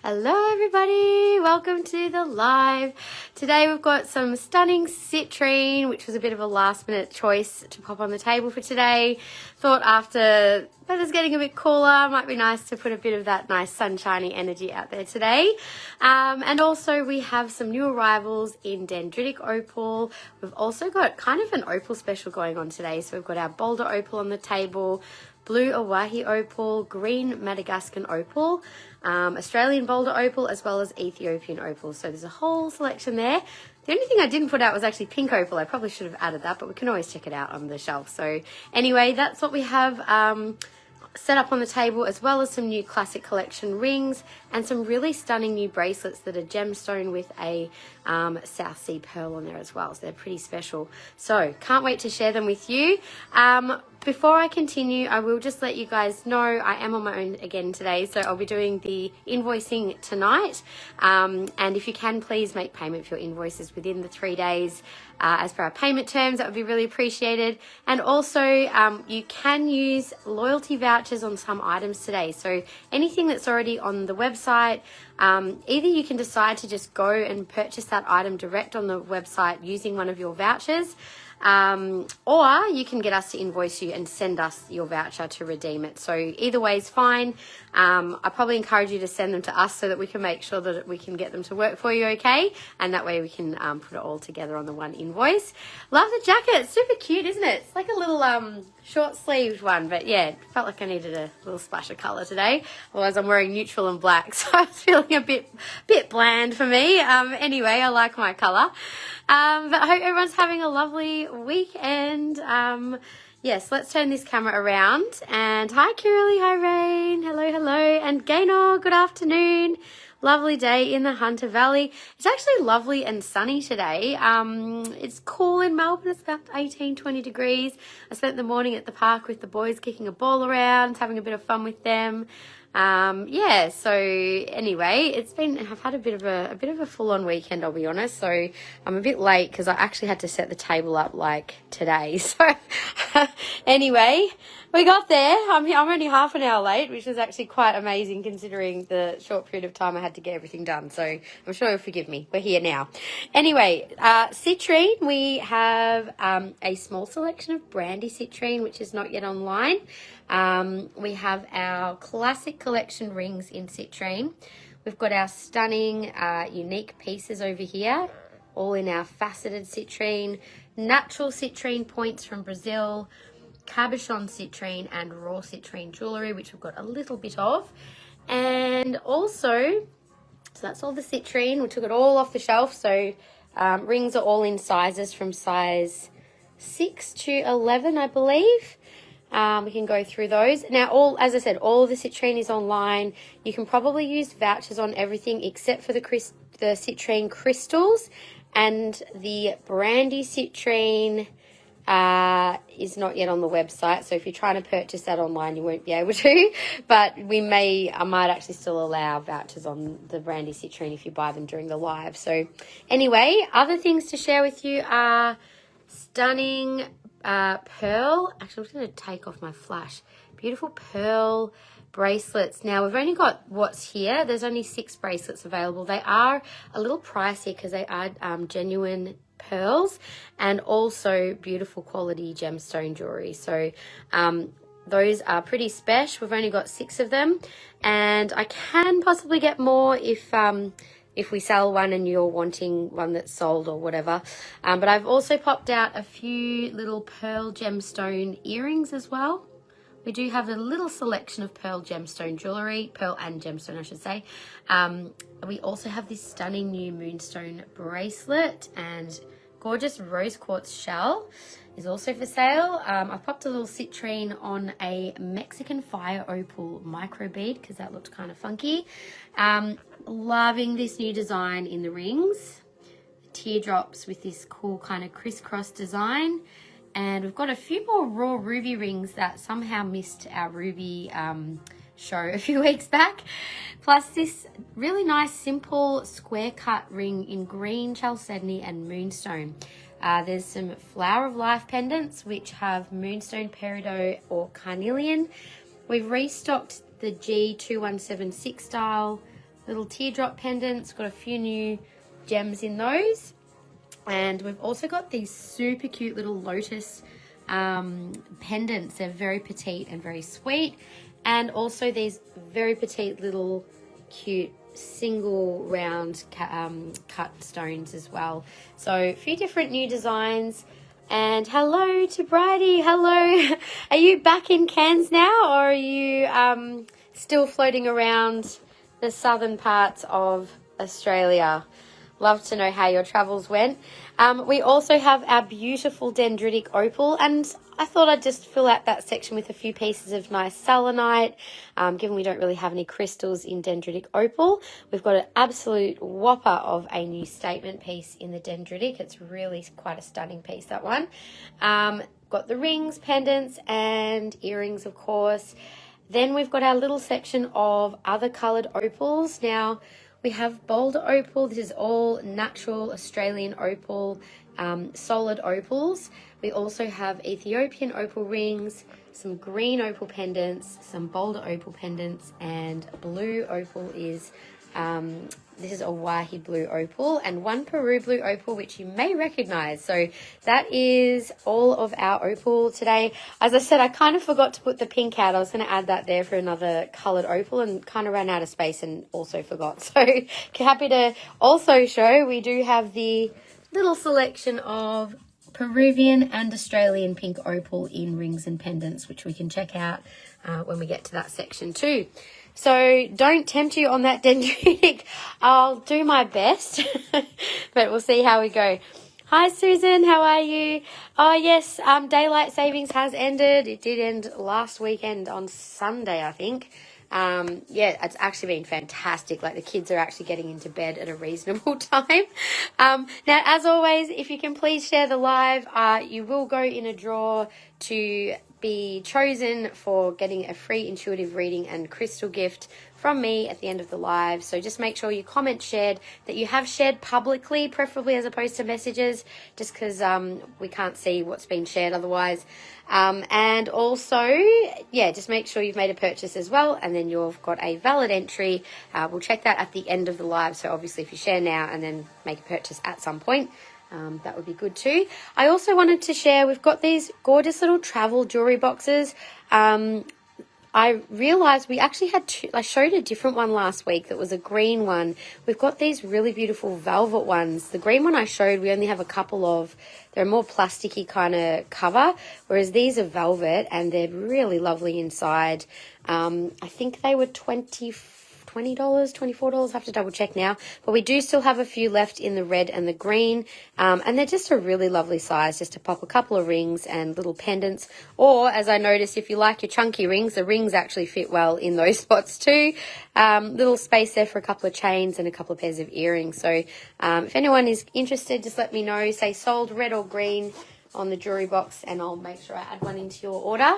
Hello everybody, welcome to the live. Today we've got some stunning citrine, which was a bit of a last minute choice to pop on the table for today. Thought after weather's getting a bit cooler, might be nice to put a bit of that nice sunshiny energy out there today. And also we have some new arrivals in dendritic opal. We've also got kind of an opal special going on today. So we've got our Boulder Opal on the table, blue Awahi opal, green Madagascan opal, Australian Boulder Opal, as well as Ethiopian opal. So there's a whole selection there. The only thing I didn't put out was actually pink opal. I probably should have added that, but we can always check it out on the shelf. So anyway, that's what we have set up on the table, as well as some new classic collection rings and some really stunning new bracelets that are gemstone with a South Sea pearl on there as well. So they're pretty special. So can't wait to share them with you. Before I continue, I will just let you guys know I am on my own again today, so I'll be doing the invoicing tonight. And if you can, please make payment for your invoices within the 3 days as per our payment terms. That would be really appreciated. And also, you can use loyalty vouchers on some items today. So anything that's already on the website, either you can decide to just go and purchase that item direct on the website using one of your vouchers, or you can get us to invoice you and send us your voucher to redeem it. So either way is fine. I probably encourage you to send them to us so that we can make sure that we can get them to work for you, okay? And that way we can put it all together on the one invoice. Love the jacket. It's super cute, isn't it? It's like a little short sleeved one, but yeah, felt like I needed a little splash of colour today. Otherwise I'm wearing neutral and black, so I was feeling a bit bland for me. Anyway, I like my colour. But I hope everyone's having a lovely weekend. Yes, let's turn this camera around. And hi, Kirili, hi, Rain. Hello, hello. And Gaynor, good afternoon. Lovely day in the Hunter Valley. It's actually lovely and sunny today. It's cool in Melbourne. It's about 18, 20 degrees. I spent the morning at the park with the boys, kicking a ball around, having a bit of fun with them. Yeah, so anyway, I've had a bit of a full-on weekend, I'll be honest. So I'm a bit late because I actually had to set the table up like today. So anyway, we got there. I'm only half an hour late, which is actually quite amazing considering the short period of time I had to get everything done. So I'm sure you'll forgive me. We're here now. Anyway, citrine, we have a small selection of brandy citrine, which is not yet online. We have our classic collection rings in citrine. We've got our stunning unique pieces over here, all in our faceted citrine, natural citrine points from Brazil, cabochon citrine, and raw citrine jewellery, which we've got a little bit of. And also, so that's all the citrine. We took it all off the shelf. So rings are all in sizes from size 6 to 11, I believe. We can go through those. Now, as I said, all of the citrine is online. You can probably use vouchers on everything except for the citrine crystals, and the brandy citrine is not yet on the website. So if you're trying to purchase that online, you won't be able to. But I might actually still allow vouchers on the brandy citrine if you buy them during the live. So anyway, other things to share with you are stunning pearl. Actually, I'm just going to take off my flash. Beautiful pearl bracelets. Now, we've only got what's here. There's only 6 bracelets available. They are a little pricey because they are genuine pearls and also beautiful quality gemstone jewelry. So those are pretty special. We've only got 6 of them, and I can possibly get more if we sell one and you're wanting one that's sold or whatever. But I've also popped out a few little pearl gemstone earrings as well. We do have a little selection of pearl gemstone jewellery, pearl and gemstone I should say. We also have this stunning new moonstone bracelet, and gorgeous rose quartz shell is also for sale. I popped a little citrine on a Mexican fire opal micro bead because that looked kind of funky. Loving this new design in the rings. Teardrops with this cool kind of crisscross design. And we've got a few more raw ruby rings that somehow missed our ruby show a few weeks back. Plus this really nice simple square cut ring in green chalcedony and moonstone. There's some flower of life pendants which have moonstone, peridot or carnelian. We've restocked the G2176 style little teardrop pendants. Got a few new gems in those. And we've also got these super cute little lotus pendants. They're very petite and very sweet. And also these very petite little cute single round cut stones as well. So a few different new designs. And hello to Bridie. Hello. Are you back in Cairns now, or are you still floating around the southern parts of Australia? Love to know how your travels went. We also have our beautiful dendritic opal, and I thought I'd just fill out that section with a few pieces of nice selenite. Given we don't really have any crystals in dendritic opal, we've got an absolute whopper of a new statement piece in the dendritic. It's really quite a stunning piece, that one. Got the rings, pendants, and earrings, of course. Then we've got our little section of other coloured opals. Now, we have Boulder Opal. This is all natural Australian opal, solid opals. We also have Ethiopian opal rings, some green opal pendants, some Boulder Opal pendants, and blue opal is, this is a Wahi blue opal, and one Peru blue opal, which you may recognize. So that is all of our opal today. As I said, I kind of forgot to put the pink out. I was going to add that there for another coloured opal and kind of ran out of space and also forgot. So happy to also show we do have the little selection of Peruvian and Australian pink opal in rings and pendants, which we can check out when we get to that section too. So don't tempt you on that dendritic. I'll do my best, but we'll see how we go. Hi, Susan. How are you? Oh, yes, daylight savings has ended. It did end last weekend on Sunday, I think. Yeah, it's actually been fantastic. Like, the kids are actually getting into bed at a reasonable time. Now, as always, if you can please share the live, you will go in a draw to be chosen for getting a free intuitive reading and crystal gift from me at the end of the live. So just make sure you comment shared, that you have shared publicly, preferably as opposed to messages, just because we can't see what's been shared otherwise. And also, yeah, just make sure you've made a purchase as well, and then you've got a valid entry. We'll check that at the end of the live. So obviously if you share now and then make a purchase at some point, that would be good too. I also wanted to share, we've got these gorgeous little travel jewelry boxes. I realized we actually had two. I showed a different one last week that was a green one. We've got these really beautiful velvet ones. The green one I showed, we only have a couple of. They're a more plasticky kind of cover, whereas these are velvet and they're really lovely inside. I think they were $20, $24. I have to double check now, but we do still have a few left in the red and the green, and they're just a really lovely size, just to pop a couple of rings and little pendants, or as I noticed, if you like your chunky rings, the rings actually fit well in those spots too. Little space there for a couple of chains and a couple of pairs of earrings. So if anyone is interested, just let me know. Say sold red or green on the jewelry box, and I'll make sure I add one into your order.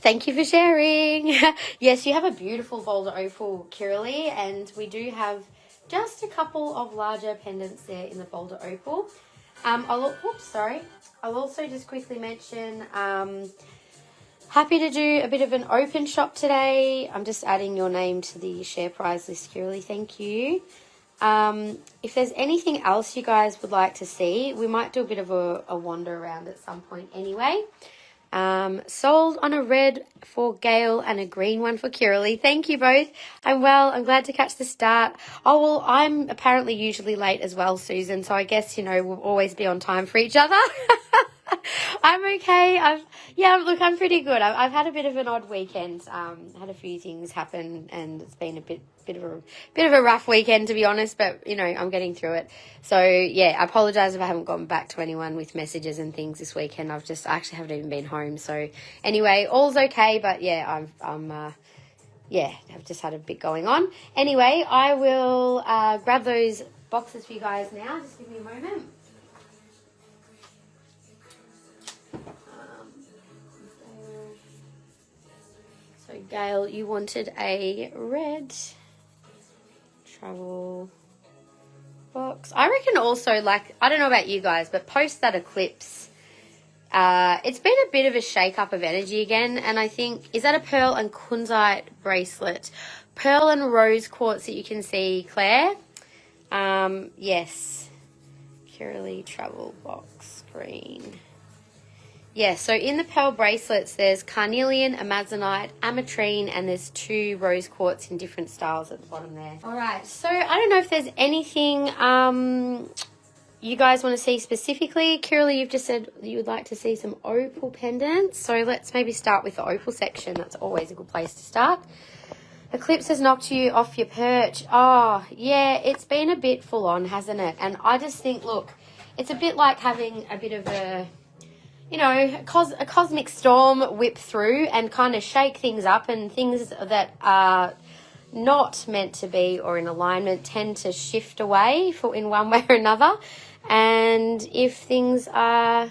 Thank you for sharing. Yes, you have a beautiful Boulder Opal, Kiralee, and we do have just a couple of larger pendants there in the Boulder Opal. I'll also just quickly mention, happy to do a bit of an open shop today. I'm just adding your name to the share prize list, Kiralee. Thank you. If there's anything else you guys would like to see, we might do a bit of a wander around at some point anyway. Sold on a red for Gail and a green one for Kiralee. Thank you both. I'm well. I'm glad to catch the start. Oh, well, I'm apparently usually late as well, Susan, so I guess, you know, we'll always be on time for each other. I'm okay. Look, I'm pretty good. I've had a bit of an odd weekend. Had a few things happen, and it's been a bit of a rough weekend, to be honest. But you know, I'm getting through it. So yeah, I apologise if I haven't gotten back to anyone with messages and things this weekend. I actually haven't even been home. So anyway, all's okay. But yeah, I've just had a bit going on. Anyway, I will grab those boxes for you guys now. Just give me a moment. So Gail, you wanted a red travel box. I reckon also, like, I don't know about you guys, but post that eclipse, it's been a bit of a shake up of energy again. And I think, is that a pearl and kunzite bracelet? pearl and rose quartz that you can see, Claire. Yes. Curly Travel Box Green. Yeah, so in the pearl bracelets, there's carnelian, amazonite, ametrine, and there's 2 rose quartz in different styles at the bottom there. All right, so I don't know if there's anything you guys want to see specifically. Curly, you've just said you would like to see some opal pendants. So let's maybe start with the opal section. That's always a good place to start. Eclipse has knocked you off your perch. Oh, yeah, it's been a bit full on, hasn't it? And I just think, look, it's a bit like having a bit of a, you know, a cosmic storm whip through and kind of shake things up, and things that are not meant to be or in alignment tend to shift away in one way or another. And if things are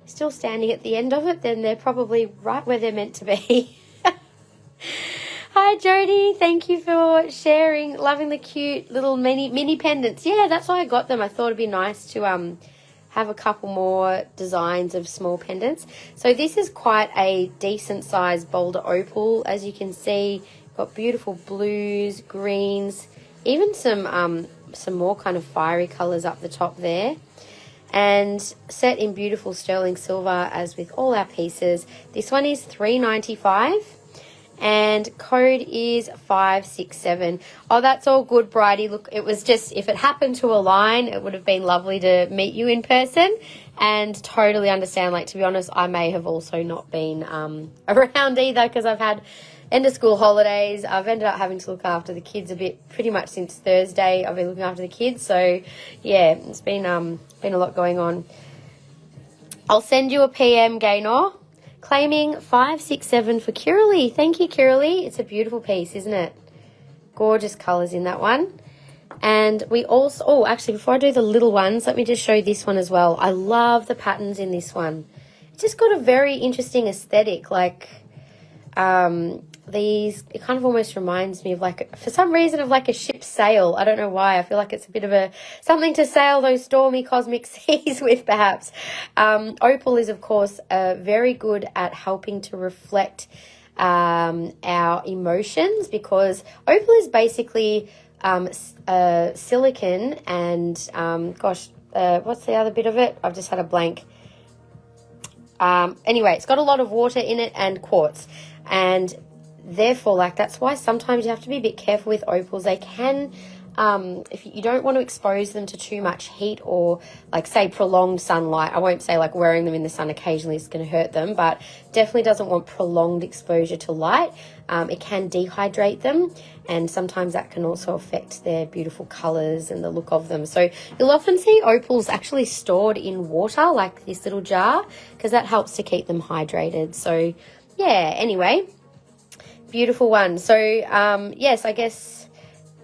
still standing at the end of it, then they're probably right where they're meant to be. Hi Jody, thank you for sharing. Loving the cute little mini pendants. Yeah, that's why I got them. I thought it'd be nice to have a couple more designs of small pendants. So this is quite a decent size Boulder Opal, as you can see. Got beautiful blues, greens, even some more kind of fiery colours up the top there. And set in beautiful sterling silver, as with all our pieces. This one is $3.95. And code is 567. Oh, that's all good, Bridie. Look, it was just, if it happened to align, it would have been lovely to meet you in person, and totally understand. Like, to be honest, I may have also not been around either, because I've had end of school holidays. I've ended up having to look after the kids a bit, pretty much since Thursday. I've been looking after the kids. So yeah, it's been a lot going on. I'll send you a PM, Gaynor. Claiming 567 for Curly. Thank you, Curly. It's a beautiful piece, isn't it? Gorgeous colours in that one. And we also, oh, actually, before I do the little ones, let me just show this one as well. I love the patterns in this one. It's just got a very interesting aesthetic. Like, these, it kind of almost reminds me of, like, for some reason, of like a ship's sail. I don't know why. I feel like it's a bit of something to sail those stormy cosmic seas with, perhaps. Opal is, of course, very good at helping to reflect our emotions, because opal is basically silicon and, what's the other bit of it? I've just had a blank. Anyway, it's got a lot of water in it and quartz, and therefore, like, that's why sometimes you have to be a bit careful with opals. They can, if you don't want to expose them to too much heat or, like, say, prolonged sunlight. I won't say, like, wearing them in the sun occasionally is going to hurt them, but definitely doesn't want prolonged exposure to light. It can dehydrate them, and sometimes that can also affect their beautiful colours and the look of them. So you'll often see opals actually stored in water, like this little jar, because that helps to keep them hydrated. So yeah, anyway, beautiful one. So yes, I guess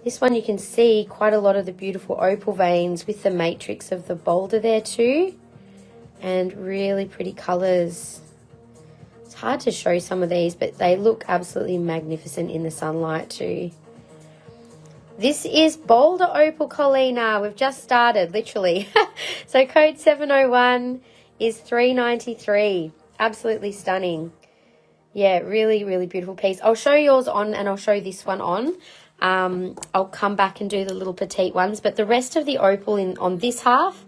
this one you can see quite a lot of the beautiful opal veins with the matrix of the boulder there too, and really pretty colours. It's hard to show some of these, but they look absolutely magnificent in the sunlight too. This is Boulder Opal, Colina. We've just started, literally. So code 701 is $3.93. Absolutely stunning. Yeah, really, really beautiful piece. I'll show yours on, and I'll show this one on. I'll come back and do the little petite ones, but the rest of the opal on this half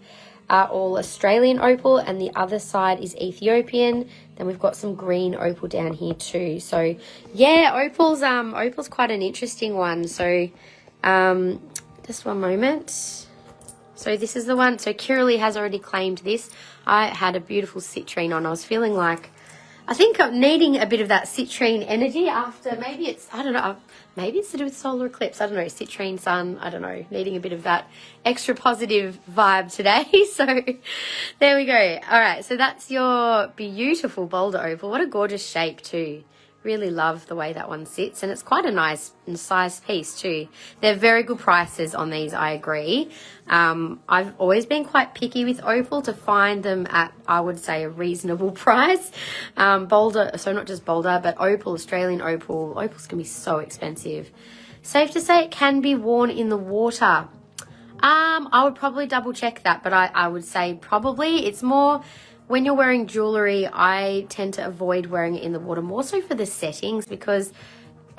are all Australian opal, and the other side is Ethiopian. Then we've got some green opal down here too. So yeah, opal's quite an interesting one. So just one moment. So this is the one. So Curly has already claimed this. I had a beautiful citrine on. I was feeling like, I think I'm needing a bit of that citrine energy after, maybe it's, I don't know, maybe it's to do with solar eclipse. I don't know, citrine sun, I don't know, needing a bit of that extra positive vibe today. So there we go. All right, so that's your beautiful Boulder Opal. What a gorgeous shape too. Really love the way that one sits, and it's quite a nice size piece too. They're very good prices on these, I agree. I've always been quite picky with opal to find them at, I would say, a reasonable price. Boulder, so not just Boulder, but opal, Australian opal. Opals can be so expensive. Safe to say it can be worn in the water. I would probably double check that, but I would say probably. It's more, when you're wearing jewellery, I tend to avoid wearing it in the water, more so for the settings, because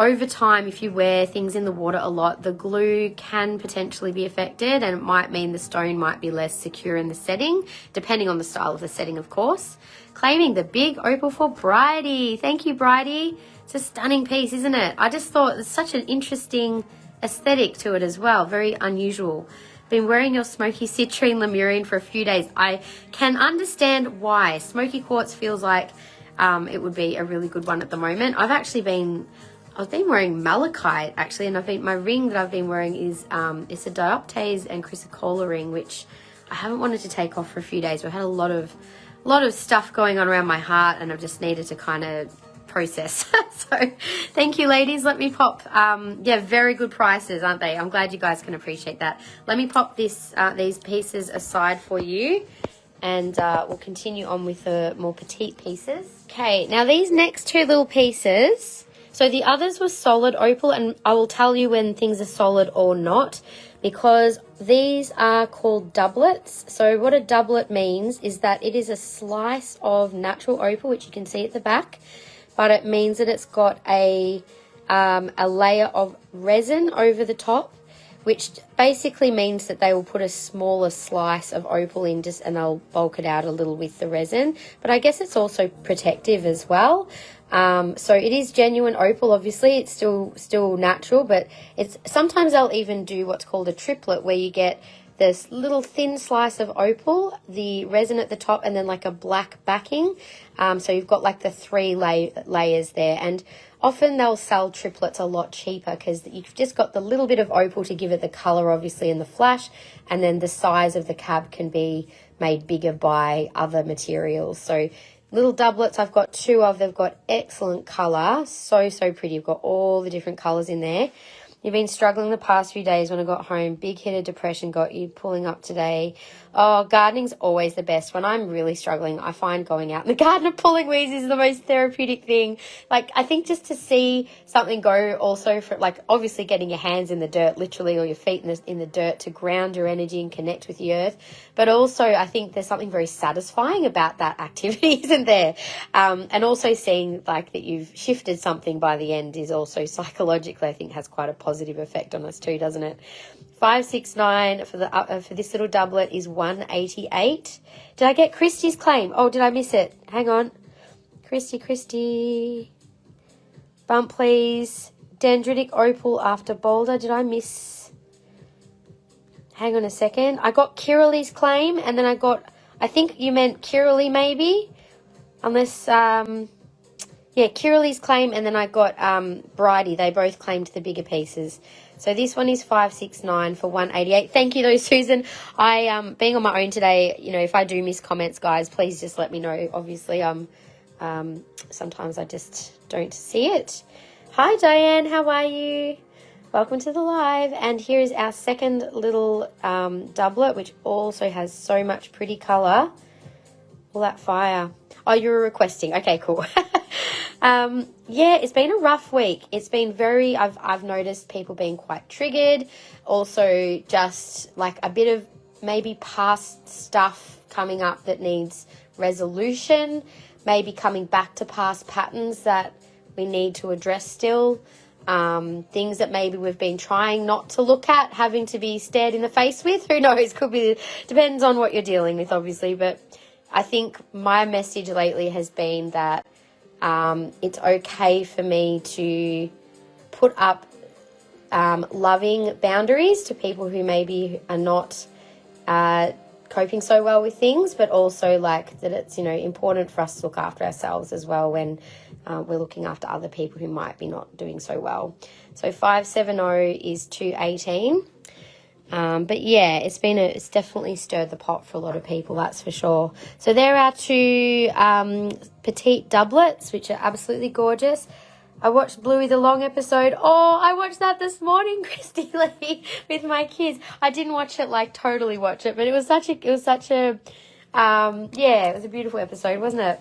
over time, if you wear things in the water a lot, the glue can potentially be affected, and it might mean the stone might be less secure in the setting, depending on the style of the setting, of course. Claiming the big opal for Bridie. Thank you, Bridie. It's a stunning piece, isn't it? I just thought it's such an interesting aesthetic to it as well. Very unusual. Been wearing your smoky citrine lemurine for a few days. I can understand why. Smoky quartz feels like it would be a really good one at the moment. I've been wearing malachite actually, and my ring that I've been wearing is it's a dioptase and chrysocolla ring, which I haven't wanted to take off for a few days. We've had a lot of stuff going on around my heart, and I've just needed to kind of process. So thank you, ladies. Let me pop very good prices, aren't they? I'm glad you guys can appreciate that. Let me pop these pieces aside for you, and we'll continue on with the more petite pieces. Okay, now these next two little pieces, so the others were solid opal, and I will tell you when things are solid or not, because these are called doublets. So what a doublet means is that it is a slice of natural opal, which you can see at the back, but it means that it's got a layer of resin over the top, which basically means that they will put a smaller slice of opal in and they'll bulk it out a little with the resin. But I guess it's also protective as well. So it is genuine opal, obviously. It's still natural, but sometimes they'll even do what's called a triplet, where you get this little thin slice of opal, the resin at the top, and then like a black backing. So you've got like the three layers there. And often they'll sell triplets a lot cheaper because you've just got the little bit of opal to give it the color, obviously, in the flash. And then the size of the cab can be made bigger by other materials. So little doublets, I've got two of. They've got excellent color. So pretty. You've got all the different colors in there. You've been struggling the past few days when I got home. Big hit of depression got you pulling up today. Oh, gardening's always the best. When I'm really struggling, I find going out in the garden and pulling weeds is the most therapeutic thing. Like, I think just to see something go also for, like, obviously getting your hands in the dirt, literally, or your feet in the dirt to ground your energy and connect with the earth. But also, I think there's something very satisfying about that activity, isn't there? And also seeing, like, that you've shifted something by the end is also psychologically, I think, has quite a positive effect on us too, doesn't it? 569 for this little doublet is 188. Did I get Christy's claim? Oh, did I miss it? Hang on. Christy. Bump, please. Dendritic opal after Boulder. Did I miss? Hang on a second. I got Kiraly's claim, and then I think you meant Kiraly maybe. Unless, Kiraly's claim, and then I got Bridie. They both claimed the bigger pieces. So this one is 569 for 188. Thank you though, Susan. I being on my own today, if I do miss comments, guys, please just let me know. Obviously, sometimes I just don't see it. Hi, Diane. How are you? Welcome to the live. And here is our second little doublet, which also has so much pretty color. All that fire. Oh, you were requesting. Okay, cool. It's been a rough week. It's been I've noticed people being quite triggered. Also, just like a bit of maybe past stuff coming up that needs resolution. Maybe coming back to past patterns that we need to address still. Things that maybe we've been trying not to look at, having to be stared in the face with. Who knows? Depends on what you're dealing with, obviously. But I think my message lately has been that it's okay for me to put up loving boundaries to people who maybe are not coping so well with things, but also like that it's, important for us to look after ourselves as well when we're looking after other people who might be not doing so well. So 570 is 218. But yeah, it's definitely stirred the pot for a lot of people, that's for sure. So there are two petite doublets, which are absolutely gorgeous. I watched Bluey the Long episode. Oh, I watched that this morning, Christy Lee, with my kids. I didn't watch it, totally watch it, but it was a beautiful episode, wasn't it?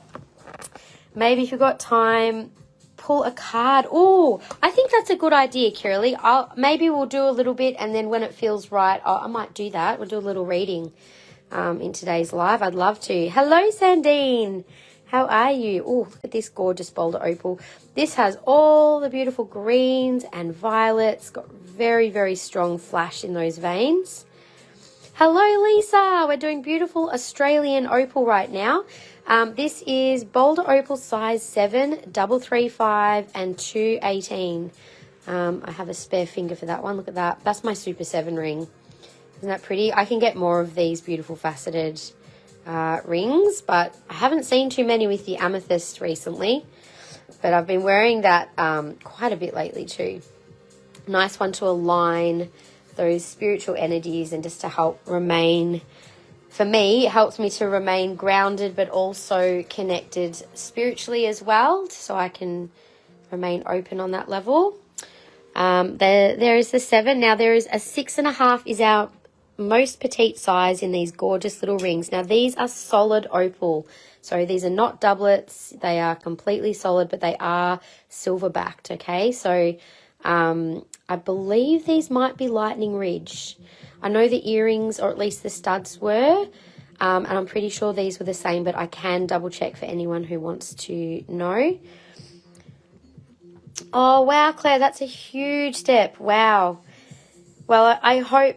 Maybe if you've got time, pull a card. Oh, I think that's a good idea, Kiraly. Maybe we'll do a little bit, and then when it feels right, I might do that. We'll do a little reading in today's live. I'd love to. Hello, Sandine. How are you? Oh, look at this gorgeous Boulder Opal. This has all the beautiful greens and violets. Got very, very strong flash in those veins. Hello, Lisa. We're doing beautiful Australian opal right now. This is Boulder Opal size 7, 335 and 218. I have a spare finger for that one. Look at that. That's my Super 7 ring. Isn't that pretty? I can get more of these beautiful faceted rings, but I haven't seen too many with the amethyst recently. But I've been wearing that quite a bit lately too. Nice one to align those spiritual energies and just to help remain, for me, it helps me to remain grounded but also connected spiritually as well, so I can remain open on that level. There is the 7. Now there is a 6.5 is our most petite size in these gorgeous little rings. Now these are solid opal, so these are not doublets. They are completely solid, but they are silver backed. Okay, so I believe these might be Lightning Ridge. I know the earrings, or at least the studs were, and I'm pretty sure these were the same, but I can double check for anyone who wants to know. Oh, wow, Claire, that's a huge step. Wow. Well, I hope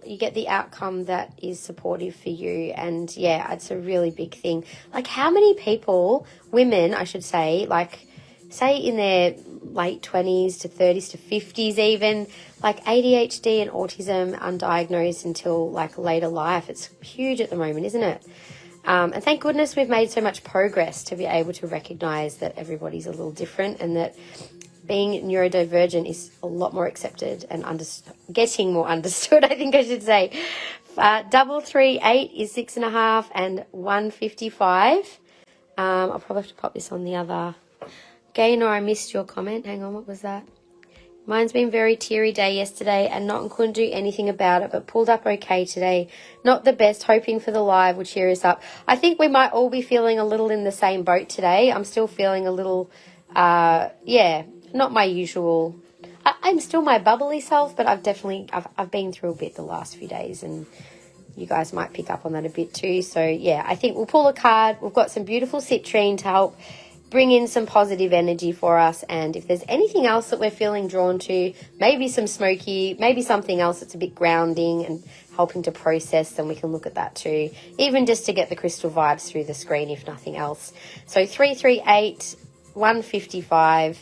you get the outcome that is supportive for you. And yeah, it's a really big thing. Like, how many people, women, I should say, like, say in their late 20s to 30s to 50s even, like ADHD and autism undiagnosed until like later life. It's huge at the moment, isn't it? And thank goodness we've made so much progress to be able to recognise that everybody's a little different, and that being neurodivergent is a lot more accepted and getting more understood, I think I should say. 338 is 6.5 and 155. I'll probably have to pop this on the other. Gaynor, I missed your comment. Hang on, what was that? Mine's been very teary day yesterday and couldn't do anything about it, but pulled up okay today. Not the best, hoping for the live will cheer us up. I think we might all be feeling a little in the same boat today. I'm still feeling a little, not my usual. I'm still my bubbly self, but I've been through a bit the last few days, and you guys might pick up on that a bit too. So yeah, I think we'll pull a card. We've got some beautiful citrine to help bring in some positive energy for us, and if there's anything else that we're feeling drawn to, maybe some smoky, maybe something else that's a bit grounding and helping to process, then we can look at that too, even just to get the crystal vibes through the screen, if nothing else. So 338, 155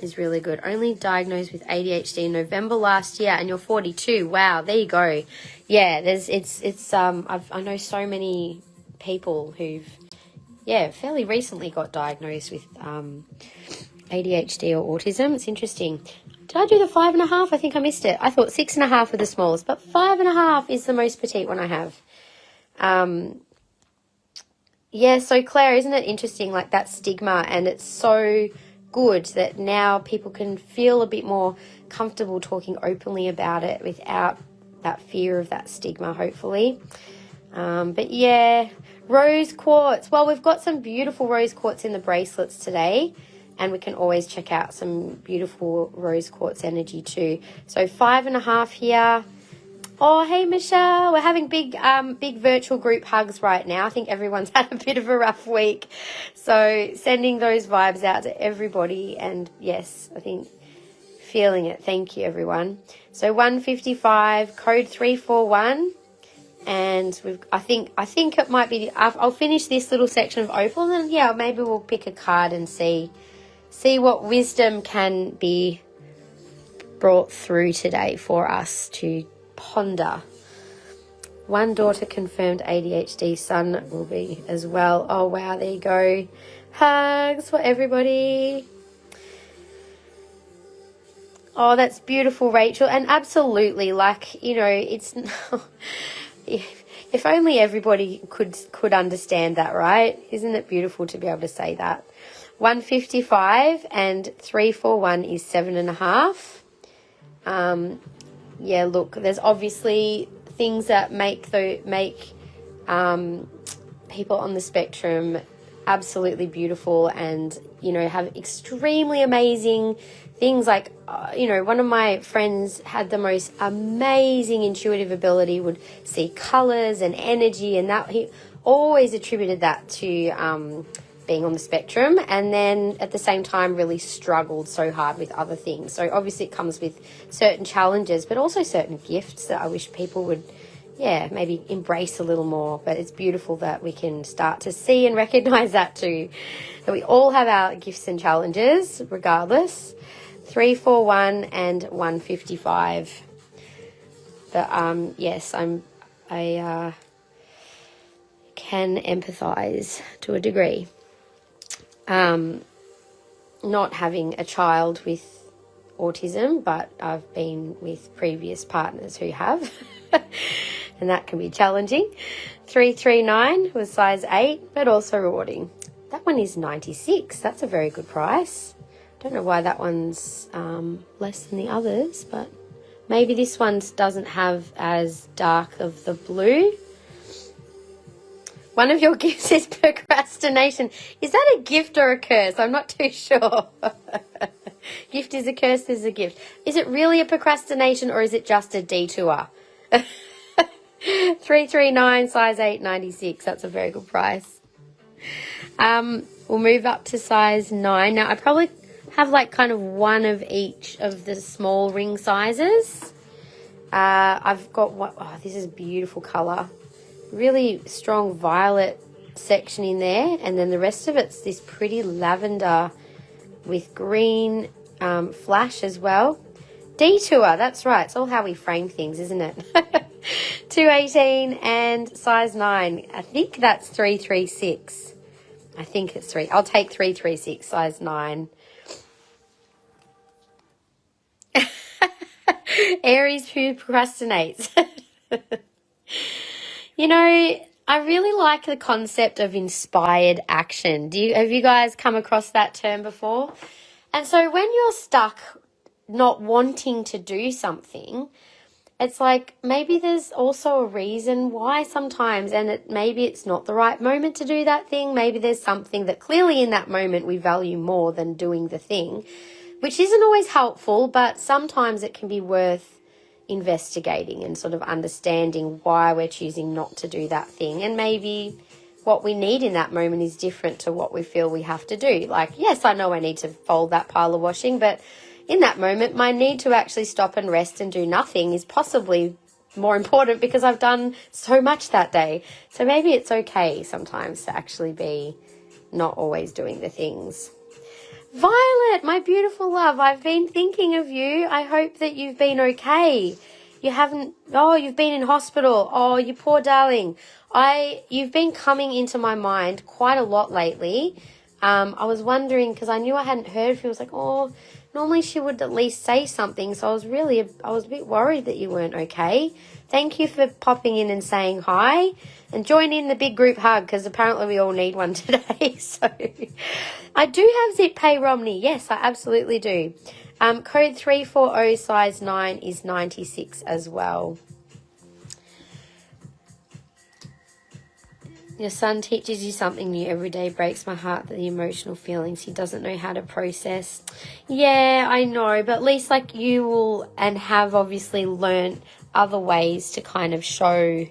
is really good. Only diagnosed with ADHD in November last year, and you're 42. Wow, there you go. Yeah, I know so many people who've fairly recently got diagnosed with ADHD or autism. It's interesting. Did I do the 5.5? I think I missed it. I thought 6.5 were the smallest, but 5.5 is the most petite one I have. So Claire, isn't it interesting, like that stigma? And it's so good that now people can feel a bit more comfortable talking openly about it without that fear of that stigma, hopefully. But yeah, rose quartz. Well, we've got some beautiful rose quartz in the bracelets today, and we can always check out some beautiful rose quartz energy too. So 5.5 here. Oh, hey, Michelle. We're having big virtual group hugs right now. I think everyone's had a bit of a rough week. So sending those vibes out to everybody. And yes, I think feeling it. Thank you, everyone. So 155, code 341. And I think it might be, I'll finish this little section of opal, and then yeah, maybe we'll pick a card and see what wisdom can be brought through today for us to ponder. One daughter confirmed ADHD, son will be as well. Oh wow, there you go. Hugs for everybody. Oh, that's beautiful, Rachel. And absolutely, like, you know, it's if only everybody could understand that, right? Isn't it beautiful to be able to say that? 155 and 341 is 7.5. Yeah, look, there's obviously things that make people on the spectrum absolutely beautiful, and you know, have extremely amazing things. Like, you know, one of my friends had the most amazing intuitive ability, would see colors and energy, and that he always attributed that to being on the spectrum, and then at the same time really struggled so hard with other things. So obviously it comes with certain challenges, but also certain gifts that I wish people would, yeah, maybe embrace a little more. But it's beautiful that we can start to see and recognize that too, that we all have our gifts and challenges regardless. 341 and 155. But yes, I can empathize to a degree. Not having a child with autism, but I've been with previous partners who have, and that can be challenging. 339 was size 8, but also rewarding. That one is 96. That's a very good price. Don't know why that one's less than the others, but maybe this one doesn't have as dark of the blue. One of your gifts is procrastination. Is that a gift or a curse? I'm not too sure. Gift is a curse, is a gift. Is it really a procrastination, or is it just a detour? 339, size 8, 96. That's a very good price. We'll move up to size 9. Now, I probably have like kind of one of each of the small ring sizes. I've got one. Oh, this is a beautiful colour. Really strong violet section in there, and then the rest of it's this pretty lavender with green flash as well. Detour, that's right. It's all how we frame things, isn't it? 218 and size 9. I think that's 336. I think it's 3. I'll take 336, size 9. Aries who procrastinates. You know, I really like the concept of inspired action. Have you guys come across that term before? And so when you're stuck not wanting to do something, it's like maybe there's also a reason why sometimes, and maybe it's not the right moment to do that thing. Maybe there's something that clearly in that moment we value more than doing the thing, which isn't always helpful, but sometimes it can be worth investigating and sort of understanding why we're choosing not to do that thing. And maybe what we need in that moment is different to what we feel we have to do. Like, yes, I know I need to fold that pile of washing, but in that moment, my need to actually stop and rest and do nothing is possibly more important because I've done so much that day. So maybe it's okay sometimes to actually be not always doing the things. Violet, my beautiful love, I've been thinking of you. I hope that you've been okay. You've been in hospital. Oh, you poor darling. You've been coming into my mind quite a lot lately. I was wondering, because I knew I hadn't heard from you. I was like, oh, normally she would at least say something. So I was a bit worried that you weren't okay. Thank you for popping in and saying hi, and join in the big group hug, because apparently we all need one today. So I do have Zip Pay Romney. Yes, I absolutely do. Code 340, size 9 is 96 as well. Your son teaches you something new every day. Breaks my heart that the emotional feelings he doesn't know how to process. Yeah, I know, but at least like you will and have obviously learned other ways to kind of show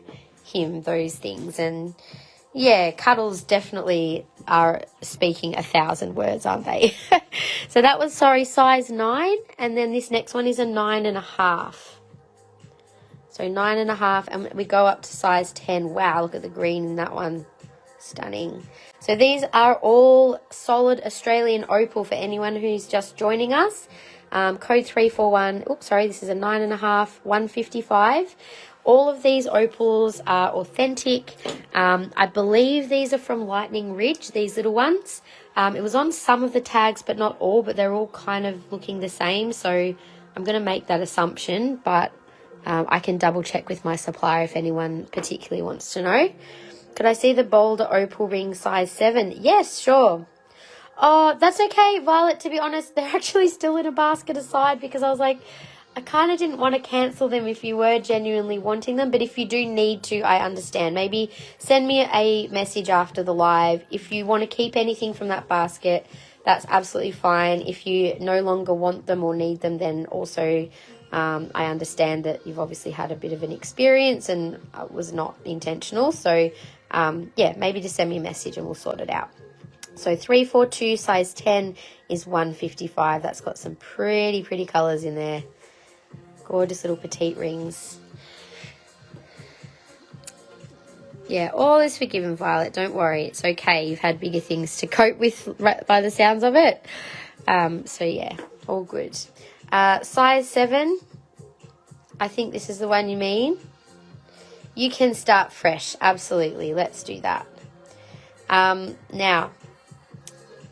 him those things. And yeah, cuddles definitely are speaking 1,000 words, aren't they? So that was, size 9, and then this next one is a 9.5. So 9.5, and we go up to size 10. Wow, look at the green in that one. Stunning. So these are all solid Australian opal for anyone who's just joining us. Code 341. Oops, sorry, this is a 9.5, 155. All of these opals are authentic. I believe these are from Lightning Ridge, these little ones. It was on some of the tags, but not all, but they're all kind of looking the same. So I'm going to make that assumption, but I can double check with my supplier if anyone particularly wants to know. Could I see the Boulder Opal ring size 7? Yes, sure. Oh, that's okay, Violet. To be honest, they're actually still in a basket aside because I was like, I kind of didn't want to cancel them if you were genuinely wanting them. But if you do need to, I understand. Maybe send me a message after the live. If you want to keep anything from that basket, that's absolutely fine. If you no longer want them or need them, then also I understand that you've obviously had a bit of an experience and it was not intentional. So, yeah, maybe just send me a message and we'll sort it out. So 342 size 10 is 155. That's got some pretty colours in there. Gorgeous little petite rings. Yeah, all is forgiven, Violet. Don't worry. It's okay. You've had bigger things to cope with by the sounds of it. So, yeah, all good. Size 7. I think this is the one you mean. You can start fresh. Absolutely. Let's do that. Now,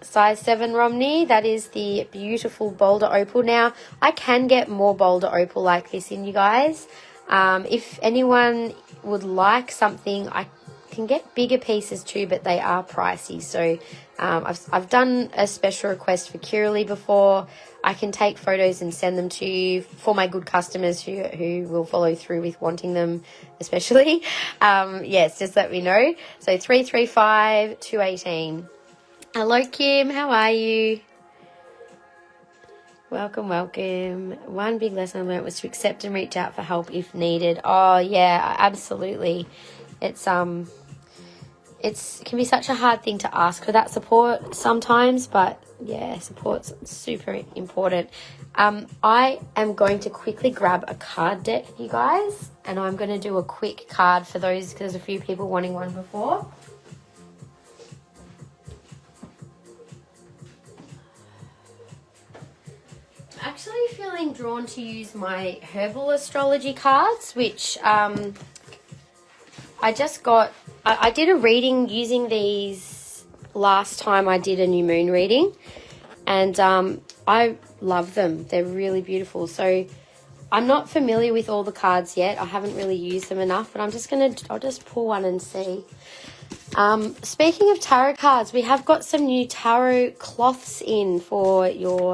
size 7 Romney, that is the beautiful Boulder Opal. Now, I can get more Boulder Opal like this in, you guys. If anyone would like something, I can get bigger pieces too, but they are pricey. So I've done a special request for Kiralee before. I can take photos and send them to you for my good customers who will follow through with wanting them, especially. Yes, just let me know. So 335 218. Hello, Kim. How are you? Welcome. One big lesson I learned was to accept and reach out for help if needed. Oh, yeah, absolutely. It can be such a hard thing to ask for that support sometimes, but yeah, support's super important. I am going to quickly grab a card deck, you guys, and I'm going to do a quick card for those because there's a few people wanting one before. Actually feeling drawn to use my herbal astrology cards, which I just got. I did a reading using these last time I did a new moon reading, and I love them. They're really beautiful. So I'm not familiar with all the cards yet. I haven't really used them enough, but I'll just pull one and see. Speaking of tarot cards, we have got some new tarot cloths in or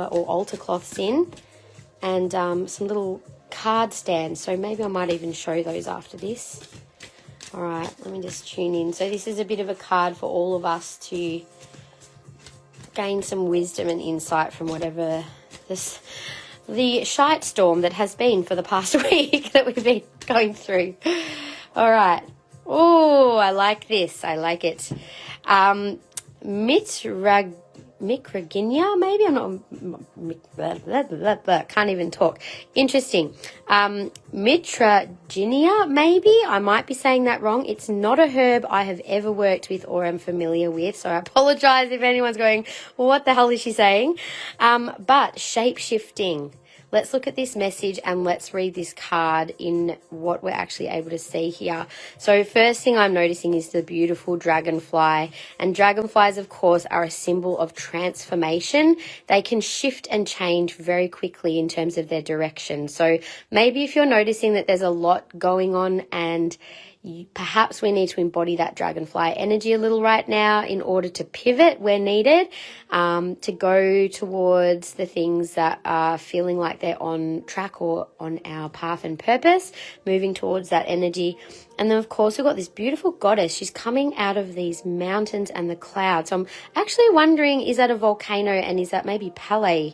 altar cloths in, and some little card stands. So maybe I might even show those after this. All right, let me just tune in. So this is a bit of a card for all of us to gain some wisdom and insight from whatever the shite storm that has been for the past week that we've been going through. All right. Oh, I like this. I like it. Mitraginia, maybe? I'm not... Can't even talk. Interesting. Mitraginia, maybe? I might be saying that wrong. It's not a herb I have ever worked with or am familiar with, so I apologize if anyone's going, what the hell is she saying? But shape-shifting. Let's look at this message and let's read this card in what we're actually able to see here. So first thing I'm noticing is the beautiful dragonfly. And dragonflies, of course, are a symbol of transformation. They can shift and change very quickly in terms of their direction. So maybe if you're noticing that there's a lot going on and perhaps we need to embody that dragonfly energy a little right now in order to pivot where needed, to go towards the things that are feeling like they're on track or on our path and purpose, moving towards that energy. And then, of course, we've got this beautiful goddess. She's coming out of these mountains and the clouds. So I'm actually wondering, is that a volcano and is that maybe Pele?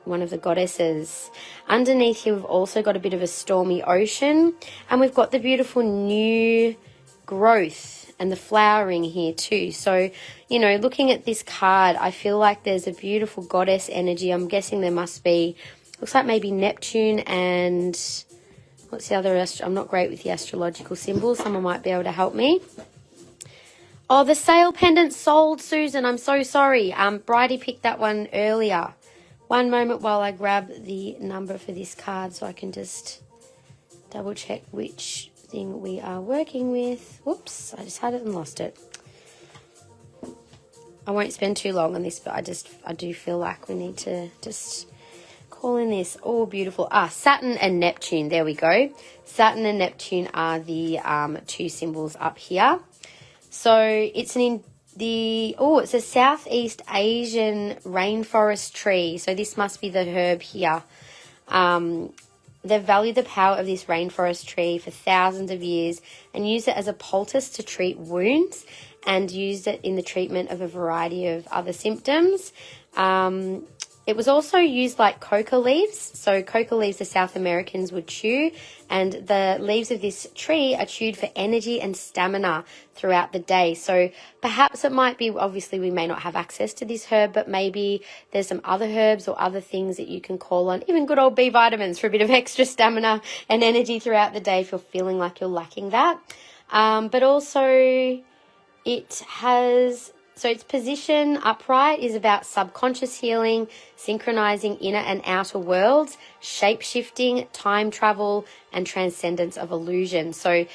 One of the goddesses. Underneath here, we've also got a bit of a stormy ocean, and we've got the beautiful new growth and the flowering here too. So, you know, looking at this card, I feel like there's a beautiful goddess energy. I'm guessing there must be, looks like maybe Neptune and what's the other? I'm not great with the astrological symbols. Someone might be able to help me. Oh, the sale pendant sold, Susan. I'm so sorry. Bridie picked that one earlier. One moment while I grab the number for this card so I can just double check which thing we are working with. Whoops, I just had it and lost it. I won't spend too long on this, but I do feel like we need to just call in this. Oh, beautiful. Saturn and Neptune. There we go. Saturn and Neptune are the two symbols up here. So it's it's a Southeast Asian rainforest tree. So this must be the herb here. they've valued the power of this rainforest tree for thousands of years and used it as a poultice to treat wounds and used it in the treatment of a variety of other symptoms. It was also used like coca leaves. So coca leaves the South Americans would chew, and the leaves of this tree are chewed for energy and stamina throughout the day. So perhaps it might be, obviously we may not have access to this herb, but maybe there's some other herbs or other things that you can call on, even good old B vitamins for a bit of extra stamina and energy throughout the day if you're feeling like you're lacking that. But also its position upright is about subconscious healing, synchronizing inner and outer worlds, shape-shifting, time travel, and transcendence of illusion. So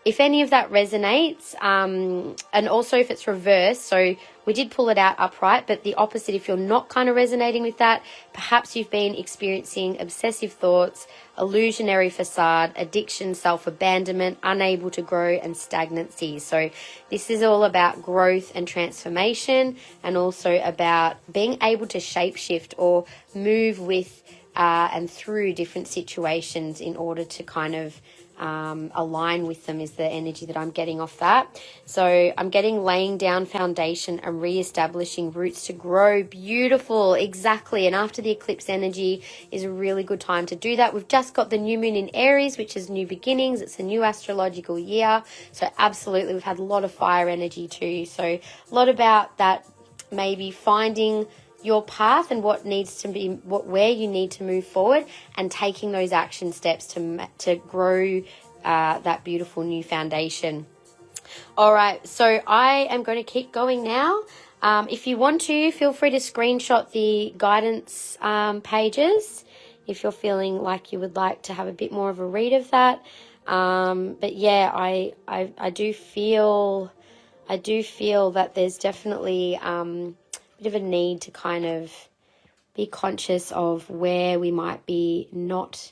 if any of that resonates, and also if it's reversed, so we did pull it out upright, but the opposite, if you're not kind of resonating with that, perhaps you've been experiencing obsessive thoughts, illusionary facade, addiction, self-abandonment, unable to grow, and stagnancy. So this is all about growth and transformation, and also about being able to shapeshift or move with and through different situations in order to kind of align with them is the energy that I'm getting off that. So I'm getting laying down foundation and re-establishing roots to grow. Beautiful, exactly. And after the eclipse energy is a really good time to do that. We've just got the new moon in Aries, which is new beginnings. It's a new astrological year. So absolutely, we've had a lot of fire energy too. So a lot about that, maybe finding your path and what needs to be, where you need to move forward, and taking those action steps to grow that beautiful new foundation. All right, so I am going to keep going now. If you want to, feel free to screenshot the guidance pages if you're feeling like you would like to have a bit more of a read of that. But yeah, I do feel that there's definitely of a need to kind of be conscious of where we might be not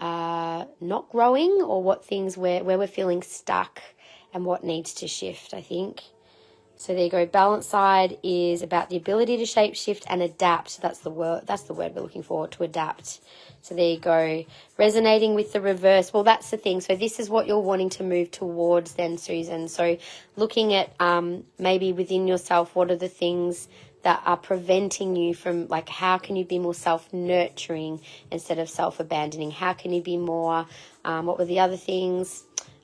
growing, or what things where we're feeling stuck and what needs to shift, I think. So there you go. Balance side is about the ability to shape shift and adapt. That's the word we're looking for, to adapt. So there you go. Resonating with the reverse. Well, that's the thing. So this is what you're wanting to move towards then, Susan. So looking at maybe within yourself, what are the things that are preventing you from, like, how can you be more self-nurturing instead of self-abandoning? How can you be more, what were the other things?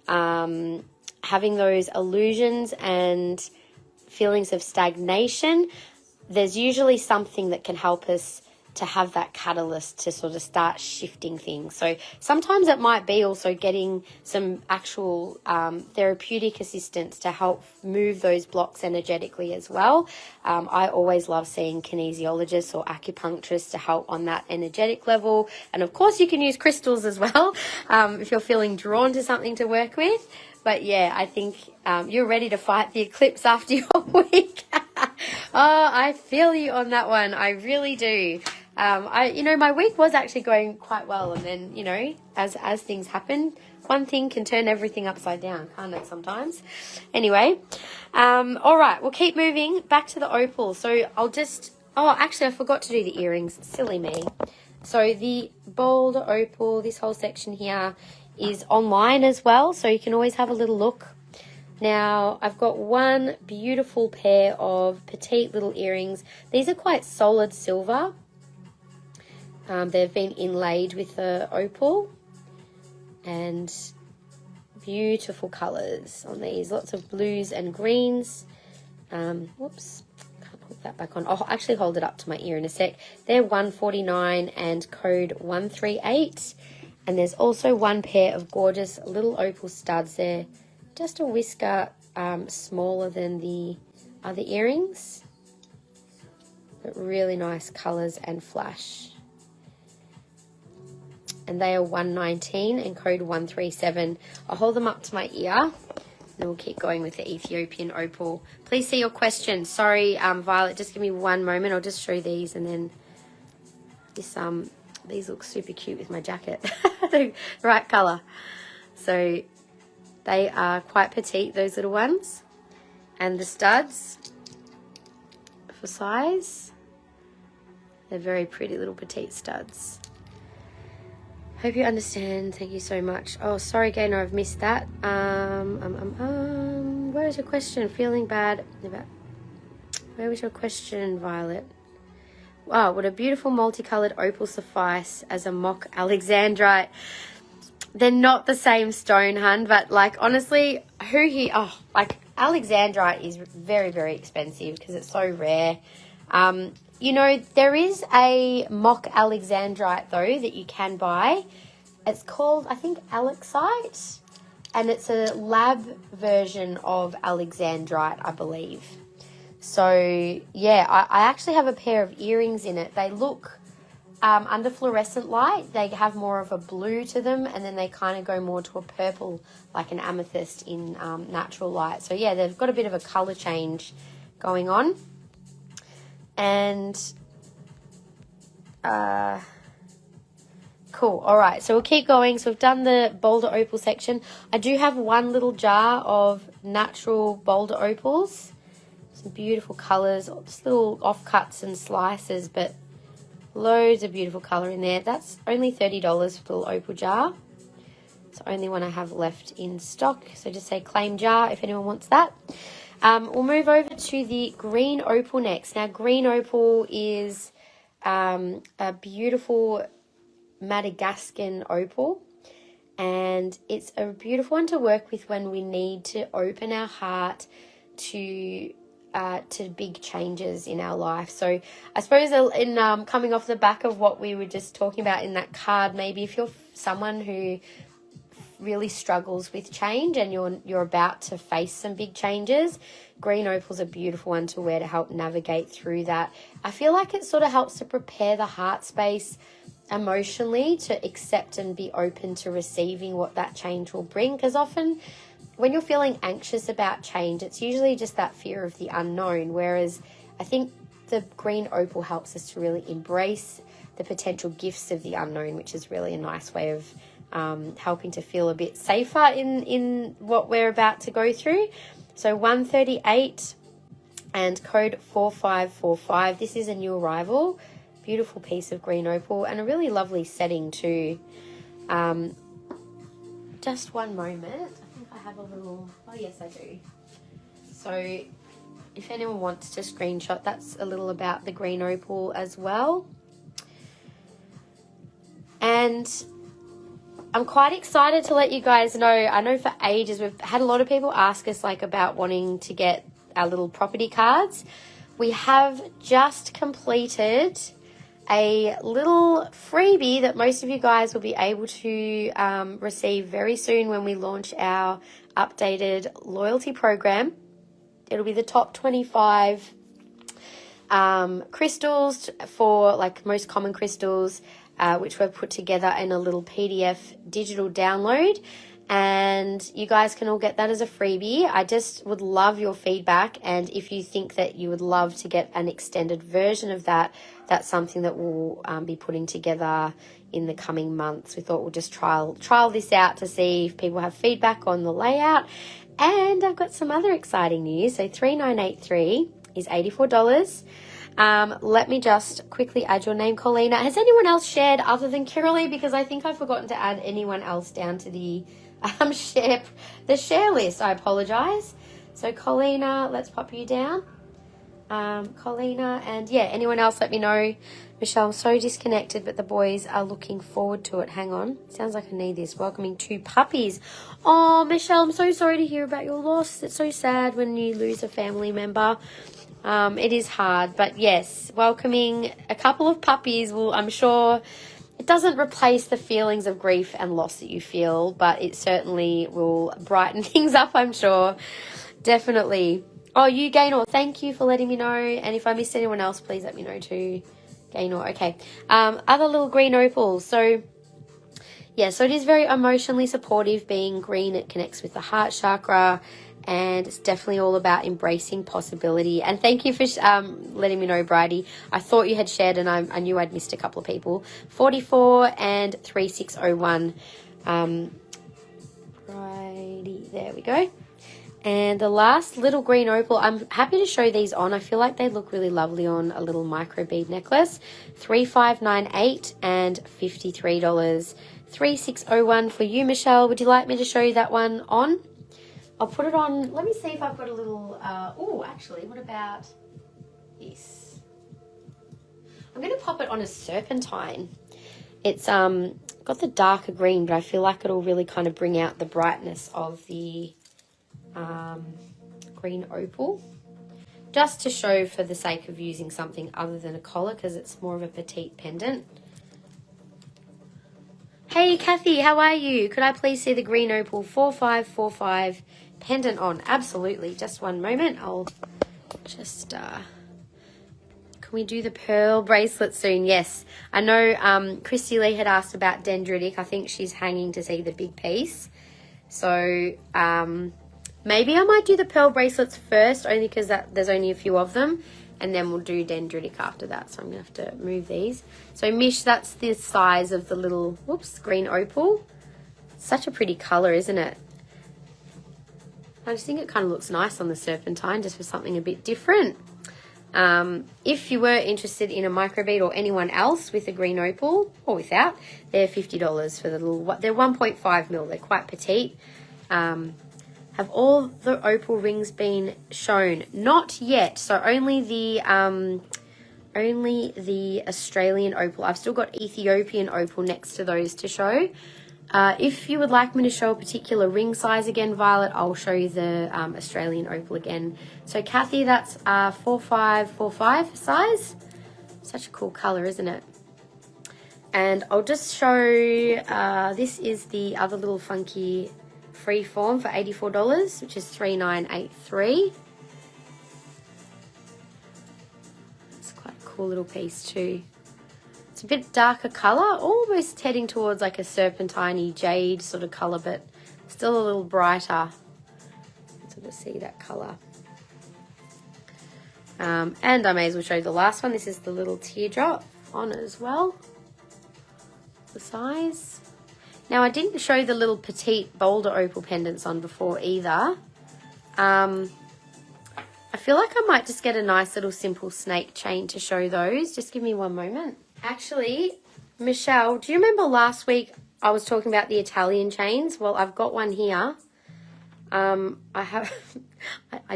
Having those illusions and feelings of stagnation. There's usually something that can help us to have that catalyst to sort of start shifting things. So sometimes it might be also getting some actual therapeutic assistance to help move those blocks energetically as well. I always love seeing kinesiologists or acupuncturists to help on that energetic level. And of course you can use crystals as well if you're feeling drawn to something to work with. But yeah, I think you're ready to fight the eclipse after your week. Oh, I feel you on that one. I really do. My week was actually going quite well, and then, as things happen, one thing can turn everything upside down, can't it, sometimes? Anyway, all right, we'll keep moving back to the opal. So actually, I forgot to do the earrings. Silly me. So the Boulder Opal, this whole section here, is online as well, so you can always have a little look. Now, I've got one beautiful pair of petite little earrings. These are quite solid silver. They've been inlaid with the opal, and beautiful colours on these. Lots of blues and greens. Whoops, can't put that back on. I'll actually hold it up to my ear in a sec. They're $149 and code 138. And there's also one pair of gorgeous little opal studs there. Just a whisker smaller than the other earrings. But really nice colours and flash. And they are $119 and code 137. I'll hold them up to my ear, and then we'll keep going with the Ethiopian opal. Please see your question. Sorry, Violet, just give me one moment. I'll just show these, and then these look super cute with my jacket. The right colour. So they are quite petite, those little ones. And the studs, for size, they're very pretty little petite studs. Hope you understand. Thank you so much. Oh, sorry, Gaynor, I've missed that. Where is your question? Feeling bad about... Where was your question, Violet? Wow, would a beautiful multicolored opal suffice as a mock alexandrite? They're not the same stone, hun, but like honestly, like alexandrite is very, very expensive because it's so rare. You know, there is a mock alexandrite though that you can buy. It's called, I think, Calcite, and it's a lab version of alexandrite, I believe. So yeah, I actually have a pair of earrings in it. They look under fluorescent light, they have more of a blue to them, and then they kind of go more to a purple, like an amethyst in natural light. So yeah, they've got a bit of a color change going on. And cool. All right, so we'll keep going. So we've done the Boulder Opal section. I do have one little jar of natural Boulder Opals. Some beautiful colors, just little offcuts and slices, but loads of beautiful color in there. That's only $30 for the little opal jar. It's the only one I have left in stock. So just say claim jar if anyone wants that. We'll move over to the green opal next. Now, green opal is a beautiful Madagascan opal, and it's a beautiful one to work with when we need to open our heart to big changes in our life. So I suppose in coming off the back of what we were just talking about in that card, maybe if you're someone who really struggles with change and you're about to face some big changes, green opal's a beautiful one to wear to help navigate through that. I feel like it sort of helps to prepare the heart space emotionally to accept and be open to receiving what that change will bring, because often when you're feeling anxious about change, it's usually just that fear of the unknown, whereas I think the green opal helps us to really embrace the potential gifts of the unknown, which is really a nice way of helping to feel a bit safer in what we're about to go through. So 138 and code 4545. This is a new arrival. Beautiful piece of green opal and a really lovely setting too. Just one moment. I have a little, oh yes I do. So if anyone wants to screenshot, that's a little about the green opal as well. And I'm quite excited to let you guys know, I know for ages we've had a lot of people ask us like about wanting to get our little property cards. We have just completed a little freebie that most of you guys will be able to receive very soon when we launch our updated loyalty program. It'll be the top 25 crystals for like most common crystals, which we've put together in a little PDF digital download. And you guys can all get that as a freebie. I just would love your feedback. And if you think that you would love to get an extended version of that, that's something that we'll be putting together in the coming months. We thought we'll just trial this out to see if people have feedback on the layout. And I've got some other exciting news. So 3983 is $84. Let me just quickly add your name, Colina. Has anyone else shared other than Kiralee? Because I think I've forgotten to add anyone else down to the share list. I apologize. So Colina, let's pop you down. Colina, and yeah, anyone else, let me know. Michelle, I'm so disconnected, but the boys are looking forward to it. Hang on. Sounds like I need this. Welcoming 2 puppies. Oh, Michelle, I'm so sorry to hear about your loss. It's so sad when you lose a family member. It is hard, but yes, welcoming a couple of puppies will, I'm sure, it doesn't replace the feelings of grief and loss that you feel, but it certainly will brighten things up, I'm sure. Definitely. Oh, you, Gaynor, thank you for letting me know. And if I missed anyone else, please let me know too. Gaynor, okay. Other little green opals. So, yeah, so it is very emotionally supportive. Being green, it connects with the heart chakra. And it's definitely all about embracing possibility. And thank you for letting me know, Bridie. I thought you had shared and I knew I'd missed a couple of people. 44 and 3601. Bridie, there we go. And the last little green opal, I'm happy to show these on. I feel like they look really lovely on a little micro bead necklace. 3598 and $53. 3601 for you, Michelle. Would you like me to show you that one on? I'll put it on. Let me see if I've got a little, oh, actually, what about this? I'm going to pop it on a serpentine. It's got the darker green, but I feel like it'll really kind of bring out the brightness of the green opal. Just to show for the sake of using something other than a collar, because it's more of a petite pendant. Hey Kathy, how are you? Could I please see the green opal 4545 pendant on? Absolutely. Just one moment. I'll just can we do the pearl bracelet soon? Yes. I know Christy Lee had asked about dendritic. I think she's hanging to see the big piece. So maybe I might do the pearl bracelets first, only because there's only a few of them, and then we'll do dendritic after that. So I'm going to have to move these. So Mish, that's the size of the little, whoops, green opal. Such a pretty colour, isn't it? I just think it kind of looks nice on the serpentine, just for something a bit different. If you were interested in a microbead, or anyone else with a green opal, or without, they're $50 for the little, they're 1.5 mil, they're quite petite. Have all the opal rings been shown? Not yet. So only the Australian opal. I've still got Ethiopian opal next to those to show. If you would like me to show a particular ring size again, Violet, I'll show you the Australian opal again. So Kathy, that's 4545 size. Such a cool color, isn't it? And I'll just show, this is the other little funky free form for $84, which is $3983. It's quite a cool little piece too. It's a bit darker color, almost heading towards like a serpentine jade sort of color, but still a little brighter. Sort of see that color. And I may as well show you the last one. This is the little teardrop on as well. The size. Now, I didn't show the little petite Boulder Opal pendants on before either. I feel like I might just get a nice little simple snake chain to show those. Just give me one moment. Actually, Michelle, do you remember last week I was talking about the Italian chains? Well, I've got one here. I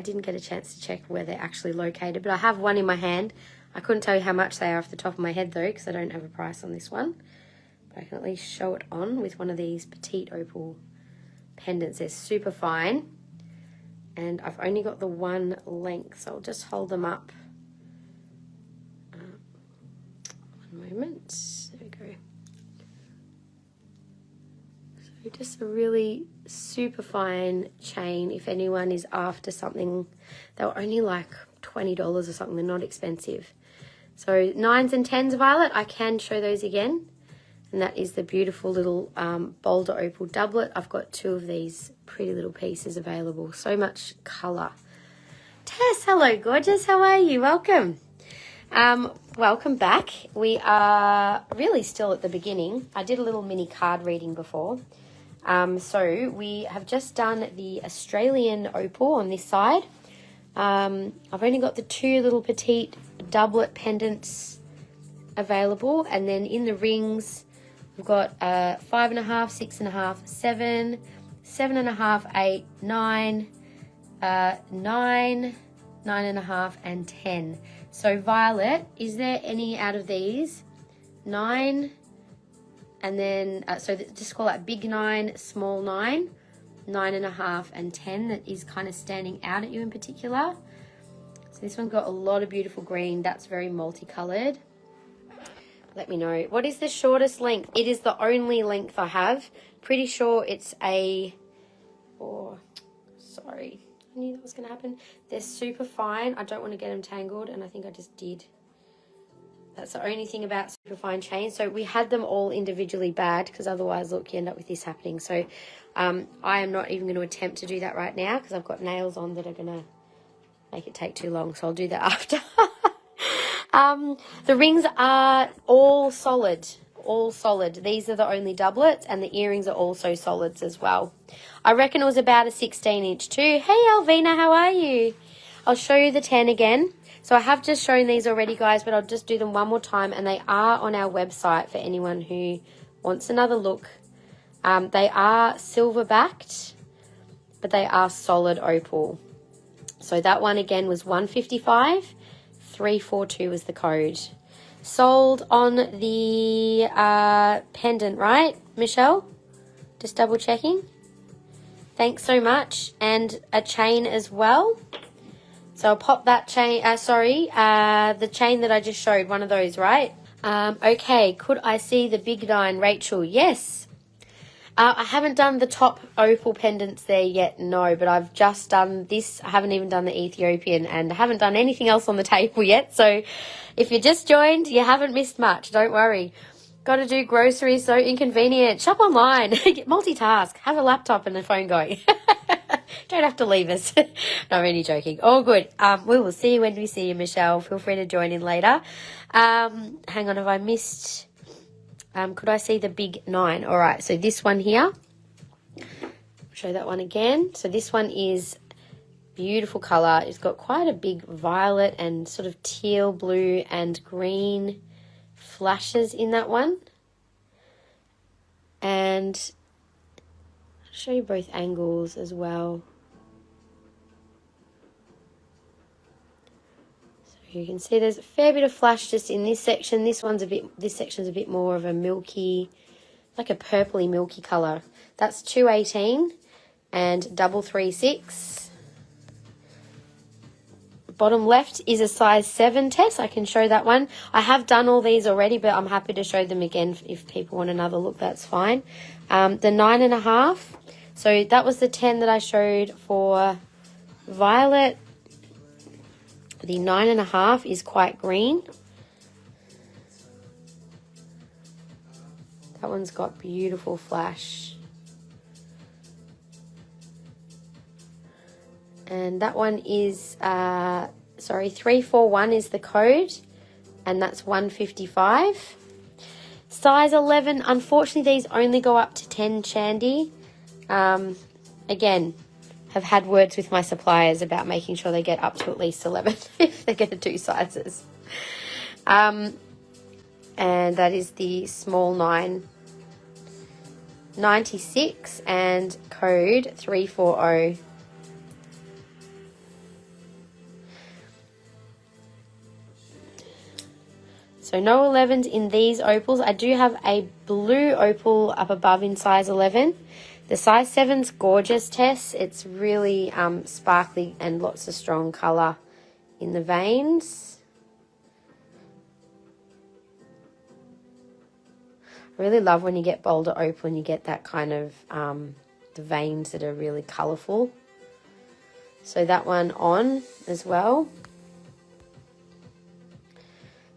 didn't get a chance to check where they're actually located, but I have one in my hand. I couldn't tell you how much they are off the top of my head though, because I don't have a price on this one. I can at least show it on with one of these petite opal pendants. They're super fine. And I've only got the one length, so I'll just hold them up. One moment. There we go. So just a really super fine chain. If anyone is after something, they were only like $20 or something. They're not expensive. So 9s and 10s, Violet, I can show those again. And that is the beautiful little Boulder Opal doublet. I've got 2 of these pretty little pieces available. So much colour. Tess, hello, gorgeous. How are you? Welcome. Welcome back. We are really still at the beginning. I did a little mini card reading before. So we have just done the Australian Opal on this side. I've only got the 2 little petite doublet pendants available. And then in the rings, we've got 5.5, 6.5, 7, 7.5, 8, 9, 9, 9.5, and 10. So Violet, is there any out of these? 9, and then, so just call that big 9, small 9, 9.5, and 10 that is kind of standing out at you in particular. So this one's got a lot of beautiful green. That's very multicolored. Let me know. What is the shortest length? It is the only length I have. Pretty sure it's a... Oh, sorry. I knew that was going to happen. They're super fine. I don't want to get them tangled, and I think I just did. That's the only thing about super fine chains. So we had them all individually bagged, because otherwise, look, you end up with this happening. So I am not even going to attempt to do that right now, because I've got nails on that are going to make it take too long. So I'll do that after. The rings are all solid. These are the only doublets, and the earrings are also solids as well. I reckon it was about a 16-inch too. Hey, Alvina, how are you? I'll show you the 10 again. So I have just shown these already, guys, but I'll just do them one more time, and they are on our website for anyone who wants another look They are silver backed, but they are solid opal. So that one again was $155, $342 was the code. Sold on the pendant, right, Michelle? Just double checking. Thanks so much. And a chain as well. So I'll pop that chain, the chain that I just showed, one of those, right? Okay, could I see the big 9, Rachel? Yes. I haven't done the top opal pendants there yet, no, but I've just done this. I haven't even done the Ethiopian, and I haven't done anything else on the table yet. So if you just joined, you haven't missed much. Don't worry. Got to do groceries, so inconvenient. Shop online. Multitask. Have a laptop and a phone going. Don't have to leave us. No, I'm only joking. All good. We will see you when we see you, Michelle. Feel free to join in later. Hang on, have I missed... could I see the big 9? All right, so this one here. Show that one again. So this one is beautiful colour. It's got quite a big violet and sort of teal, blue and green flashes in that one. And I'll show you both angles as well. You can see there's a fair bit of flash just in this section. This section's a bit more of a milky, like a purpley milky colour. That's 218 and 336. Bottom left is a size 7 test. I can show that one. I have done all these already, but I'm happy to show them again if people want another look. That's fine. The 9.5. So that was the 10 that I showed for violet. The 9.5 is quite green. That one's got beautiful flash. And that one is, 341 is the code. And that's 155. Size 11, unfortunately these only go up to 10, Shandy. Again, have had words with my suppliers about making sure they get up to at least 11 if they're going to do sizes. And that is the small 9. 96 and code 340. So no 11s in these opals. I do have a blue opal up above in size 11. The size 7's gorgeous, Tess. It's really sparkly and lots of strong colour in the veins. I really love when you get Boulder Opal and you get that kind of, the veins that are really colourful. So that one on as well.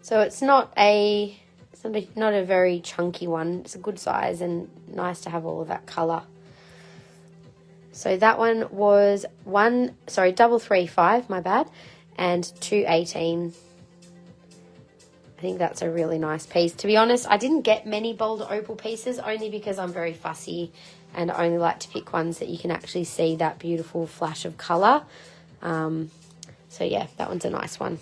So it's not a very chunky one. It's a good size and nice to have all of that colour. So that one was 335, my bad, and 218. I think that's a really nice piece. To be honest, I didn't get many Boulder Opal pieces only because I'm very fussy and I only like to pick ones that you can actually see that beautiful flash of colour. So yeah, that one's a nice one.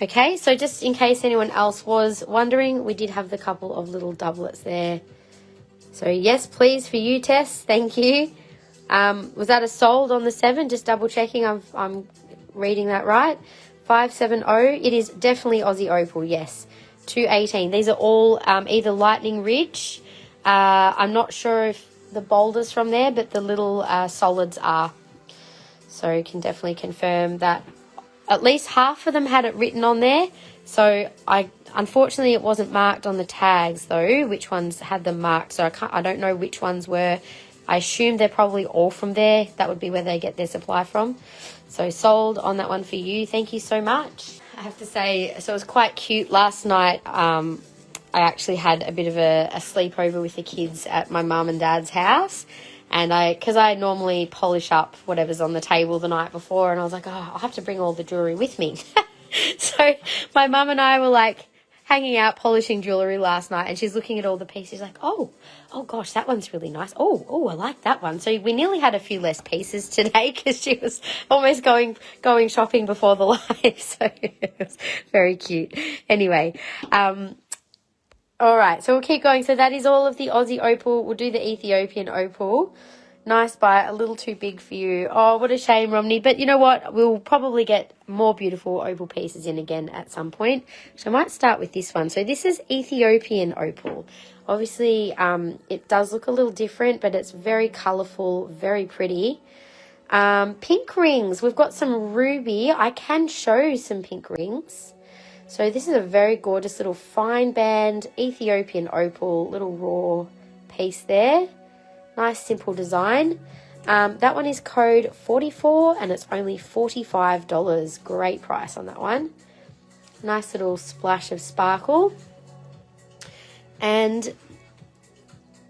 Okay, so just in case anyone else was wondering, we did have the couple of little doublets there. So yes, please, for you, Tess. Thank you. Was that a sold on the 7? Just double checking I'm reading that right. 570. It is definitely Aussie Opal, yes. 218. These are all either Lightning Ridge. I'm not sure if the boulders from there, but the little solids are. So you can definitely confirm that. At least half of them had it written on there. So unfortunately it wasn't marked on the tags though, which ones had them marked. So I don't know which ones were. I assume they're probably all from there. That would be where they get their supply from. So sold on that one for you. Thank you so much. I have to say, so it was quite cute. Last night I actually had a bit of a sleepover with the kids at my mum and dad's house. And because I normally polish up whatever's on the table the night before, and I was like, oh, I'll have to bring all the jewellery with me. So my mum and I were like hanging out polishing jewellery last night, and she's looking at all the pieces like, oh gosh, that one's really nice. Oh, I like that one. So we nearly had a few less pieces today because she was almost going shopping before the live. So it was very cute. Anyway, All right, so we'll keep going. So that is all of the Aussie opal. We'll do the Ethiopian opal. Nice buy, a little too big for you. Oh, what a shame, Romney. But you know what? We'll probably get more beautiful opal pieces in again at some point. So I might start with this one. So this is Ethiopian opal. Obviously, it does look a little different, but it's very colourful, very pretty. Pink rings. We've got some ruby. I can show some pink rings. So this is a very gorgeous little fine band Ethiopian opal, little raw piece there. Nice simple design. That one is code 44 and it's only $45. Great price on that one. Nice little splash of sparkle. And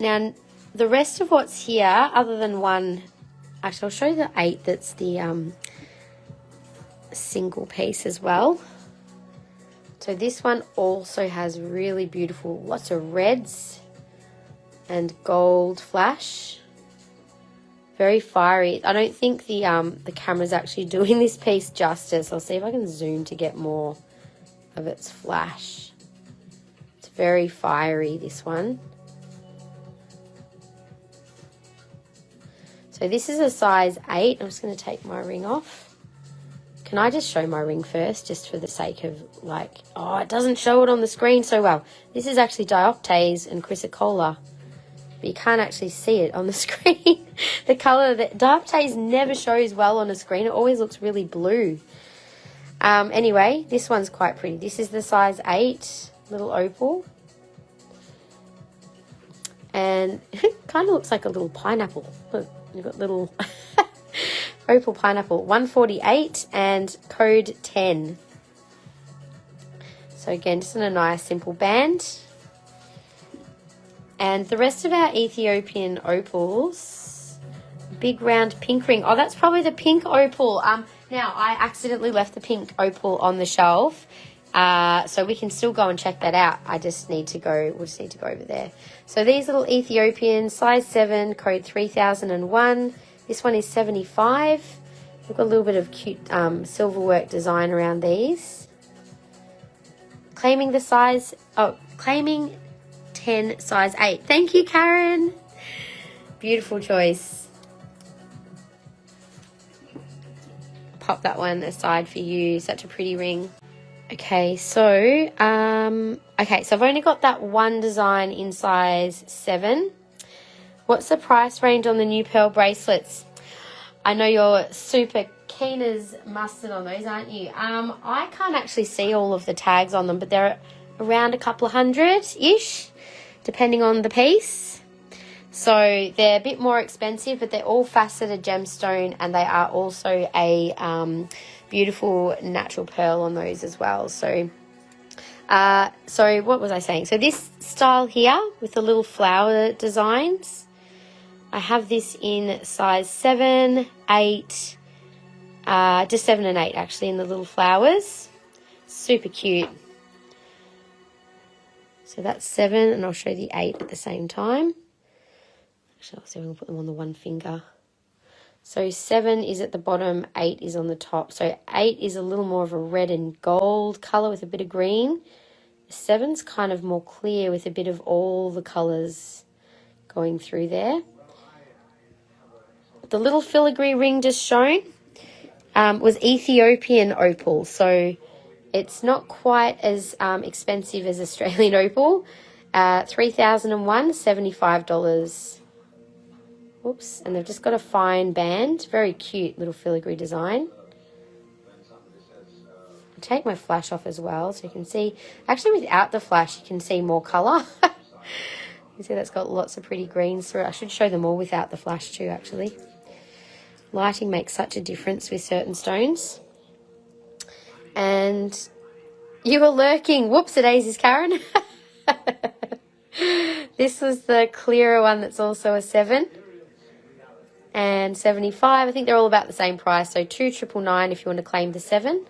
now the rest of what's here, other than one, actually I'll show you the 8 that's the single piece as well. So this one also has really beautiful, lots of reds and gold flash. Very fiery. I don't think the camera's actually doing this piece justice. I'll see if I can zoom to get more of its flash. It's very fiery, this one. So this is a size 8. I'm just going to take my ring off. Can I just show my ring first, just for the sake of, like, oh, it doesn't show it on the screen so well. This is actually dioptase and chrysocolla, but you can't actually see it on the screen. The colour, that dioptase never shows well on a screen. It always looks really blue. Anyway, this one's quite pretty. This is the size 8 little opal. And it kind of looks like a little pineapple. Look, you've got little... Opal pineapple, 148 and code 10. So again, just in a nice simple band. And the rest of our Ethiopian opals, big round pink ring. Oh, that's probably the pink opal. Now I accidentally left the pink opal on the shelf. So we can still go and check that out. We'll just need to go over there. So these little Ethiopian, size 7, code 3001. This one is 75. We've got a little bit of cute silverwork design around these. Claiming 10, size 8. Thank you, Karen. Beautiful choice. Pop that one aside for you. Such a pretty ring. Okay, so I've only got that one design in size 7. What's the price range on the new pearl bracelets? I know you're super keen as mustard on those, aren't you? I can't actually see all of the tags on them, but they're around a couple of $100-ish, depending on the piece. So they're a bit more expensive, but they're all faceted gemstone, and they are also a beautiful natural pearl on those as well. So what was I saying? So this style here with the little flower designs, I have this in size 7, 8, just 7 and 8 actually, in the little flowers. Super cute. So that's 7, and I'll show the 8 at the same time. Actually, I'll see if I can put them on the one finger. So 7 is at the bottom, 8 is on the top. So 8 is a little more of a red and gold colour with a bit of green. 7's kind of more clear with a bit of all the colours going through there. The little filigree ring just shown was Ethiopian opal, so it's not quite as expensive as Australian opal. 3001, $75. Oops, and they've just got a fine band. Very cute little filigree design. I'll take my flash off as well so you can see. Actually, without the flash, you can see more colour. You see that's got lots of pretty greens through it. I should show them all without the flash too, actually. Lighting makes such a difference with certain stones. And you were lurking. Whoops-a-daisies, Karen. This was the clearer one that's also a 7. And 75. I think they're all about the same price. So 2,999 if you want to claim the 7.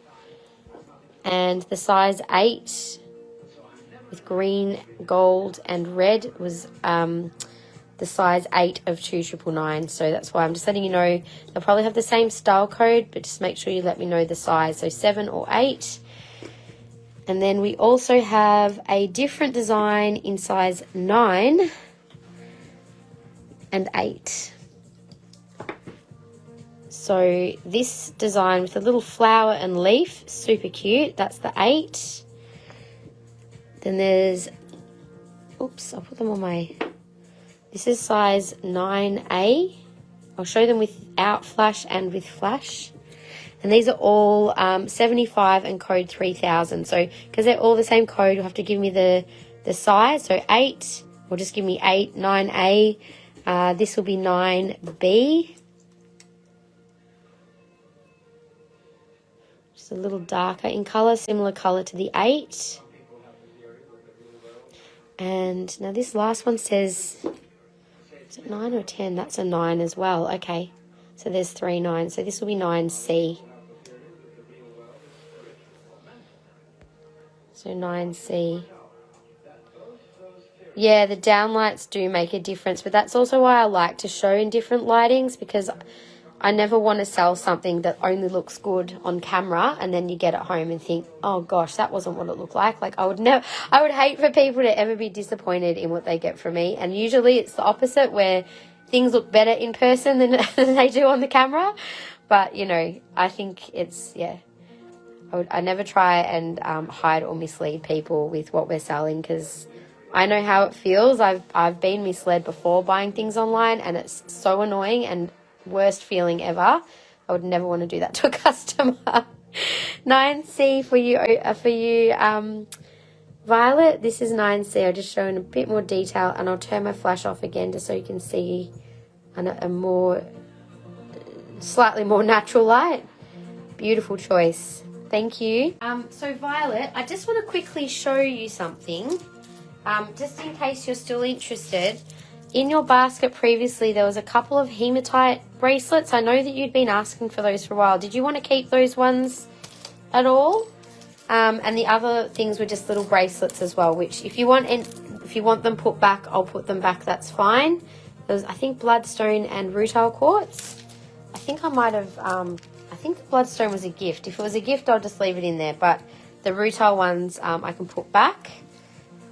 And the size 8 with green, gold and red was the size 8 of 2,999. So that's why I'm just letting you know they'll probably have the same style code, but just make sure you let me know the size. So 7 or 8. And then we also have a different design in size 9 and 8. So this design with a little flower and leaf, super cute. That's the 8. Then there's, oops, I'll put them on my, this is size 9A. I'll show them without flash and with flash. And these are all 75 and code 3000. So because they're all the same code, you'll have to give me the size. So 8, or just give me 8, 9A. This will be 9B. Just a little darker in colour, similar colour to the 8. And now this last one says, is it 9 or 10? That's a 9 as well. Okay, so there's 3 9s. So this will be 9C. So 9C. Yeah, the downlights do make a difference, but that's also why I like to show in different lightings, because I never want to sell something that only looks good on camera and then you get it home and think, oh gosh, that wasn't what it looked like. Like I would hate for people to ever be disappointed in what they get from me. And usually it's the opposite, where things look better in person than they do on the camera. But, you know, I think it's, yeah, I never try and hide or mislead people with what we're selling, because I know how it feels. I've been misled before buying things online, and it's so annoying and worst feeling ever. I would never want to do that to a customer. 9C for you, Violet. This is 9C. I'll just show in a bit more detail, and I'll turn my flash off again just so you can see a more, slightly more natural light. Beautiful choice. Thank you. So Violet, I just want to quickly show you something, just in case you're still interested. In your basket previously, there was a couple of hematite bracelets. I know that you'd been asking for those for a while. Did you want to keep those ones at all? And the other things were just little bracelets as well, which if you want them put back, I'll put them back. That's fine. There was, I think, bloodstone and rutile quartz. I think I might have, I think the bloodstone was a gift. If it was a gift, I'll just leave it in there. But the rutile ones I can put back.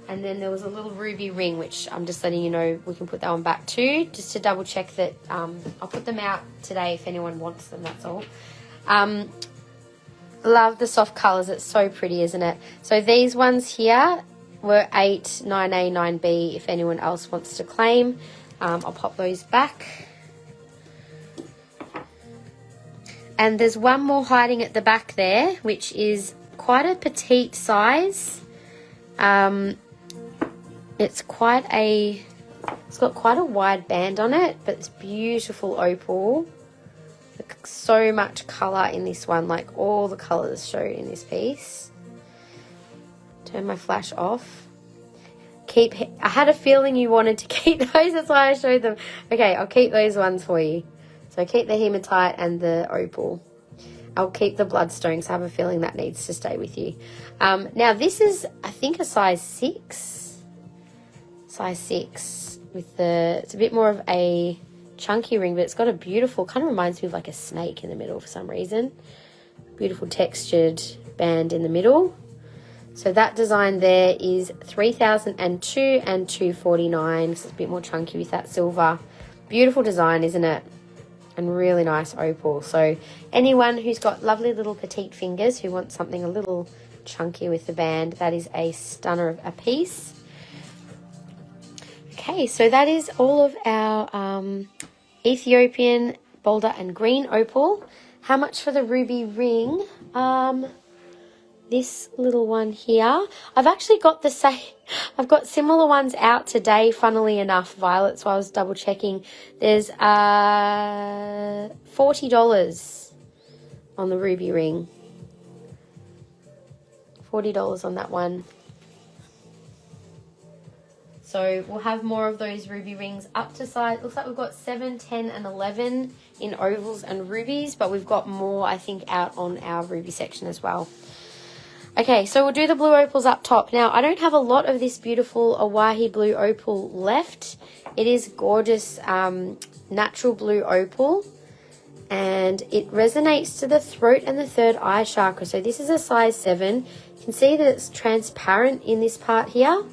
And then there was a little ruby ring, which I'm just letting you know we can put that one back too, just to double check that. I'll put them out today if anyone wants them, that's all. Love the soft colours. It's so pretty, isn't it? So these ones here were 8, 9A, 9B if anyone else wants to claim. I'll pop those back. And there's one more hiding at the back there, which is quite a petite size. It's got quite a wide band on it, but it's beautiful opal. So much colour in this one, like all the colours show in this piece. Turn my flash off. I had a feeling you wanted to keep those, that's why I showed them. Okay, I'll keep those ones for you. So keep the hematite and the opal. I'll keep the bloodstone because I have a feeling that needs to stay with you. Now this is, I think, a size 6. Size 6 with it's a bit more of a chunky ring, but it's got a beautiful, kind of reminds me of like a snake in the middle for some reason. Beautiful textured band in the middle. So that design there is 3002 and 249. So it's a bit more chunky with that silver. Beautiful design, isn't it? And really nice opal. So anyone who's got lovely little petite fingers who wants something a little chunky with the band, that is a stunner of a piece. Okay, so that is all of our Ethiopian, Boulder and green opal. How much for the ruby ring? This little one here. I've actually got the same, I've got similar ones out today, funnily enough, Violet, so I was double checking. There's $40 on the ruby ring. $40 on that one. So we'll have more of those ruby rings up to size. Looks like we've got 7, 10 and 11 in ovals and rubies, but we've got more, I think, out on our ruby section as well. Okay, so we'll do the blue opals up top. Now, I don't have a lot of this beautiful Awahi blue opal left. It is gorgeous natural blue opal. and it resonates to the throat and the third eye chakra. So this is a size 7. You can see that it's transparent in this part here.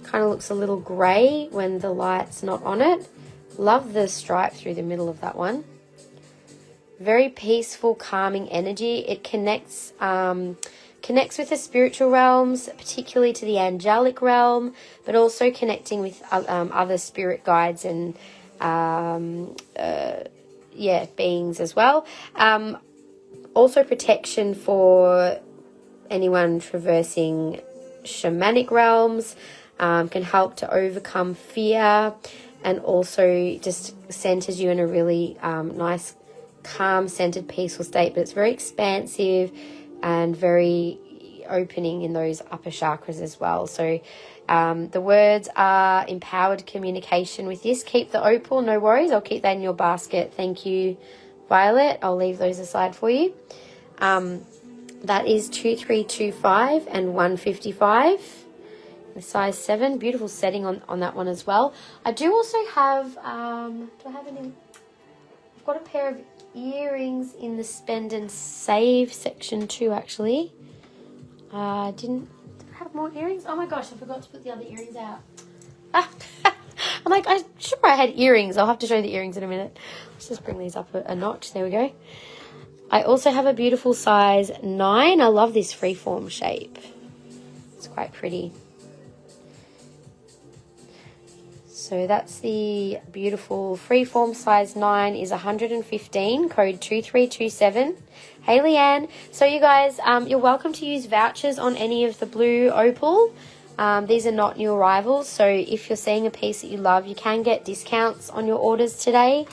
Kind of looks a little grey when the light's not on it. Love the stripe through the middle of that one. Very peaceful, calming energy. It connects with the spiritual realms, particularly to the angelic realm, but also connecting with other spirit guides and beings as well. Also protection for anyone traversing shamanic realms, can help to overcome fear, and also just centers you in a really nice, calm, centered, peaceful state. But it's very expansive and very opening in those upper chakras as well. So the words are empowered communication with this. Keep the opal, no worries. I'll keep that in your basket. Thank you, Violet. I'll leave those aside for you. That is 2325 and 155. The size 7. Beautiful setting on that one as well. I do also have, do I have any? I've got a pair of earrings in the spend and save section too, actually. Did I have more earrings? Oh my gosh, I forgot to put the other earrings out. I'm like, I'm sure I had earrings. I'll have to show the earrings in a minute. Let's just bring these up a notch. There we go. I also have a beautiful size 9. I love this freeform shape. It's quite pretty. So that's the beautiful freeform size 9 is 115, code 2327. Hey Leanne. So you guys, you're welcome to use vouchers on any of the blue opal. These are not new arrivals, so if you're seeing a piece that you love, you can get discounts on your orders today.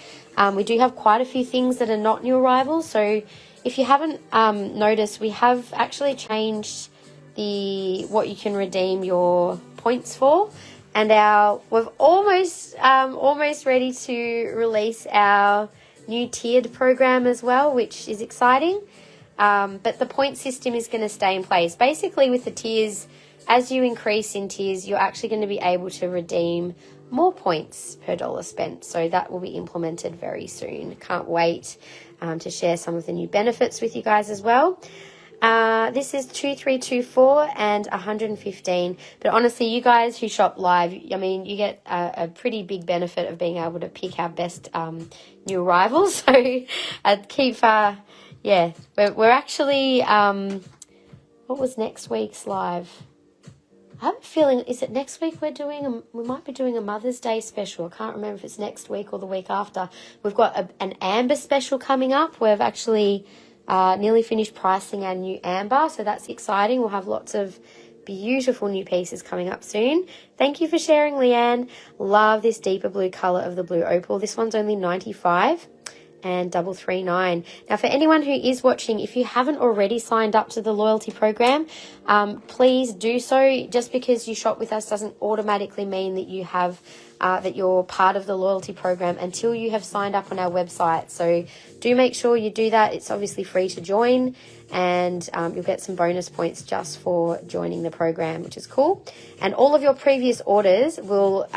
We do have quite a few things that are not new arrivals, so if you haven't noticed, we have actually changed what you can redeem your points for. And we're almost ready to release our new tiered program as well, which is exciting. But the point system is going to stay in place. Basically, with the tiers, as you increase in tiers, you're actually going to be able to redeem more points per dollar spent. So that will be implemented very soon. Can't wait to share some of the new benefits with you guys as well. This is 2324 and 115. But honestly, you guys who shop live, I mean, you get a pretty big benefit of being able to pick our best new arrivals. So I'd keep, we're actually, what was next week's live? I have a feeling, is it next week we might be doing a Mother's Day special. I can't remember if it's next week or the week after. We've got an amber special coming up. We've actually nearly finished pricing our new amber, so that's exciting. We'll have lots of beautiful new pieces coming up soon. Thank you for sharing, Leanne. Love this deeper blue color of the blue opal. This one's only 95 and 339. Now, for anyone who is watching, if you haven't already signed up to the loyalty program, please do so. Just because you shop with us doesn't automatically mean that you have that you're part of the loyalty program until you have signed up on our website. So do make sure you do that. It's obviously free to join, and you'll get some bonus points just for joining the program, which is cool. And all of your previous orders will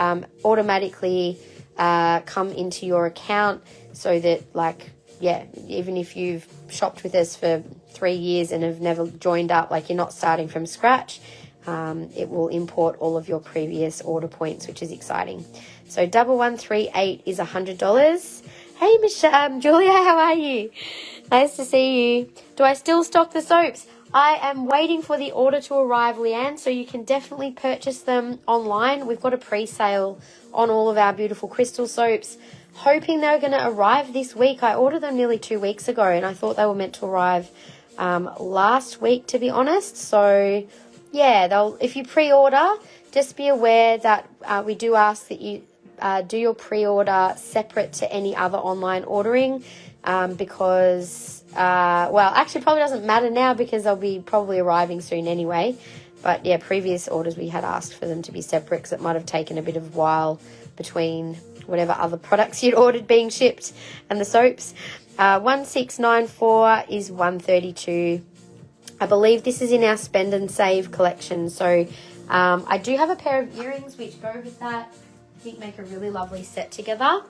automatically come into your account, so that, even if you've shopped with us for 3 years and have never joined up, you're not starting from scratch, it will import all of your previous order points, which is exciting. So 1138 is $100. Hey, Julia, how are you? Nice to see you. Do I still stock the soaps? I am waiting for the order to arrive, Leanne, so you can definitely purchase them online. We've got a pre-sale on all of our beautiful crystal soaps, hoping they're going to arrive this week. I ordered them nearly 2 weeks ago, and I thought they were meant to arrive last week, to be honest. So, yeah, if you pre-order, just be aware that we do ask that you do your pre-order separate to any other online ordering, because, actually probably doesn't matter now because they'll be probably arriving soon anyway. But, yeah, previous orders we had asked for them to be separate because it might have taken a bit of a while between whatever other products you'd ordered being shipped and the soaps. 1694 is 132. I believe this is in our spend and save collection. So I do have a pair of earrings which go with that. I think make a really lovely set together.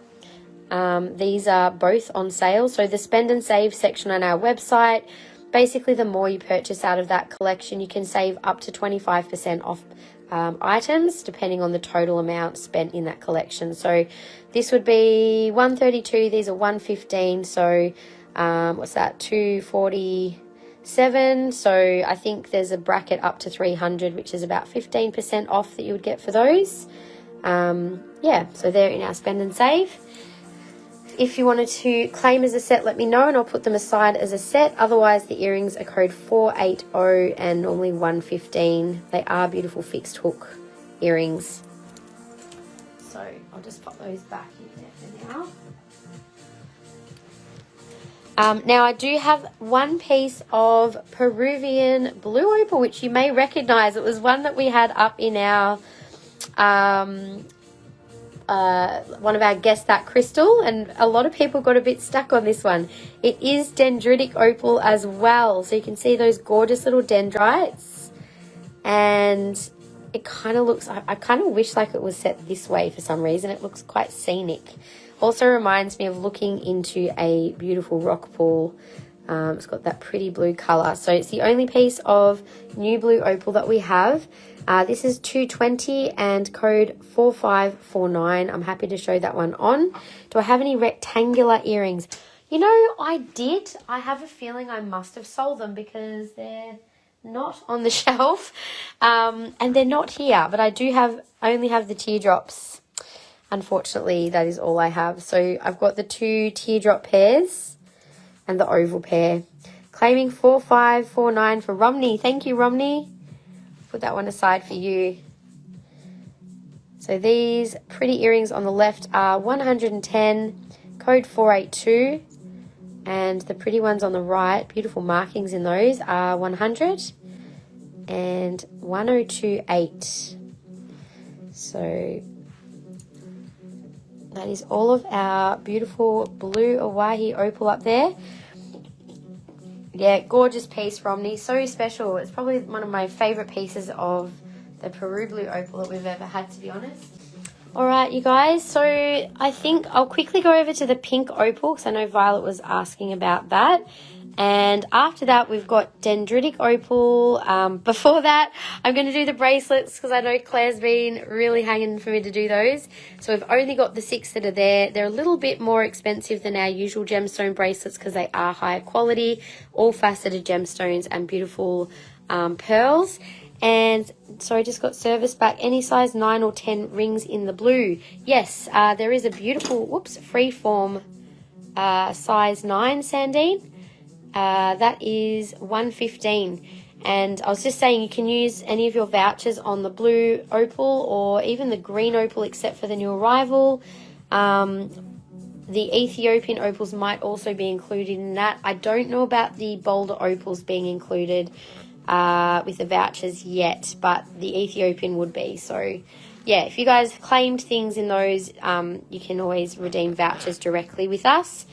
These are both on sale. So the spend and save section on our website, basically the more you purchase out of that collection, you can save up to 25% off items depending on the total amount spent in that collection. So this would be $132, these are $115, so what's that, $247. So I think there's a bracket up to $300, which is about 15% off that you would get for those. Yeah, so they're in our spend and save. If you wanted to claim as a set, let me know and I'll put them aside as a set. Otherwise, the earrings are code 480 and normally 115. They are beautiful fixed hook earrings. So I'll just pop those back in there for now. Now I do have one piece of Peruvian blue opal, which you may recognize. It was one that we had up in our one of our guests, that crystal, and a lot of people got a bit stuck on this one. It is dendritic opal as well, so you can see those gorgeous little dendrites, and it kind of looks, I kind of wish like it was set this way for some reason. It looks quite scenic. Also reminds me of looking into a beautiful rock pool. It's got that pretty blue color, so it's the only piece of new blue opal that we have. This is $220 and code 4549. I'm happy to show that one on. Do I have any rectangular earrings? You know, I did. I have a feeling I must have sold them because they're not on the shelf, and they're not here. But I do only have the teardrops. Unfortunately, that is all I have. So I've got the 2 teardrop pairs and the oval pair. Claiming 4549 for Romney. Thank you, Romney. Put that one aside for you. So these pretty earrings on the left are 110, code 482, and the pretty ones on the right, beautiful markings in those, are 100 and 1028. So that is all of our beautiful blue Hawaii opal up there. Yeah, gorgeous piece, Romney. So special. It's probably one of my favourite pieces of the Peru blue opal that we've ever had, to be honest. All right, you guys. So I think I'll quickly go over to the pink opal because I know Violet was asking about that. And after that, we've got dendritic opal. Before that, I'm going to do the bracelets because I know Claire's been really hanging for me to do those. So we've only got the 6 that are there. They're a little bit more expensive than our usual gemstone bracelets because they are higher quality, all faceted gemstones and beautiful pearls. And so I just got service back. Any size 9 or 10 rings in the blue. Yes, there is a beautiful, freeform size 9, Sandine. That is $115, and I was just saying you can use any of your vouchers on the blue opal or even the green opal except for the new arrival. The Ethiopian opals might also be included in that. I don't know about the Boulder opals being included with the vouchers yet, but the Ethiopian would be. So yeah, if you guys claimed things in those, you can always redeem vouchers directly with us.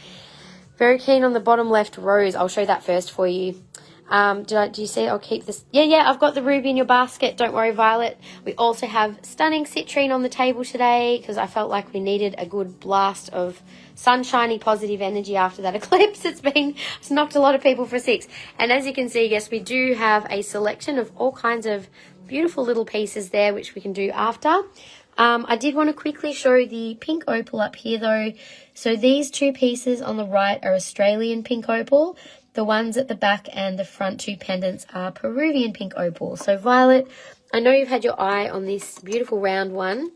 Very keen on the bottom left rose. I'll show that first for you. Do you see? I'll keep this. Yeah, I've got the ruby in your basket. Don't worry, Violet. We also have stunning citrine on the table today because I felt like we needed a good blast of sunshiny, positive energy after that eclipse. It's knocked a lot of people for 6. And as you can see, yes, we do have a selection of all kinds of beautiful little pieces there, which we can do after. I did want to quickly show the pink opal up here though. So these 2 pieces on the right are Australian pink opal. The ones at the back and the front 2 pendants are Peruvian pink opal. So Violet, I know you've had your eye on this beautiful round one.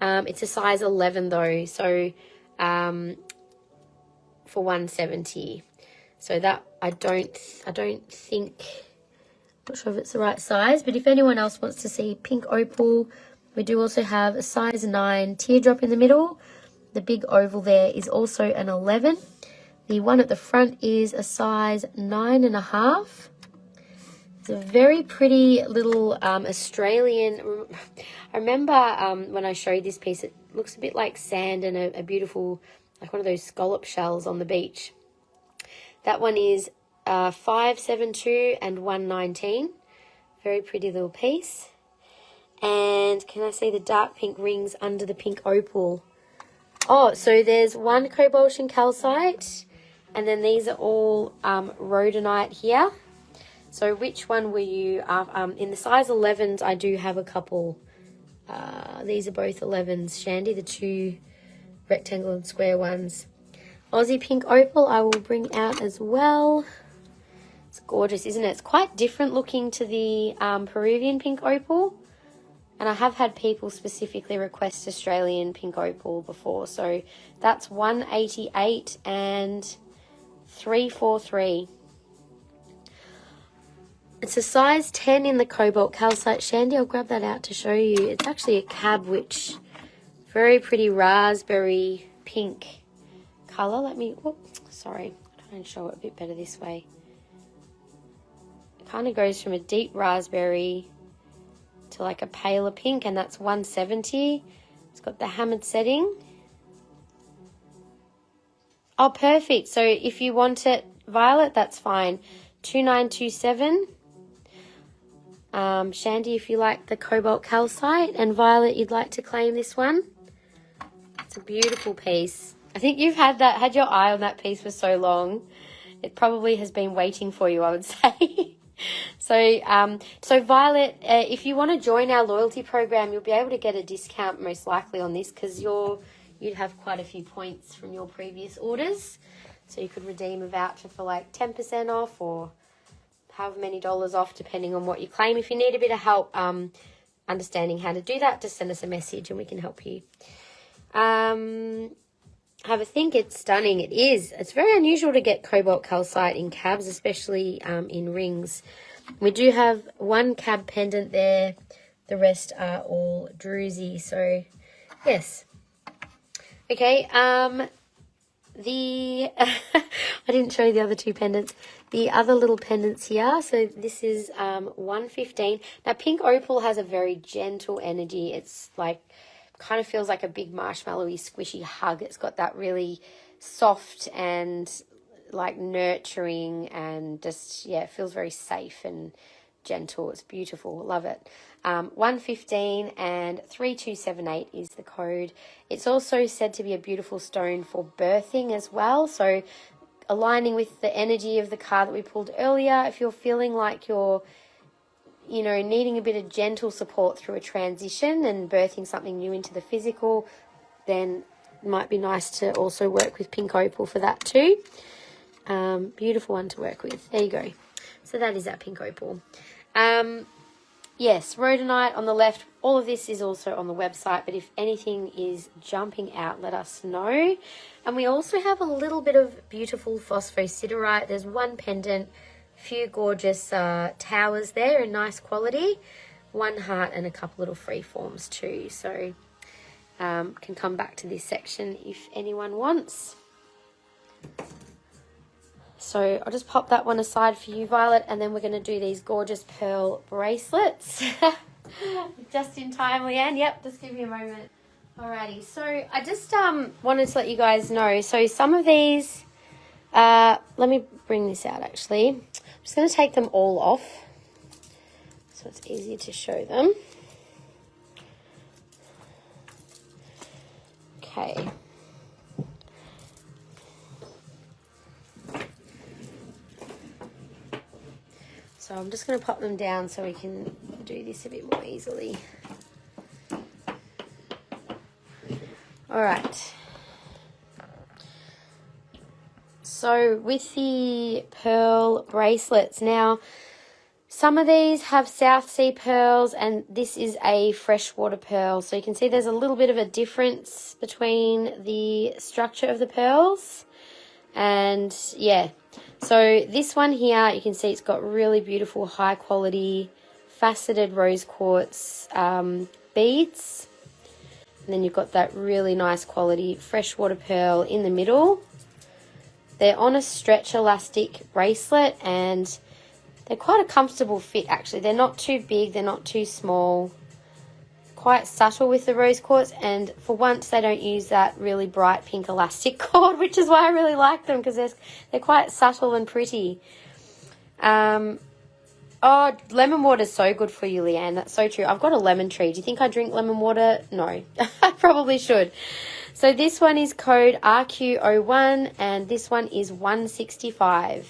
It's a size 11 though, so for $170. So that I don't think, not sure if it's the right size, but if anyone else wants to see pink opal, we do also have a size 9 teardrop in the middle. The big oval there is also an 11. The one at the front is a size 9.5. It's a very pretty little Australian. I remember when I showed this piece, it looks a bit like sand and a beautiful, like one of those scallop shells on the beach. That one is 572 and 119. Very pretty little piece. And can I see the dark pink rings under the pink opal? Oh, so there's one cobalt and calcite, and then these are all rhodonite here. So which one were you, in the size 11s, I do have a couple. These are both 11s, Shandy, the two rectangle and square ones. Aussie pink opal I will bring out as well. It's gorgeous, isn't it? It's quite different looking to the Peruvian pink opal. And I have had people specifically request Australian pink opal before. So that's 188 and 343. It's a size 10 in the cobalt calcite. Shandy, I'll grab that out to show you. It's actually a cab, which very pretty raspberry pink colour. Let me, sorry, I'll try and show it a bit better this way. It kind of goes from a deep raspberry to like a paler pink, and that's 170. It's got the hammered setting. Oh, perfect. So if you want it violet, that's fine. 2927. Shandy, if you like the cobalt calcite, and Violet, you'd like to claim this one. It's a beautiful piece. I think you've had your eye on that piece for so long. It probably has been waiting for you, I would say. So Violet, if you want to join our loyalty program, you'll be able to get a discount most likely on this, because you'd have quite a few points from your previous orders. So you could redeem a voucher for like 10% off, or however many dollars off, depending on what you claim. If you need a bit of help understanding how to do that, just send us a message and we can help you. Have a think. It's stunning. It is. It's very unusual to get cobalt calcite in cabs, especially in rings. We do have one cab pendant there. The rest are all druzy. So, yes. Okay. I didn't show you the other two pendants. The other little pendants here. So this is 115. Now, pink opal has a very gentle energy. It's like, kind of feels like a big marshmallowy squishy hug. It's got that really soft and like nurturing, and just, yeah, it feels very safe and gentle. It's beautiful. Love it. 115 and 3278 is the code. It's also said to be a beautiful stone for birthing as well. So aligning with the energy of the card that we pulled earlier, if you're feeling like you're, needing a bit of gentle support through a transition and birthing something new into the physical, then it might be nice to also work with pink opal for that too. Beautiful one to work with. There you go. So that is our pink opal. Yes, rhodonite on the left. All of this is also on the website, but if anything is jumping out, let us know. And we also have a little bit of beautiful phosphosiderite. There's one pendant, few gorgeous towers there in nice quality, one heart and a couple little free forms too. So can come back to this section if anyone wants. So I'll just pop that one aside for you, Violet, and then we're going to do these gorgeous pearl bracelets. Just in time, Leanne. Yep, just give me a moment. Alrighty, so I just wanted to let you guys know. So some of these, let me bring this out actually. I'm just going to take them all off so it's easier to show them. Okay. So I'm just going to pop them down so we can do this a bit more easily. All right. So with the pearl bracelets, now some of these have South Sea pearls and this is a freshwater pearl. So you can see there's a little bit of a difference between the structure of the pearls. And yeah, so this one here, you can see it's got really beautiful high quality faceted rose quartz beads. And then you've got that really nice quality freshwater pearl in the middle. They're on a stretch elastic bracelet and they're quite a comfortable fit actually. They're not too big, they're not too small. Quite subtle with the rose quartz, and for once they don't use that really bright pink elastic cord, which is why I really like them, because they're quite subtle and pretty. Oh, lemon water is so good for you, Leanne. That's so true. I've got a lemon tree. Do you think I drink lemon water? No, I probably should. So this one is code RQ01 and this one is 165.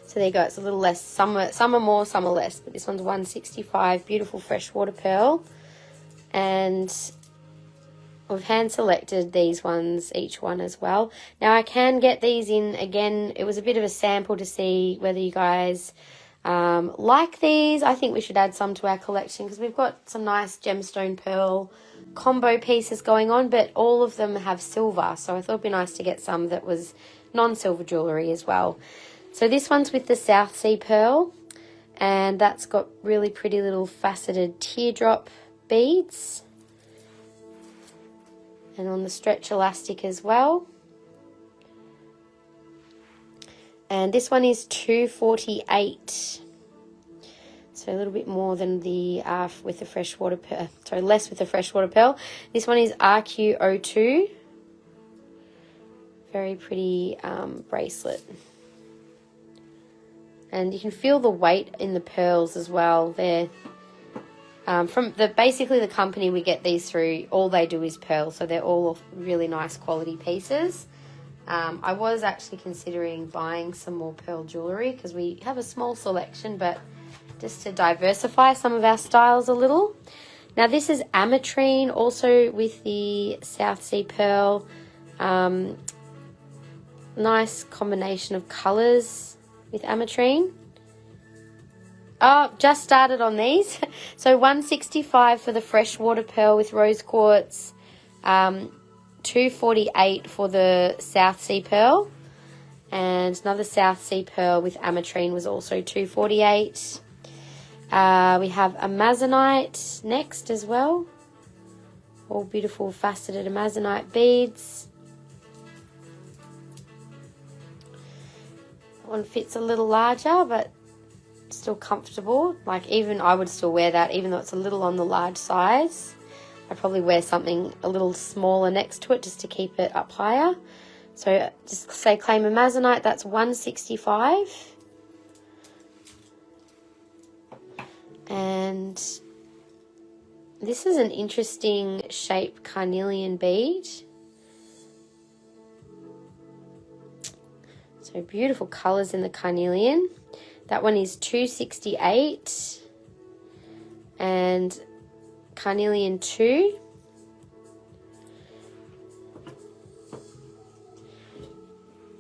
So there you go, it's a little less, some are more, some are less, but this one's 165, beautiful freshwater pearl. And we've hand selected these ones, each one as well. Now I can get these in, again, it was a bit of a sample to see whether you guys like these. I think we should add some to our collection because we've got some nice gemstone pearl combo pieces going on, but all of them have silver. So I thought it'd be nice to get some that was non-silver jewellery as well. So this one's with the South Sea pearl, and that's got really pretty little faceted teardrop beads. And on the stretch elastic as well. And this one is 248. So a little bit more than the with the freshwater pearl. Sorry, less with the freshwater pearl. This one is RQ02. Very pretty bracelet. And you can feel the weight in the pearls as well. They're basically the company we get these through, all they do is pearl, so they're all really nice quality pieces. I was actually considering buying some more pearl jewellery because we have a small selection, but just to diversify some of our styles a little. Now this is ametrine, also with the South Sea pearl. Nice combination of colours with ametrine. Oh, just started on these. So 165 for the freshwater pearl with rose quartz. 248 for the South Sea pearl. And another South Sea pearl with ametrine was also 248. We have amazonite next as well. All beautiful faceted amazonite beads. One fits a little larger, but still comfortable. Like, even I would still wear that, even though it's a little on the large size. I'd probably wear something a little smaller next to it just to keep it up higher. So just say claim amazonite, that's 165. And this is an interesting shape carnelian bead. So beautiful colours in the carnelian. That one is 268 and carnelian 2.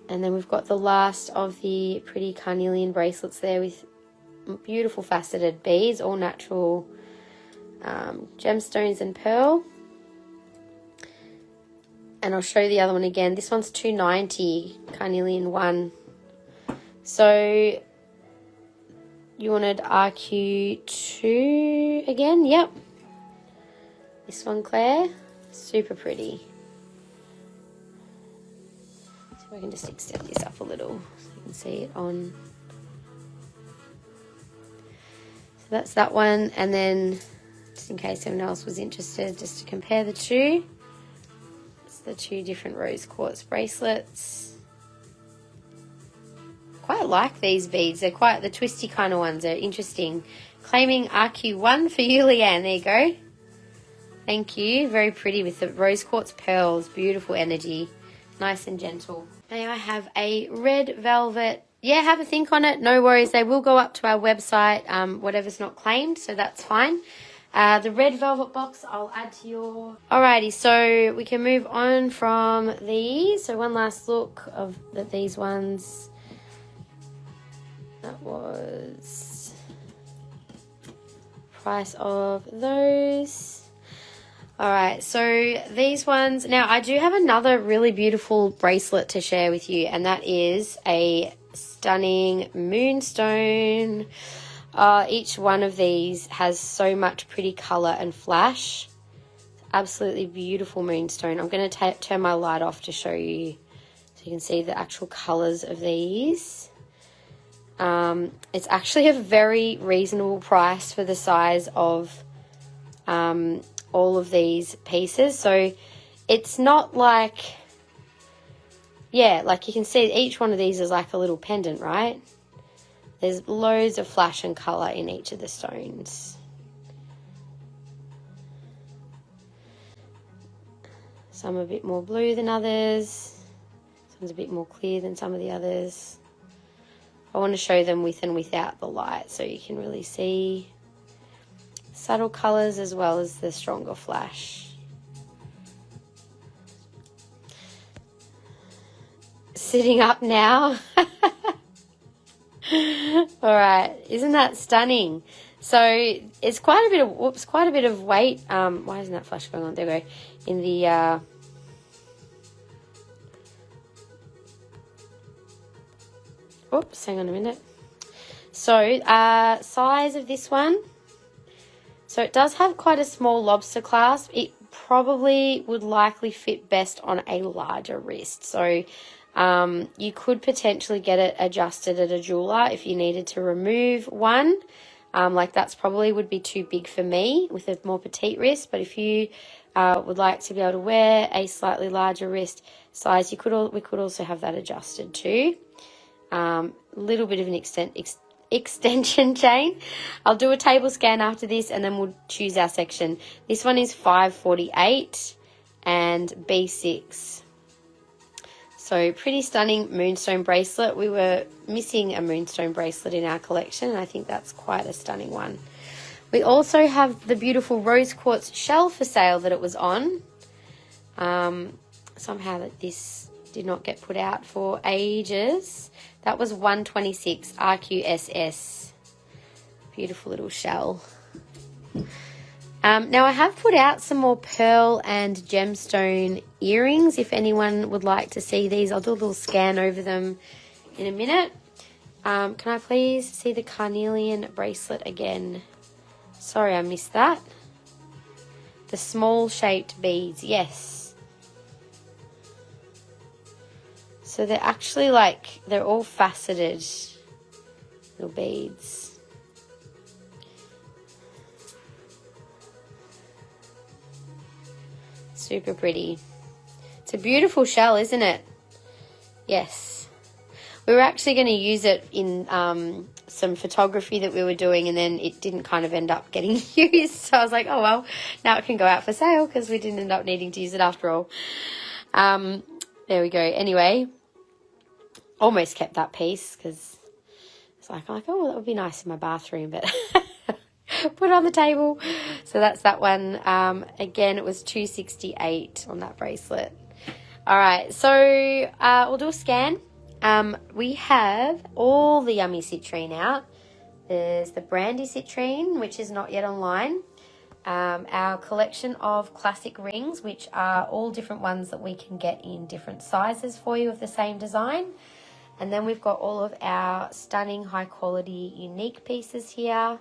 And then we've got the last of the pretty carnelian bracelets there with beautiful faceted beads, all natural gemstones and pearl. And I'll show you the other one again. This one's 290, carnelian 1. So you wanted RQ2 again? Yep. This one, Claire. Super pretty. So we can just extend this up a little so you can see it on. So that's that one. And then, just in case anyone else was interested, just to compare the two. It's the two different rose quartz bracelets. Quite like these beads. They're quite the twisty kind of ones. They're interesting. Claiming RQ1 for you, Leanne. There you go. Thank you. Very pretty with the rose quartz pearls. Beautiful energy. Nice and gentle. Now I have a red velvet. Yeah, have a think on it. No worries. They will go up to our website, whatever's not claimed, so that's fine. The red velvet box I'll add to your... Alrighty, so we can move on from these. So one last look of these ones. That was price of those. Alright, so these ones. Now, I do have another really beautiful bracelet to share with you, and that is a stunning moonstone. Each one of these has so much pretty colour and flash. Absolutely beautiful moonstone. I'm going to turn my light off to show you so you can see the actual colours of these. It's actually a very reasonable price for the size of all of these pieces. So it's not like, yeah, like you can see each one of these is like a little pendant, right? There's loads of flash and colour in each of the stones. Some a bit more blue than others. This one's a bit more clear than some of the others. I want to show them with and without the light so you can really see subtle colours as well as the stronger flash. Sitting up now. All right, isn't that stunning? So it's quite a bit of, quite a bit of weight. Why isn't that flash going on? There we go. In the, oops, hang on a minute. So size of this one. So it does have quite a small lobster clasp. It probably would likely fit best on a larger wrist. So you could potentially get it adjusted at a jeweler if you needed to remove one. Like that's probably would be too big for me with a more petite wrist. But if you would like to be able to wear a slightly larger wrist size, we could also have that adjusted too. Little bit of an extension chain. I'll do a table scan after this and then we'll choose our section. This one is 548 and B6. So pretty stunning moonstone bracelet. We were missing a moonstone bracelet in our collection and I think that's quite a stunning one. We also have the beautiful rose quartz shell for sale that it was on. Somehow that this did not get put out for ages. That was 126 RQSS. Beautiful little shell. Now I have put out some more pearl and gemstone earrings. If anyone would like to see these, I'll do a little scan over them in a minute. Can I please see the carnelian bracelet again? Sorry, I missed that. The small shaped beads, yes. So they're actually like, they're all faceted little beads. Super pretty. It's a beautiful shell, isn't it? Yes. We were actually going to use it in some photography that we were doing and then it didn't kind of end up getting used. So I was like, oh well, now it can go out for sale because we didn't end up needing to use it after all. There we go. Anyway, almost kept that piece because it's like, oh, well, that would be nice in my bathroom, but put it on the table. So that's that one. Again, it was $268 on that bracelet. All right, so we'll do a scan. We have all the yummy citrine out. There's the brandy citrine, which is not yet online. Our collection of classic rings, which are all different ones that we can get in different sizes for you of the same design. And then we've got all of our stunning high quality unique pieces here.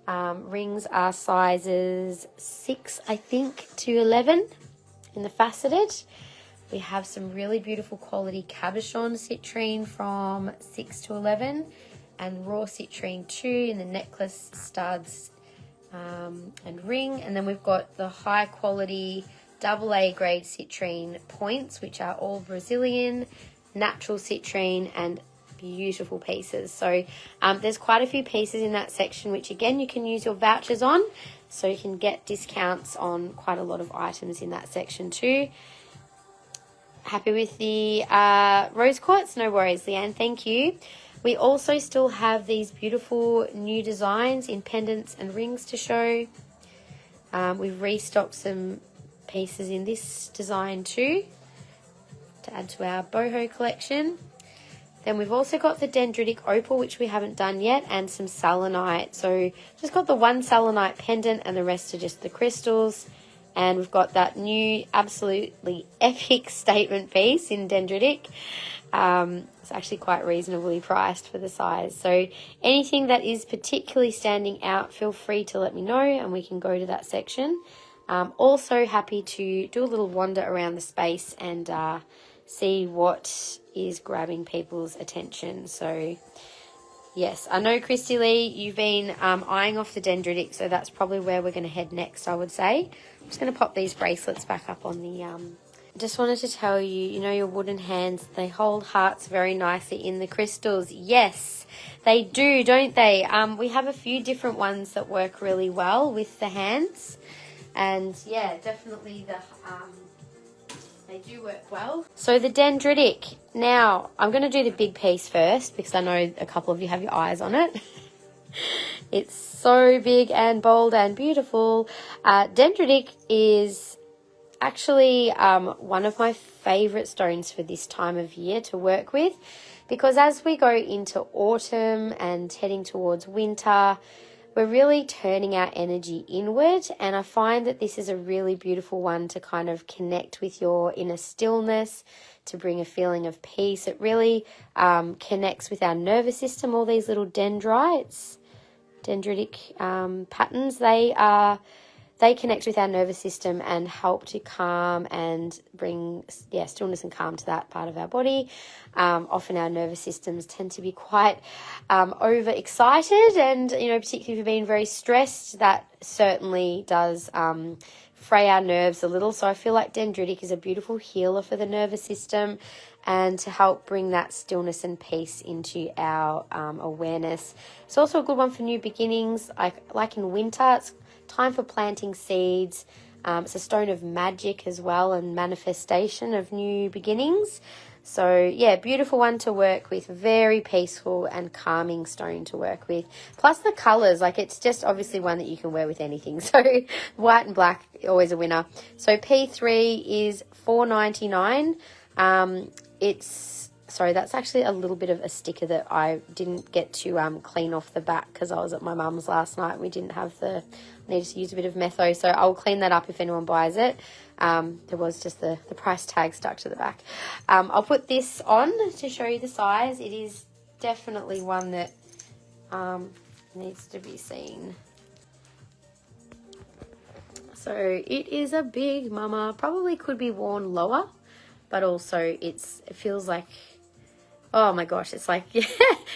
Rings are sizes 6, I think, to 11 in the faceted. We have some really beautiful quality cabochon citrine from 6 to 11 and raw citrine 2 in the necklace, studs, and ring. And then we've got the high quality AA grade citrine points, which are all Brazilian, natural citrine and beautiful pieces. So there's quite a few pieces in that section, which again you can use your vouchers on, so you can get discounts on quite a lot of items in that section too. Happy with the rose quartz? No worries, Leanne, thank you. We also still have these beautiful new designs in pendants and rings to show. We've restocked some pieces in this design too to add to our boho collection. Then we've also got the dendritic opal, which we haven't done yet, and some selenite. So just got the one selenite pendant and the rest are just the crystals. And we've got that new absolutely epic statement piece in dendritic. It's actually quite reasonably priced for the size. So anything that is particularly standing out, feel free to let me know and we can go to that section. Also happy to do a little wander around the space and see what is grabbing people's attention. So yes, I know, Christy Lee, you've been eyeing off the dendritic, so that's probably where we're going to head next, I would say. I'm just going to pop these bracelets back up on the... Just wanted to tell you, you know your wooden hands, they hold hearts very nicely in the crystals. Yes, they do, don't they? We have a few different ones that work really well with the hands. And yeah, definitely the They do work well. So the dendritic. Now, I'm going to do the big piece first because I know a couple of you have your eyes on it. It's so big and bold and beautiful. Dendritic is actually one of my favourite stones for this time of year to work with, because as we go into autumn and heading towards winter, we're really turning our energy inward, and I find that this is a really beautiful one to kind of connect with your inner stillness, to bring a feeling of peace. It really connects with our nervous system. All these little dendritic patterns, they connect with our nervous system and help to calm and bring stillness and calm to that part of our body. Often our nervous systems tend to be quite overexcited, and particularly if you're being very stressed, that certainly does fray our nerves a little. So I feel like dendritic is a beautiful healer for the nervous system and to help bring that stillness and peace into our awareness. It's also a good one for new beginnings, like in winter. It's time for planting seeds. It's a stone of magic as well, and manifestation of new beginnings. So yeah, beautiful one to work with, very peaceful and calming stone to work with. Plus the colours, like it's just obviously one that you can wear with anything. So white and black, always a winner. So P3 is $4.99. Sorry, that's actually a little bit of a sticker that I didn't get to clean off the back because I was at my mum's last night. We didn't have needed to use a bit of metho, so I'll clean that up if anyone buys it. There was just the price tag stuck to the back. I'll put this on to show you the size. It is definitely one that needs to be seen. So it is a big mama. Probably could be worn lower, but also it feels like, oh my gosh, it's like, yeah,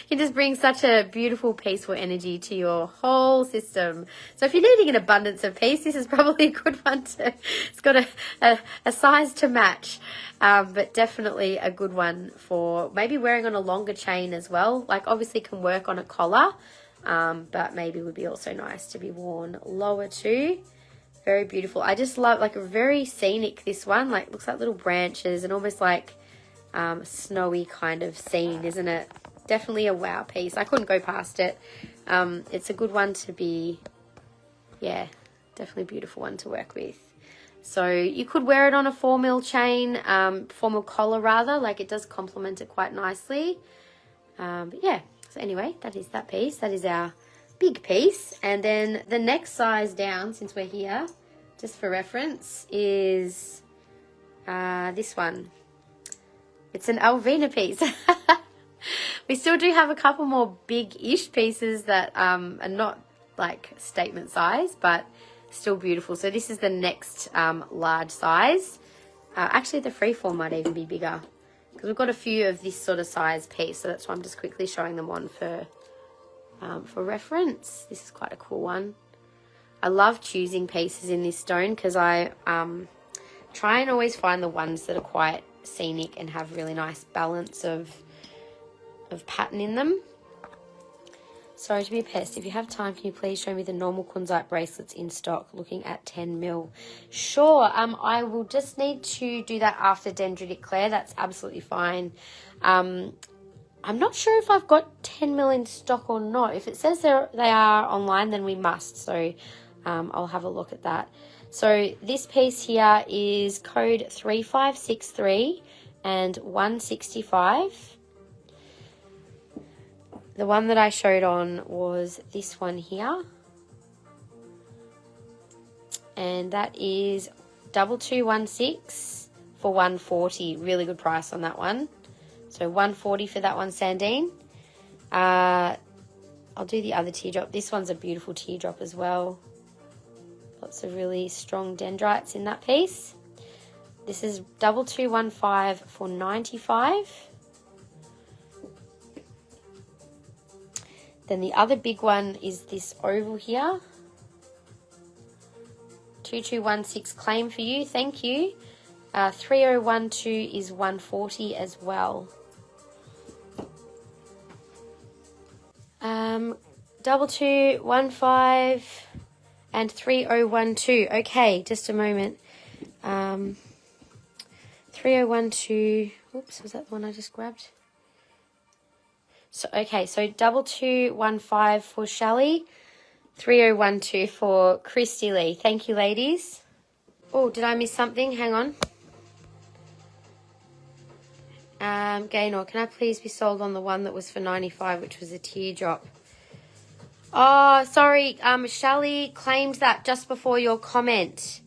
you just bring such a beautiful, peaceful energy to your whole system. So if you're needing an abundance of peace, this is probably a good one to, it's got a size to match, but definitely a good one for maybe wearing on a longer chain as well. Like obviously can work on a collar, but maybe would be also nice to be worn lower too. Very beautiful. I just love, like, a very scenic, this one. Like, looks like little branches and almost like snowy kind of scene, isn't it? Definitely a wow piece. I couldn't go past it. It's a good one to be, yeah, definitely a beautiful one to work with. So you could wear it on a 4mm chain, 4mm collar rather. Like, it does complement it quite nicely. But yeah, so anyway, that is that piece. That is our big piece. And then the next size down, since we're here, just for reference, is this one. It's an Alvina piece. We still do have a couple more big-ish pieces that are not like statement size, but still beautiful. So this is the next large size. Actually, the freeform might even be bigger because we've got a few of this sort of size piece. So that's why I'm just quickly showing them on for reference. This is quite a cool one. I love choosing pieces in this stone because I try and always find the ones that are quite scenic and have really nice balance of pattern in them. Sorry to be a pest. If you have time, can you please show me the normal kunzite bracelets in stock, looking at 10mm? Sure. I will just need to do that after dendritic, Claire. That's absolutely fine. I'm not sure if I've got 10mm in stock or not. If it says they are online, then we must. So I'll have a look at that. So this piece here is code 3563 and 165. The one that I showed on was this one here. And that is 2216 for 140. Really good price on that one. So 140 for that one, Sandine. I'll do the other teardrop. This one's a beautiful teardrop as well. Lots of really strong dendrites in that piece. This is 2215 for 95. Then the other big one is this oval here. 2216 claim for you. Thank you. 3012 is 140 as well. 2215 and 3012. Okay, just a moment. 3012. Oops, was that the one I just grabbed? So okay, so 2215 for Shelley, 3012 for Christy Lee. Thank you, ladies. Oh, did I miss something? Hang on. Gaynor, can I please be sold on the one that was for 95, which was a teardrop? Oh, sorry. Shelley claimed that just before your comment.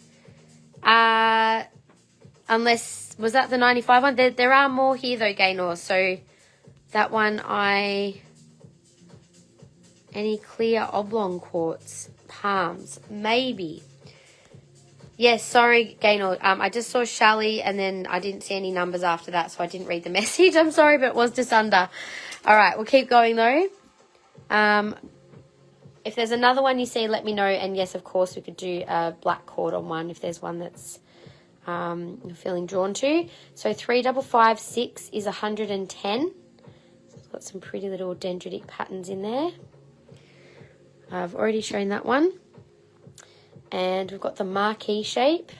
Unless, was that the 95 one? There are more here though, Gaynor. So that one any clear oblong quartz, palms, maybe. Yes, sorry, Gaynor. I just saw Shelley and then I didn't see any numbers after that, so I didn't read the message. I'm sorry, but it was just under. All right, we'll keep going though. If there's another one you see, let me know. And yes, of course, we could do a black cord on one if there's one that's you're feeling drawn to. So 3556 is 110. So it's got some pretty little dendritic patterns in there. I've already shown that one. And we've got the marquee shape.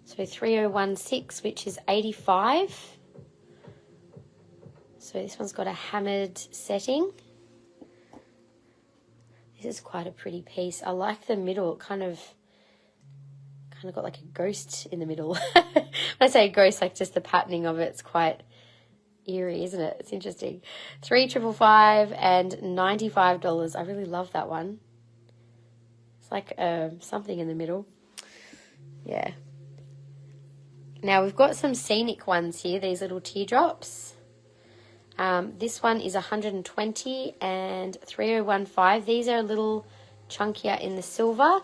So 3016, which is 85. So this one's got a hammered setting. This is quite a pretty piece. I like the middle. It kind of got like a ghost in the middle. When I say ghost, like just the patterning of it's quite eerie, isn't it? It's interesting. 3555 and $95. I really love that one. It's like something in the middle. Yeah. Now we've got some scenic ones here, these little teardrops. This one is 120 and 3015. These are a little chunkier in the silver.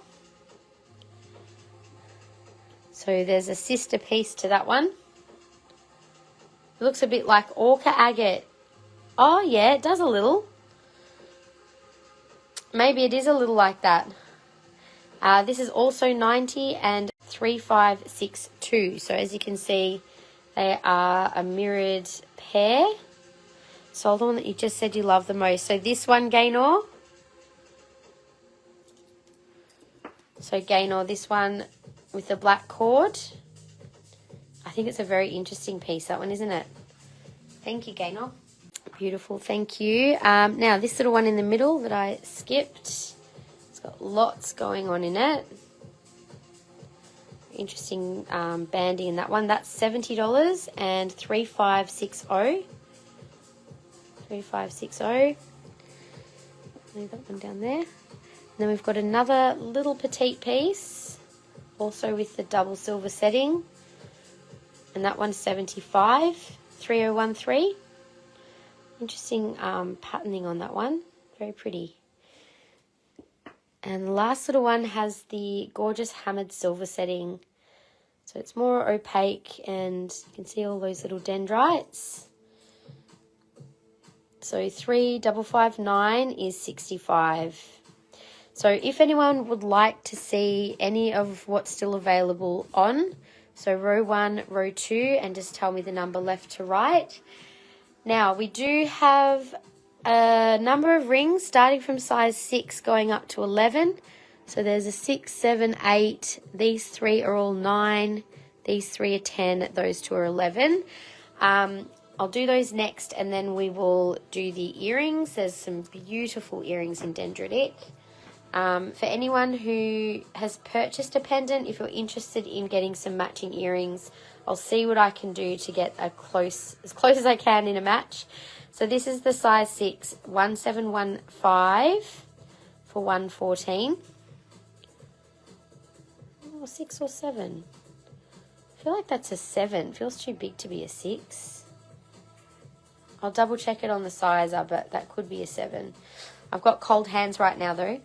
So there's a sister piece to that one. It looks a bit like orca agate. Oh yeah, it does a little. Maybe it is a little like that. This is also 90 and 3562. So as you can see, they are a mirrored pair. So the one that you just said you love the most. So this one, Gaynor. So Gaynor, this one with the black cord. I think it's a very interesting piece, that one, isn't it? Thank you, Gaynor. Beautiful, thank you. Now, this little one in the middle that I skipped. It's got lots going on in it. Interesting banding in that one. That's $70 and 3560. 3560. Leave that one down there. And then we've got another little petite piece, also with the double silver setting. And that one's 75, 3013. Interesting patterning on that one. Very pretty. And the last little one has the gorgeous hammered silver setting. So it's more opaque and you can see all those little dendrites. So 3559 is 65. So if anyone would like to see any of what's still available on, so row 1, row 2, and just tell me the number left to right. Now we do have a number of rings starting from size 6 going up to 11. So there's a 6, 7, 8. These 3 are all 9. These 3 are 10. Those 2 are 11. I'll do those next and then we will do the earrings. There's some beautiful earrings in dendritic. For anyone who has purchased a pendant, if you're interested in getting some matching earrings, I'll see what I can do to get as close as I can in a match. So this is the size 6, 1715 for 114. Oh, 6 or 7. I feel like that's a 7. It feels too big to be a 6. I'll double check it on the sizer, but that could be a 7. I've got cold hands right now though.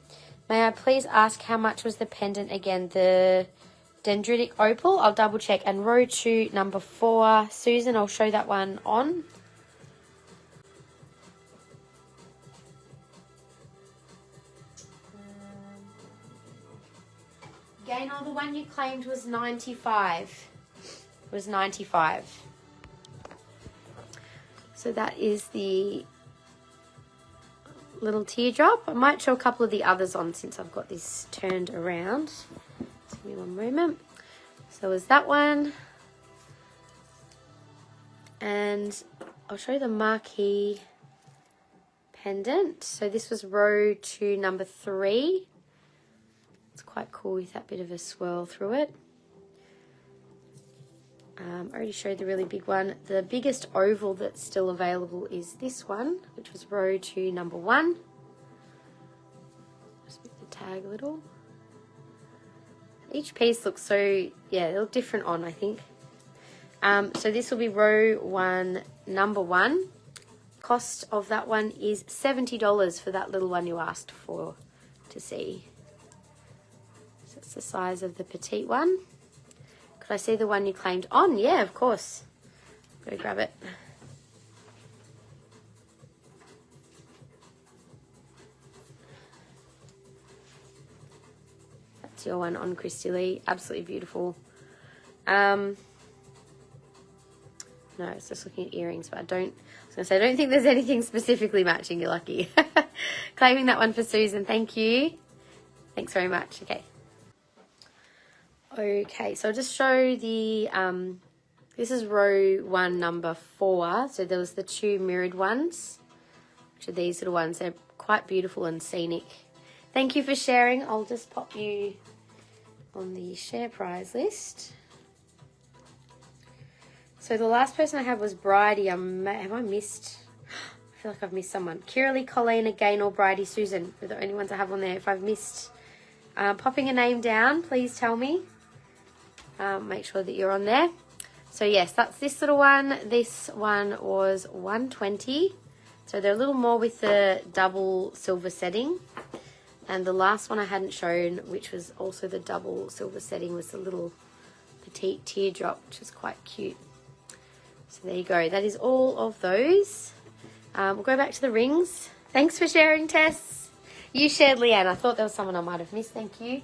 May I please ask how much was the pendant again? The dendritic opal? I'll double check. And row 2, number 4. Susan, I'll show that one on. Gaynor, the one you claimed was 95. Was 95. So that is the little teardrop. I might show a couple of the others on since I've got this turned around. Just give me one moment. So is that one. And I'll show you the marquee pendant. So this was row 2, number 3. It's quite cool with that bit of a swirl through it. I already showed the really big one. The biggest oval that's still available is this one, which was row 2, number 1. Just make the tag a little. Each piece looks so, yeah, they look different on, I think. So this will be row 1, number 1. Cost of that one is $70 for that little one you asked for to see. So it's the size of the petite one. Could I see the one you claimed on? Yeah, of course. Go grab it. That's your one on Christy Lee. Absolutely beautiful. No, it's just looking at earrings, but I was going to say, I don't think there's anything specifically matching. You're lucky. Claiming that one for Susan. Thank you. Thanks very much. Okay. Okay, so I'll just show the, this is row 1, number 4. So there was the 2 mirrored ones, which are these little ones. They're quite beautiful and scenic. Thank you for sharing. I'll just pop you on the share prize list. So the last person I had was Bridie. Have I missed? I feel like I've missed someone. Kiralee, Colleen, again, or Bridie, Susan. They're the only ones I have on there. If I've missed popping a name down, please tell me. Make sure that you're on there. So yes, that's this little one. This one was $120. So they're a little more with the double silver setting. And the last one I hadn't shown, which was also the double silver setting, was the little petite teardrop, which is quite cute. So there you go. That is all of those. We'll go back to the rings. Thanks for sharing, Tess. You shared Leanne. I thought there was someone I might have missed. Thank you.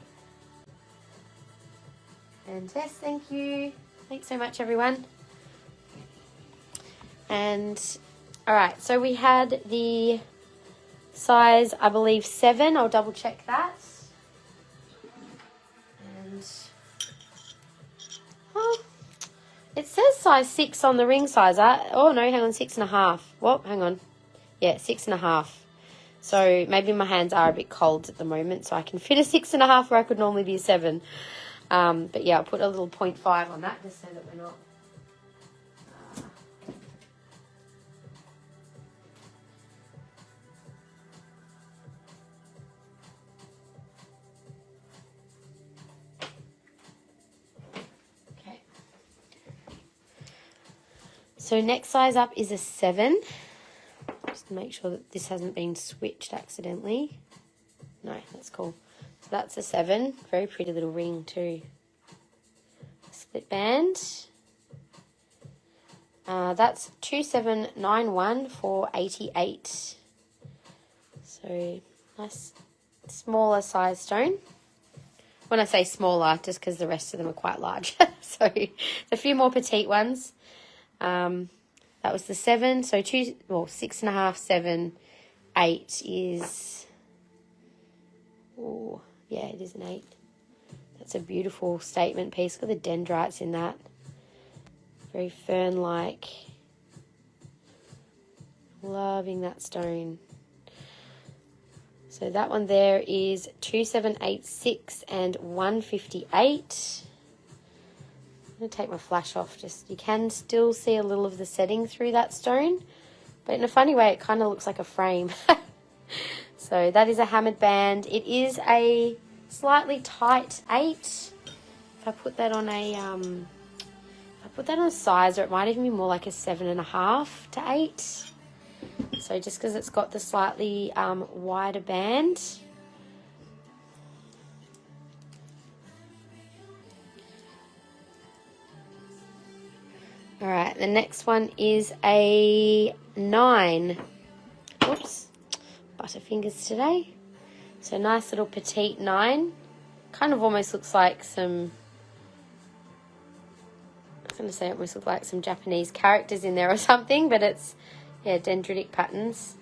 And Tess, thank you. Thanks so much, everyone. And, all right, so we had the size, I believe, 7. I'll double check that. And, oh, it says size 6 on the ring size. Oh, no, hang on, 6.5. Well, hang on. Yeah, 6.5. So maybe my hands are a bit cold at the moment, so I can fit a 6.5 where I could normally be a 7. But yeah, I'll put a little 0.5 on that just so that we're not... Okay. So next size up is a 7. Just to make sure that this hasn't been switched accidentally. No, that's cool. So that's a 7. Very pretty little ring too. Split band. That's 2791 for 88. So nice smaller size stone. When I say smaller, just because the rest of them are quite large. So a few more petite ones. That was the 7. So 6.5, 7, 8 is... Oh, yeah, it is an 8. That's a beautiful statement piece. Got the dendrites in that. Very fern-like. Loving that stone. So that one there is 2786 and 158. I'm going to take my flash off. Just you can still see a little of the setting through that stone. But in a funny way, it kind of looks like a frame. So that is a hammered band. It is a slightly tight 8. If I put that on a sizer, it might even be more like a 7.5 to 8. So just because it's got the slightly wider band. All right, the next one is a 9. Oops. Butterfingers today. So nice little petite 9. Kind of almost looks like some, I was going to say it almost looks like some Japanese characters in there or something, but it's, yeah, dendritic patterns.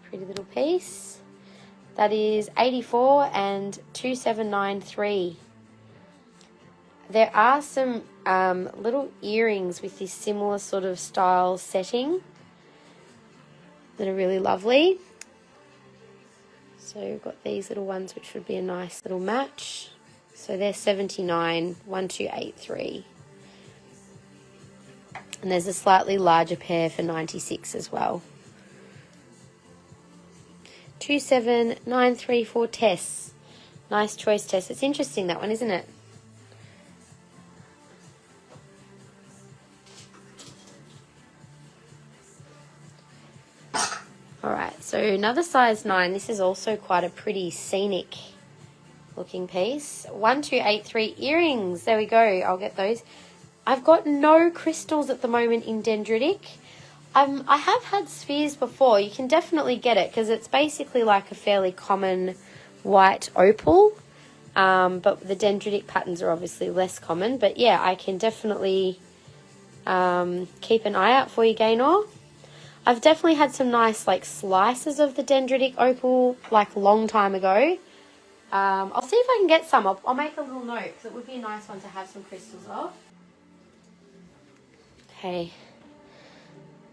Pretty little piece. That is 84 and 2793. There are some little earrings with this similar sort of style setting that are really lovely. So we've got these little ones which would be a nice little match. So they're $79, 1283. And there's a slightly larger pair for $96 as well. 27934 Tess. Nice choice, Tess. It's interesting, that one, isn't it? Alright, so another size 9. This is also quite a pretty scenic looking piece. 1283 earrings. There we go. I'll get those. I've got no crystals at the moment in dendritic. I have had spheres before. You can definitely get it because it's basically like a fairly common white opal. But the dendritic patterns are obviously less common. But yeah, I can definitely keep an eye out for you, Gaynor. I've definitely had some nice like slices of the dendritic opal like a long time ago. I'll see if I can get some. I'll make a little note because it would be a nice one to have some crystals of. Okay.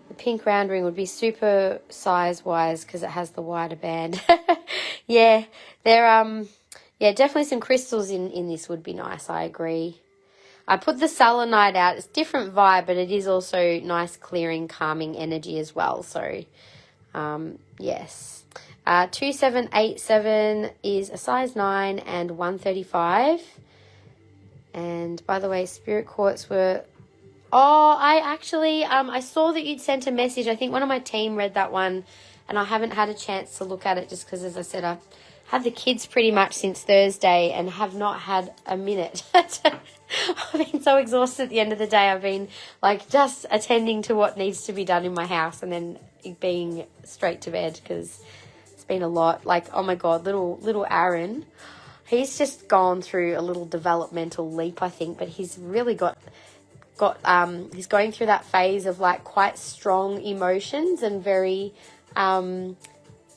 The pink round ring would be super size-wise because it has the wider band. Yeah, yeah, definitely some crystals in this would be nice. I agree. I put the selenite out. It's different vibe, but it is also nice, clearing, calming energy as well. So, yes. 2787 is a size 9 and 135. And by the way, spirit quartz were... Oh, I actually, I saw that you'd sent a message. I think one of my team read that one, and I haven't had a chance to look at it just because, as I said, I've had the kids pretty much since Thursday and have not had a minute. I've been so exhausted at the end of the day. I've been, like, just attending to what needs to be done in my house and then being straight to bed because it's been a lot. Like, oh, my God, little Aaron, he's just gone through a little developmental leap, I think, but he's really he's going through that phase of like quite strong emotions and very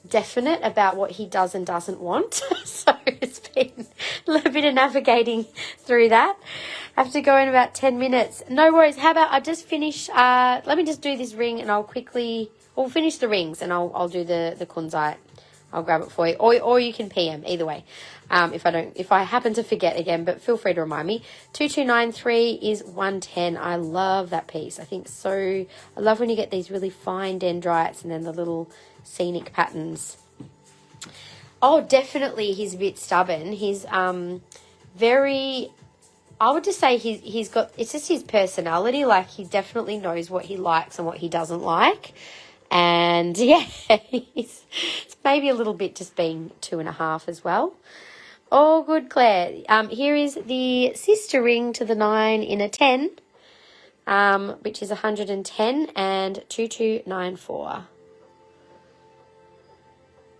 definite about what he does and doesn't want. So it's been a little bit of navigating through that. I have to go in about 10 minutes. No worries. How about I just finish, let me just do this ring and we'll finish the rings and I'll do the kunzite. I'll grab it for you, or you can PM, either way. If I happen to forget again, but feel free to remind me. 2293 is 110. I love that piece. I think so. I love when you get these really fine dendrites and then the little scenic patterns. Oh, definitely he's a bit stubborn. He's very, I would just say he's got, it's just his personality. Like he definitely knows what he likes and what he doesn't like. And yeah, it's maybe a little bit just being 2.5 as well. Oh, good, Claire. Here is the sister ring to the 9 in a 10, which is 110 and 2294.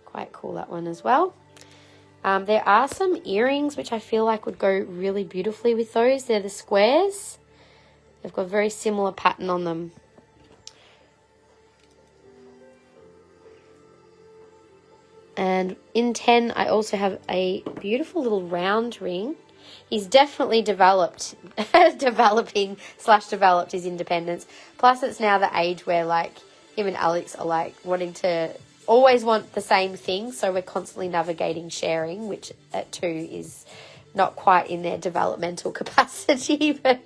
Quite cool, that one as well. There are some earrings which I feel like would go really beautifully with those. They're the squares. They've got a very similar pattern on them. And in 10, I also have a beautiful little round ring. He's definitely developed his independence. Plus, it's now the age where, like, him and Alex are, like, always want the same thing. So we're constantly navigating sharing, which at 2 is not quite in their developmental capacity. But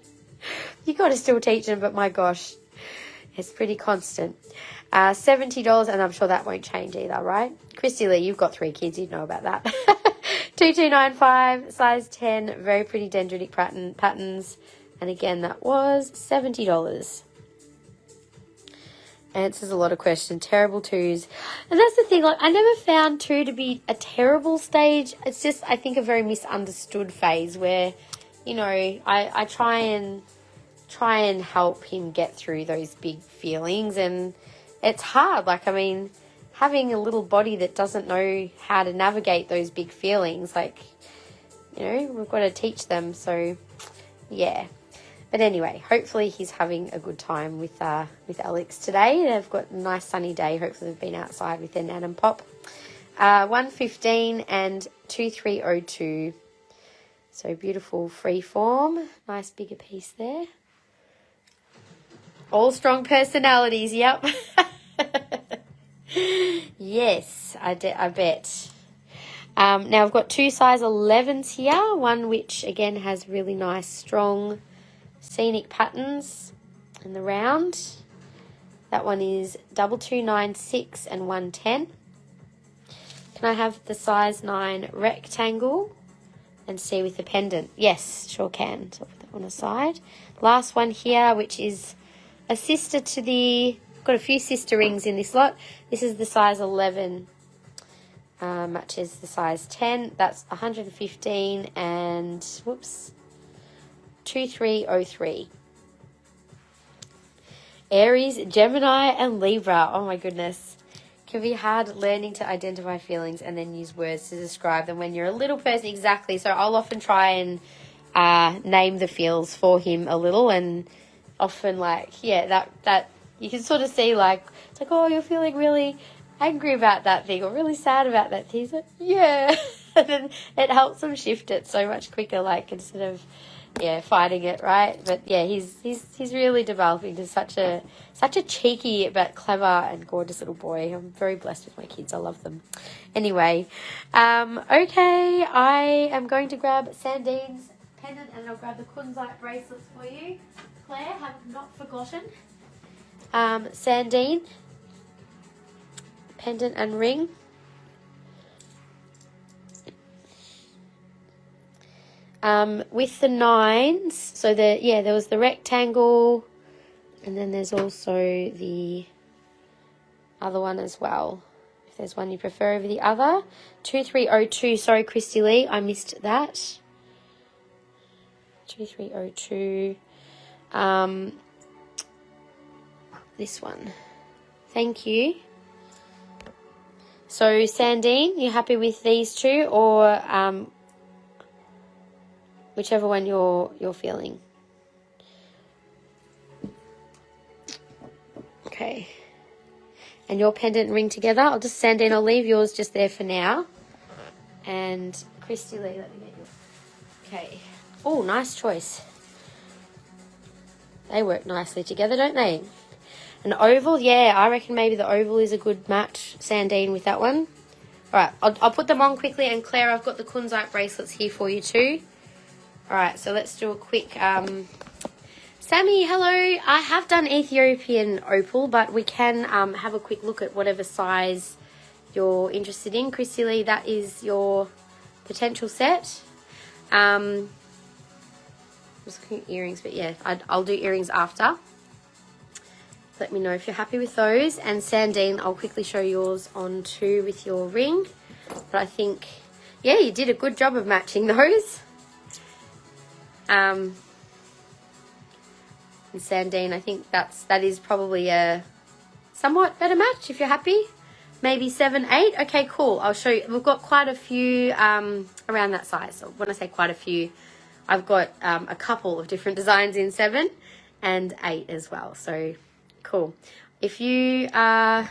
you got to still teach them. But my gosh, it's pretty constant. $70, and I'm sure that won't change either, right? Christy Lee, you've got 3 kids, you'd know about that. 2295, size 10, very pretty dendritic patterns. And again, that was $70. Answers a lot of questions. Terrible 2s. And that's the thing, like, I never found 2 to be a terrible stage. It's just, I think, a very misunderstood phase where, you know, I try and help him get through those big feelings, and it's hard. Like, I mean, having a little body that doesn't know how to navigate those big feelings, like, you know, we've got to teach them. So, yeah. But anyway, hopefully he's having a good time with Alex today. They've got a nice sunny day. Hopefully they've been outside with their nan and pop. 115 and 2302. So beautiful free form. Nice bigger piece there. All strong personalities, yep. Yes, I bet. Now I've got 2 size 11s here. One which again has really nice strong scenic patterns in the round. That one is 2296 and 110. Can I have the size 9 rectangle and see with the pendant? Yes, sure can. So I'll put that on the side. Last one here, which is a sister to the, got a few sister rings in this lot. This is the size 11, matches the size 10. That's 115 and, whoops, 2303. Aries, Gemini, and Libra. Oh my goodness. Can be hard learning to identify feelings and then use words to describe them when you're a little person. Exactly. So I'll often try and name the feels for him a little, and often that you can sort of see it's like, oh, you're feeling really angry about that thing or really sad about that thing. He's like, yeah. And then it helps him shift it so much quicker, instead of fighting it, right? But yeah, he's really developing to such a cheeky but clever and gorgeous little boy. I'm very blessed with my kids. I love them. Anyway, okay, I am going to grab Sandine's pendant and I'll grab the Kunzite bracelets for you. Claire, have not forgotten. Sandine, pendant and ring. With the 9s, so there was the rectangle, and then there's also the other one as well. If there's one you prefer over the other. 2302, sorry, Christy Lee, I missed that. 2302. This one. Thank you. So, Sandine, you happy with these two, or whichever one you're feeling? Okay. And your pendant and ring together. I'll just Sandine, I'll leave yours just there for now. And Christy Lee, let me get yours. Okay. Oh, nice choice. They work nicely together, don't they? An oval, yeah, I reckon maybe the oval is a good match, Sandine, with that one. All right, I'll put them on quickly. And Claire, I've got the Kunzite bracelets here for you too. All right, so let's do a quick... Sammy, hello. I have done Ethiopian opal, but we can have a quick look at whatever size you're interested in. Christy Lee, that is your potential set. I was looking at earrings, but yeah, I'll do earrings after. Let me know if you're happy with those. And Sandine, I'll quickly show yours on too with your ring. But I think, yeah, you did a good job of matching those. And Sandine, I think that is probably a somewhat better match if you're happy. Maybe 7, 8. Okay, cool. I'll show you. We've got quite a few around that size. So when I say quite a few, I've got a couple of different designs in 7 and 8 as well. So cool. If you are,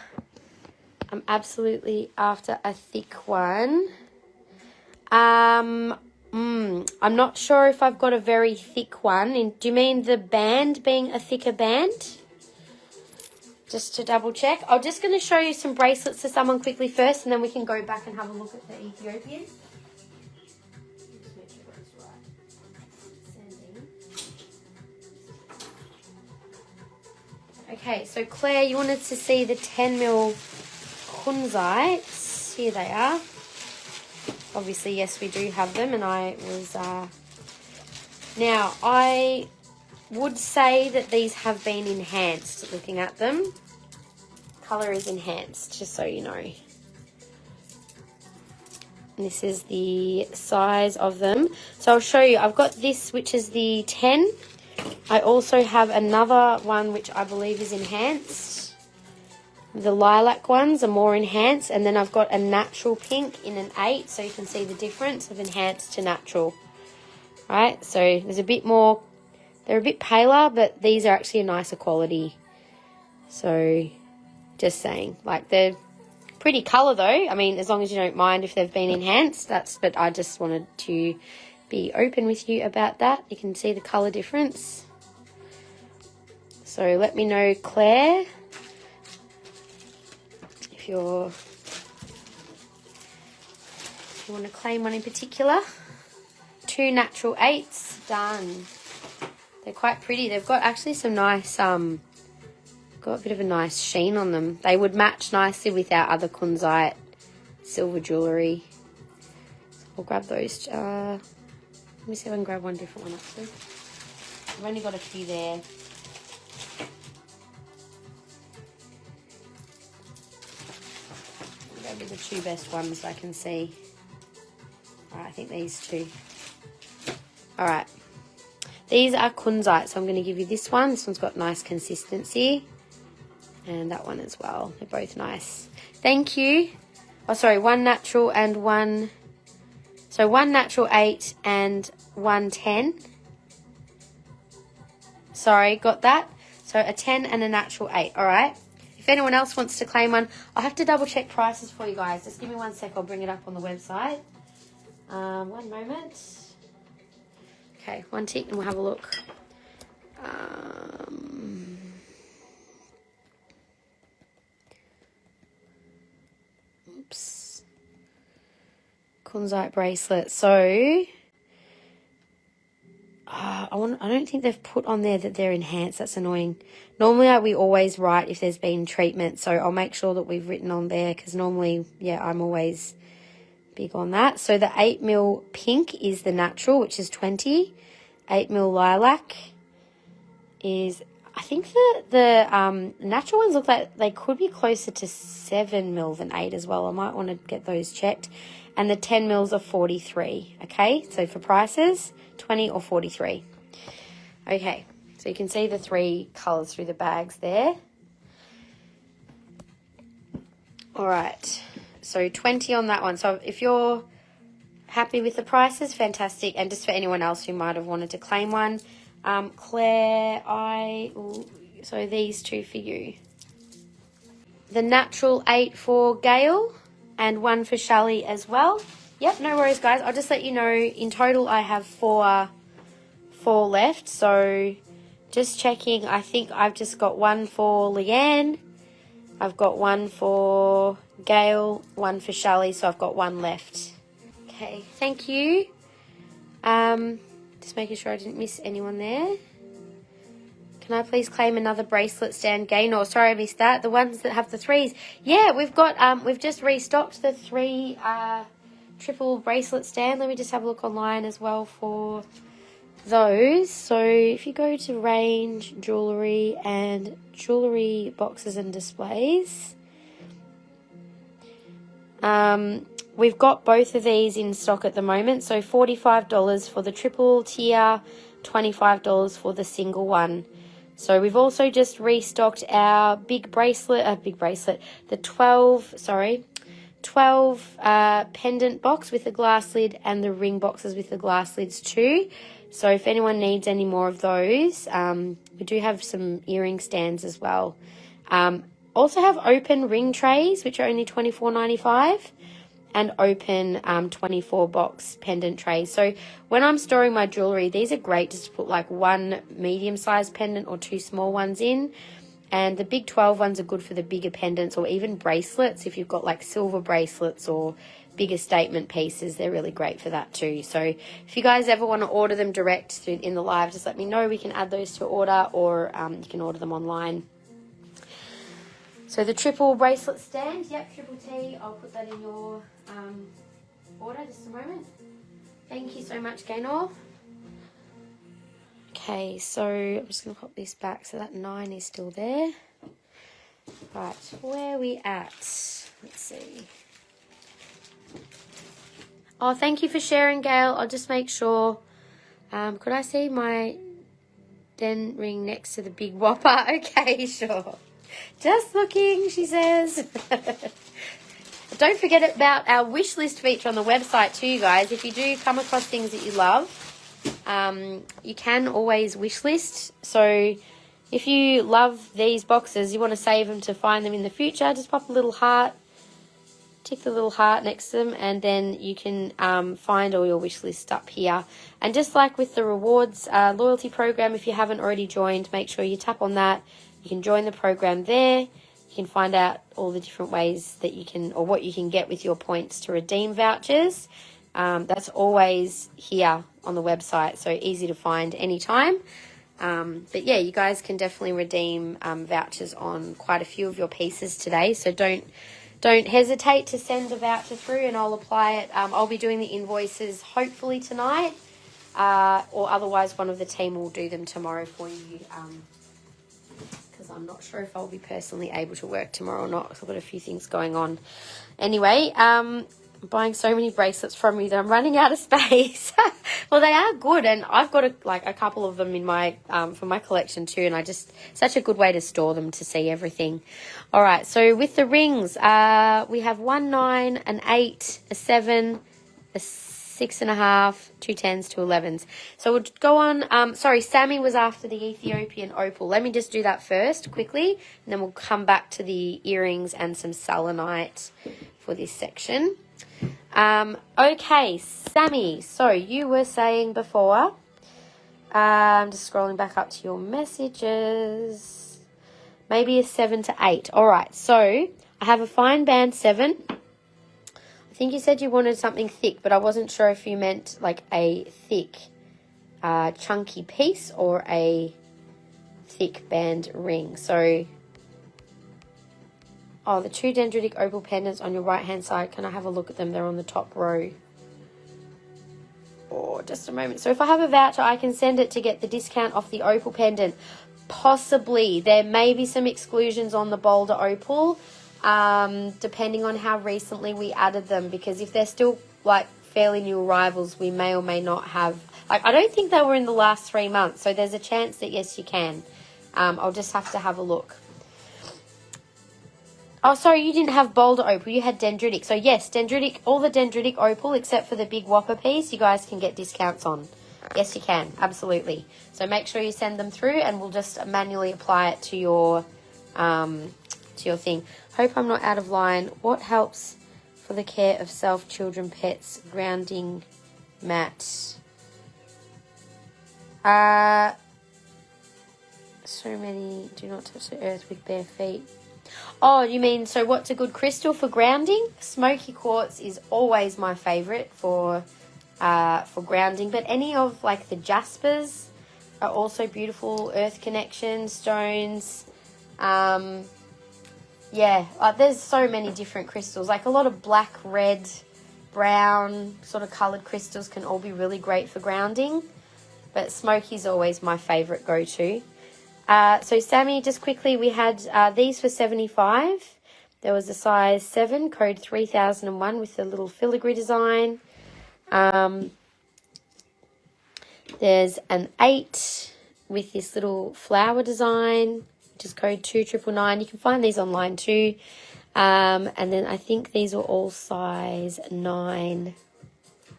I'm absolutely after a thick one. I'm not sure if I've got a very thick one. Do you mean the band being a thicker band? Just to double check. I'm just going to show you some bracelets to someone quickly first, and then we can go back and have a look at the Ethiopian. Okay, so Claire, you wanted to see the 10mm Kunzites. Here they are. Obviously, yes, we do have them, and I was... Now, I would say that these have been enhanced looking at them. Colour is enhanced, just so you know. And this is the size of them. So I'll show you. I've got this, which is the 10. I also have another one, which I believe is enhanced. The lilac ones are more enhanced. And then I've got a natural pink in an 8. So you can see the difference of enhanced to natural. Right? So there's a bit more... They're a bit paler, but these are actually a nicer quality. So, just saying. Like, they're pretty colour, though. I mean, as long as you don't mind if they've been enhanced. But I just wanted to be open with you about that. You can see the colour difference. So let me know, Claire, if you want to claim one in particular. 2 natural 8s, done. They're quite pretty. They've got actually some nice, got a bit of a nice sheen on them. They would match nicely with our other Calcite silver jewellery. So we'll grab those. Let me see if I can grab one different one actually. I've only got a few there. They'll be the 2 best ones I can see. Alright, I think these 2. Alright. These are Calcite, so I'm going to give you this one. This one's got nice consistency. And that one as well. They're both nice. Thank you. Oh, sorry, 1 natural and 1... So 1 natural 8 and 1 10. Sorry, got that? So a 10 and a natural 8, alright? If anyone else wants to claim one, I'll have to double check prices for you guys. Just give me 1 sec, I'll bring it up on the website. One moment. Okay, 1 tick and we'll have a look. Oops. Calcite bracelet. So, I don't think they've put on there that they're enhanced. That's annoying. Normally, we always write if there's been treatment. So, I'll make sure that we've written on there because normally, yeah, I'm always big on that. So, the 8mm pink is the natural, which is 20. 8mm lilac is, I think the natural ones look like they could be closer to 7mm than 8 as well. I might want to get those checked. And the 10mm are 43. Okay, so for prices, 20 or 43. Okay, so you can see the 3 colours through the bags there. All right, so 20 on that one. So if you're happy with the prices, fantastic. And just for anyone else who might have wanted to claim one, Claire, so these 2 for you. The natural 8 for Gail and 1 for Shelley as well. Yep, no worries, guys. I'll just let you know, in total I have 4 left. So just checking, I think I've just got 1 for Leanne. I've got 1 for Gail, 1 for Shelley, so I've got 1 left. Okay, thank you. Just making sure I didn't miss anyone there. Can I please claim another bracelet stand, Gaynor? Sorry, I missed that. The ones that have the 3s. Yeah, we've got, we've just restocked the 3 triple bracelet stand. Let me just have a look online as well for those. So if you go to range, jewellery, and jewellery boxes and displays, we've got both of these in stock at the moment. So $45 for the triple tier, $25 for the single one. So we've also just restocked our big bracelet, the 12 pendant box with the glass lid and the ring boxes with the glass lids too. So if anyone needs any more of those, we do have some earring stands as well. Also have open ring trays, which are only $24.95. And open 24 box pendant trays. So when I'm storing my jewellery, these are great just to put like 1 medium-sized pendant or 2 small ones in. And the big 12 ones are good for the bigger pendants or even bracelets. If you've got like silver bracelets or bigger statement pieces, they're really great for that too. So if you guys ever want to order them direct in the live, just let me know. We can add those to order, or you can order them online. So the triple bracelet stand, yep, triple T. I'll put that in your order just a moment. Thank you so much, Gaynor. Okay, so I'm just going to pop this back so that 9 is still there. Right, where are we at? Let's see. Oh, thank you for sharing, Gail. I'll just make sure. Could I see my den ring next to the big whopper? Okay, sure. Just looking, she says. Don't forget about our wish list feature on the website too, you guys. If you do come across things that you love, you can always wish list. So if you love these boxes, you want to save them to find them in the future, just pop a little heart tick the little heart next to them, and then you can find all your wish list up here. And just like with the rewards loyalty program, if you haven't already joined, make sure you tap on that. You can join the program there. You can find out all the different ways that you can, or what you can get with your points to redeem vouchers. That's always here on the website, so easy to find anytime. But yeah, you guys can definitely redeem vouchers on quite a few of your pieces today, so don't hesitate to send a voucher through, and I'll apply it. I'll be doing the invoices hopefully tonight, or otherwise one of the team will do them tomorrow for you, because I'm not sure if I'll be personally able to work tomorrow or not, because I've got a few things going on. Anyway, I'm buying so many bracelets from you that I'm running out of space. Well, they are good, and I've got a couple of them in my for my collection too, and I just, such a good way to store them, to see everything. All right, so with the rings, we have 1 9, an 8, a 7, a 6.5, 2 10s, 2 11s. So we'll go on. Sorry, Sammy was after the Ethiopian opal. Let me just do that first quickly, and then we'll come back to the earrings and some selenite for this section. Okay, Sammy, so you were saying before, I'm just scrolling back up to your messages, maybe a 7 to 8. All right, so I have a fine band 7. I think you said you wanted something thick, but I wasn't sure if you meant like a thick, chunky piece or a thick band ring. So, oh, the 2 dendritic opal pendants on your right-hand side. Can I have a look at them? They're on the top row. Oh, just a moment. So if I have a voucher, I can send it to get the discount off the opal pendant. Possibly. There may be some exclusions on the Boulder Opal, depending on how recently we added them, because if they're still like fairly new arrivals, we may or may not have. I don't think they were in the last 3 months, so there's a chance that yes, you can. I'll just have to have a look. Oh, sorry, you didn't have Boulder Opal. You had dendritic. So, yes, dendritic, all the dendritic opal except for the big whopper piece, you guys can get discounts on. Yes, you can. Absolutely. So, make sure you send them through, and we'll just manually apply it to your thing. Hope I'm not out of line. What helps for the care of self, children, pets, grounding mat? So many do not touch the earth with bare feet. Oh, you mean, so what's a good crystal for grounding? Smoky quartz is always my favourite for grounding, but any of like the jaspers are also beautiful. Earth connection stones. Yeah, there's so many different crystals. Like a lot of black, red, brown sort of coloured crystals can all be really great for grounding, but smoky's always my favourite go-to. So Sammy, just quickly, we had these for $75. There was a size 7, code 3001 with the little filigree design. There's an 8 with this little flower design, which is code 2999. You can find these online too. And then I think these were all size 9.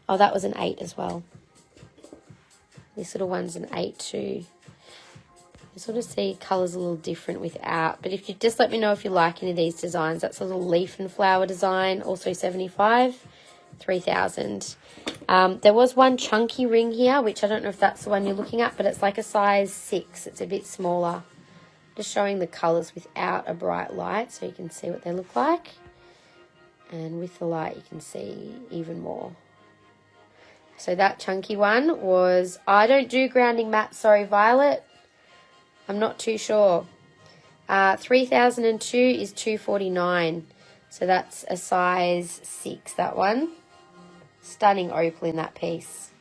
Oh, that was an 8 as well. This little one's an 8 too. You sort of see colours a little different without, but if you just let me know if you like any of these designs. That's a little leaf and flower design, also 75, 3000. There was one chunky ring here, which I don't know if that's the one you're looking at, but it's like a size 6. It's a bit smaller. Just showing the colours without a bright light so you can see what they look like. And with the light you can see even more. So that chunky one was, I don't do grounding mats, sorry Violet. I'm not too sure. 3002 is 249. So that's a size 6, that one. Stunning opal in that piece.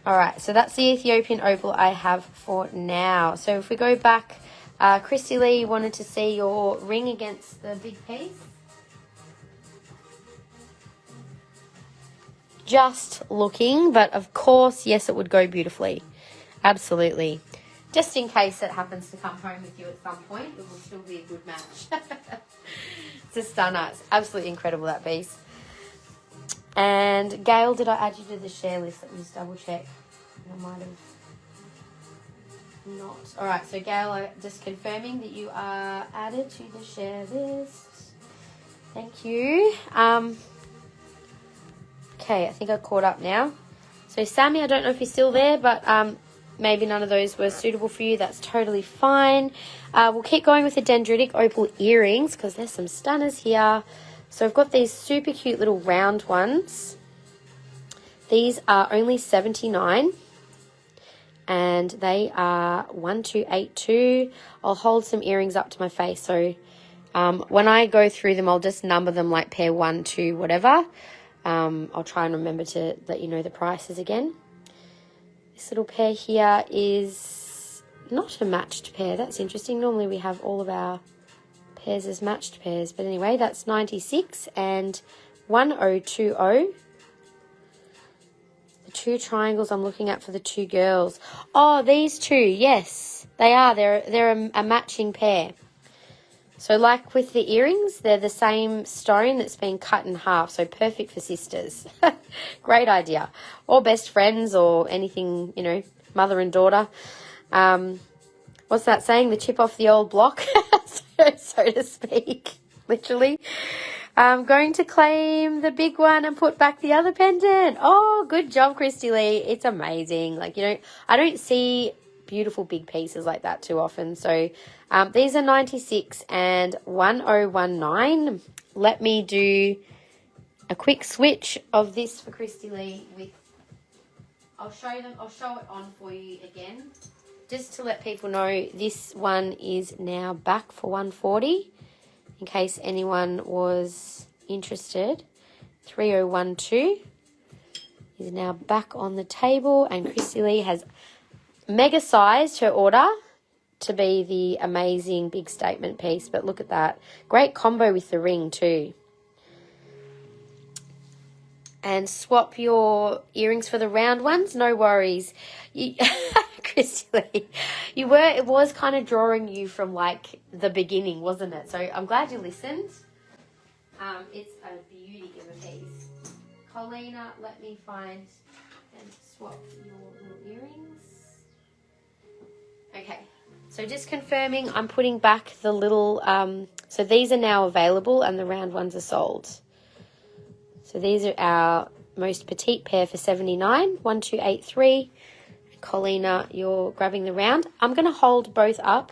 All right, so that's the Ethiopian opal I have for now. So if we go back, Christy Lee wanted to see your ring against the big piece. Just looking, but of course, yes, it would go beautifully. Absolutely. Just in case it happens to come home with you at some point, it will still be a good match. It's a stunner. It's absolutely incredible, that piece. And Gail, did I add you to the share list? Let me just double check. I might have. not. All right, so Gail, just confirming that you are added to the share list. Thank you. Okay, I think I caught up now. So Sammy, I don't know if you're still there, but maybe none of those were suitable for you. That's totally fine. We'll keep going with the dendritic opal earrings because there's some stunners here. So I've got these super cute little round ones. These are only $79 and they are 1282. I'll hold some earrings up to my face. So when I go through them, I'll just number them like pair 1, 2, whatever. I'll try and remember to let you know the prices again. This little pair here is not a matched pair. That's interesting. Normally we have all of our pairs as matched pairs. But anyway, that's 96 and 1020. The 2 triangles I'm looking at for the 2 girls. Oh, these 2, yes, they are. They're a matching pair. So like with the earrings, they're the same stone that's been cut in half. So perfect for sisters. Great idea. Or best friends or anything, you know, mother and daughter. What's that saying? The chip off the old block, so to speak, literally. I'm going to claim the big one and put back the other pendant. Oh, good job, Christy Lee. It's amazing. Like, you know, I don't see beautiful big pieces like that too often. So these are 96 and 1019. Let me do a quick switch of this for Christy Lee with, I'll show it on for you again. Just to let people know, this one is now back for 140. In case anyone was interested, 3012 is now back on the table, and Christy Lee has mega sized her order to be the amazing big statement piece. But look at that. Great combo with the ring too. And swap your earrings for the round ones, no worries. Christy Lee, it was kind of drawing you from like the beginning, wasn't it? So I'm glad you listened. It's a beauty of a piece. Colina, let me find and swap your little earrings. Okay, so just confirming, I'm putting back the little, so these are now available and the round ones are sold. So these are our most petite pair for $79, 1283. Colina, you're grabbing the round. I'm going to hold both up.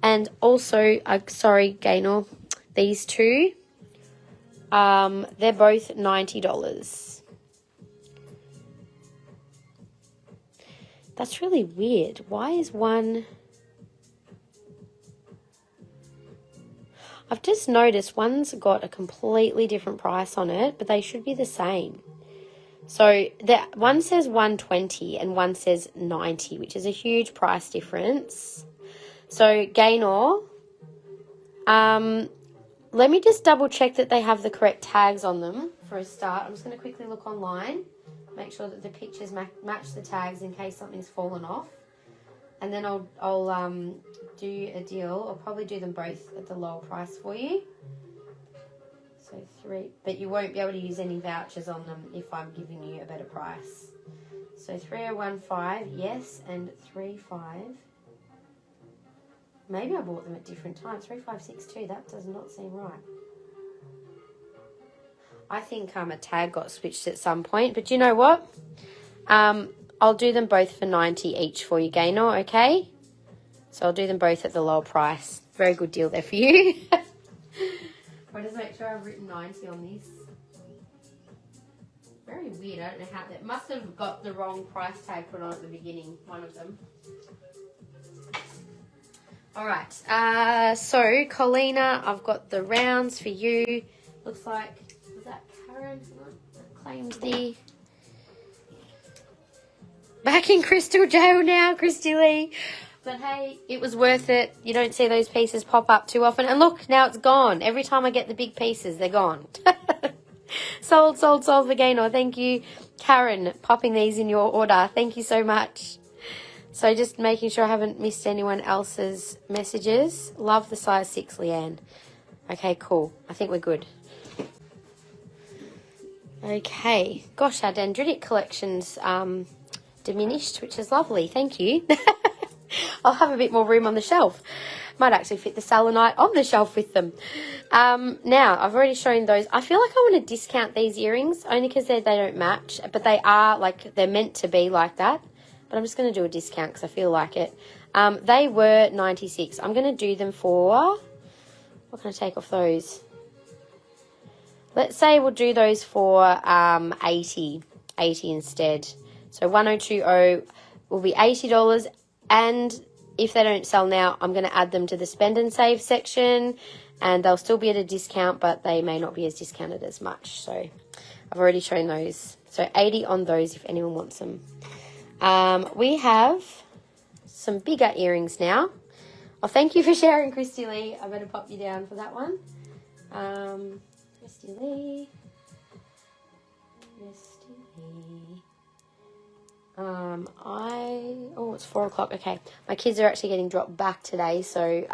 And also, sorry, Gaynor, these 2, they're both $90. That's really weird. Why is one... I've just noticed one's got a completely different price on it, but they should be the same. So one says 120 and one says 90, which is a huge price difference. So Gaynor, let me just double check that they have the correct tags on them for a start. I'm just going to quickly look online, make sure that the pictures match the tags in case something's fallen off. And then I'll do a deal. I'll probably do them both at the lower price for you. So 3, but you won't be able to use any vouchers on them if I'm giving you a better price. So 3015, yes, and 35. Maybe I bought them at different times. 3562, that does not seem right. I think a tag got switched at some point, but you know what? I'll do them both for 90 each for you, Gaynor, okay? So I'll do them both at the lower price. Very good deal there for you. I'll just make sure I've written 90 on this. Very weird. I don't know how that must have got the wrong price tag put on at the beginning, one of them. All right. So Colina, I've got the rounds for you. Looks like, was that Karen? Claimed the back in crystal jail now, Christy Lee. But hey, it was worth it. You don't see those pieces pop up too often. And look, now it's gone. Every time I get the big pieces, they're gone. Sold for Gaynor. Thank you, Karen, popping these in your order. Thank you so much. So just making sure I haven't missed anyone else's messages. Love the size 6, Leanne. Okay, cool. I think we're good. Okay. Gosh, our dendritic collection's diminished, which is lovely. Thank you. I'll have a bit more room on the shelf. Might actually fit the selenite on the shelf with them. Now, I've already shown those. I feel like I want to discount these earrings only because they don't match. But they are, like, they're meant to be like that. But I'm just going to do a discount because I feel like it. They were $96. I'm going to do them for... What can I take off those? Let's say we'll do those for $80 instead. So 1020 will be $80, and if they don't sell now, I'm going to add them to the spend and save section, and they'll still be at a discount, but they may not be as discounted as much. So I've already shown those. So 80 on those if anyone wants them. We have some bigger earrings now. Oh, thank you for sharing, Christy Lee. I better pop you down for that one. Christy Lee. Oh, it's 4 o'clock. Okay. My kids are actually getting dropped back today, so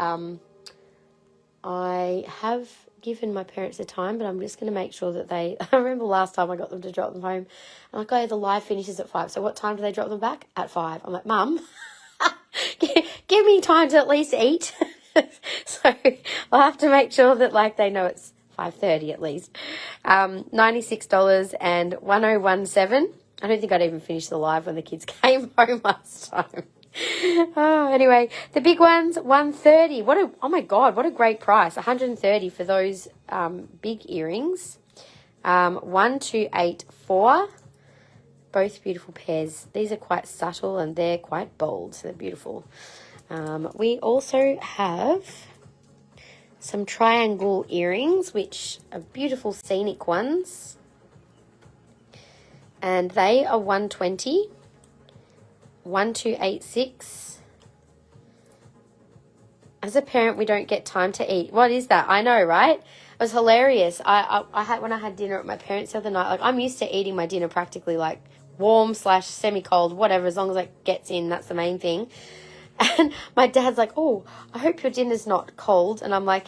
I have given my parents a time, but I'm just going to make sure that they... I remember last time I got them to drop them home. I'm like, oh, the live finishes at 5. So what time do they drop them back? At 5. I'm like, Mum, give me time to at least eat. So I'll have to make sure that, like, they know it's 5:30 at least. $96 and 1017. I don't think I'd even finished the live when the kids came home last time. Oh, anyway, the big ones, $130. Oh my God, what a great price. $130 for those big earrings. 1284. Both beautiful pairs. These are quite subtle and they're quite bold, so they're beautiful. We also have some triangle earrings, which are beautiful scenic ones. And they are $120. 1286. As a parent, we don't get time to eat. What is that? I know, right? It was hilarious. I had, when I had dinner at my parents the other night, like, I'm used to eating my dinner practically like warm / semi-cold, whatever, as long as it gets in, that's the main thing. And my dad's like, oh, I hope your dinner's not cold. And I'm like,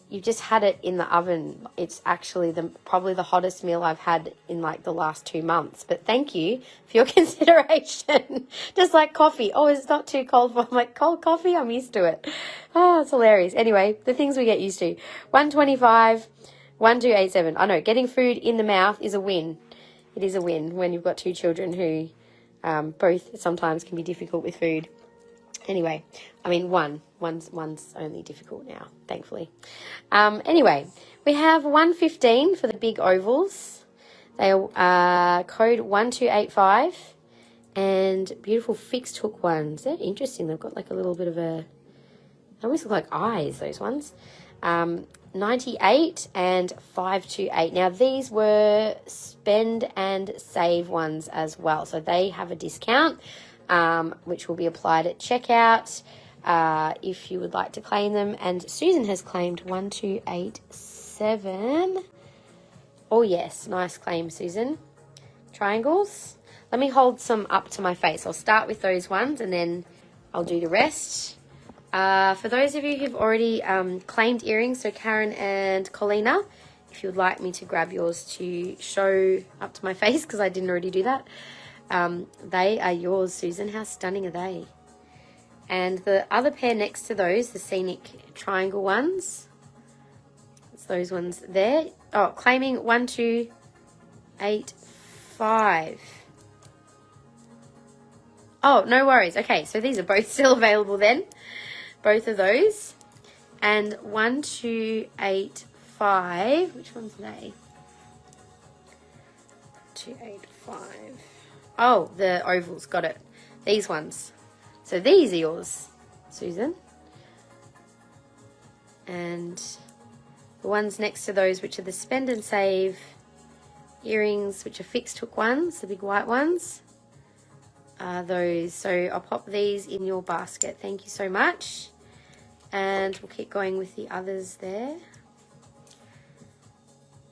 you just had it in the oven. It's actually probably the hottest meal I've had in like the last 2 months. But thank you for your consideration. Just like coffee. Oh, it's not too cold. I'm like, cold coffee? I'm used to it. Oh, it's hilarious. Anyway, the things we get used to. 125, 1287. I know, getting food in the mouth is a win. It is a win when you've got 2 children who both sometimes can be difficult with food. Anyway, I mean, one's only difficult now, thankfully. Anyway, we have 115 for the big ovals. They are code 1285 and beautiful fixed hook ones. They're interesting. They've got like a little bit of a, they almost look like eyes, those ones. 98 and 528. Now, these were spend and save ones as well. So they have a discount, which will be applied at checkout if you would like to claim them. And Susan has claimed 1287. Oh, yes. Nice claim, Susan. Triangles. Let me hold some up to my face. I'll start with those ones and then I'll do the rest. For those of you who've already claimed earrings, so Karen and Colina, if you would like me to grab yours to show up to my face, because I didn't already do that, they are yours, Susan. How stunning are they? And the other pair next to those, the scenic triangle ones, it's those ones there. Oh, claiming 1285. Oh, no worries. Okay, so these are both still available then. Both of those. And 1285. Which ones are they? 285. Oh, the ovals. Got it. These ones. So these are yours, Susan. And the ones next to those, which are the spend and save earrings, which are fixed hook ones, the big white ones, are those. So I'll pop these in your basket. Thank you so much. And we'll keep going with the others there.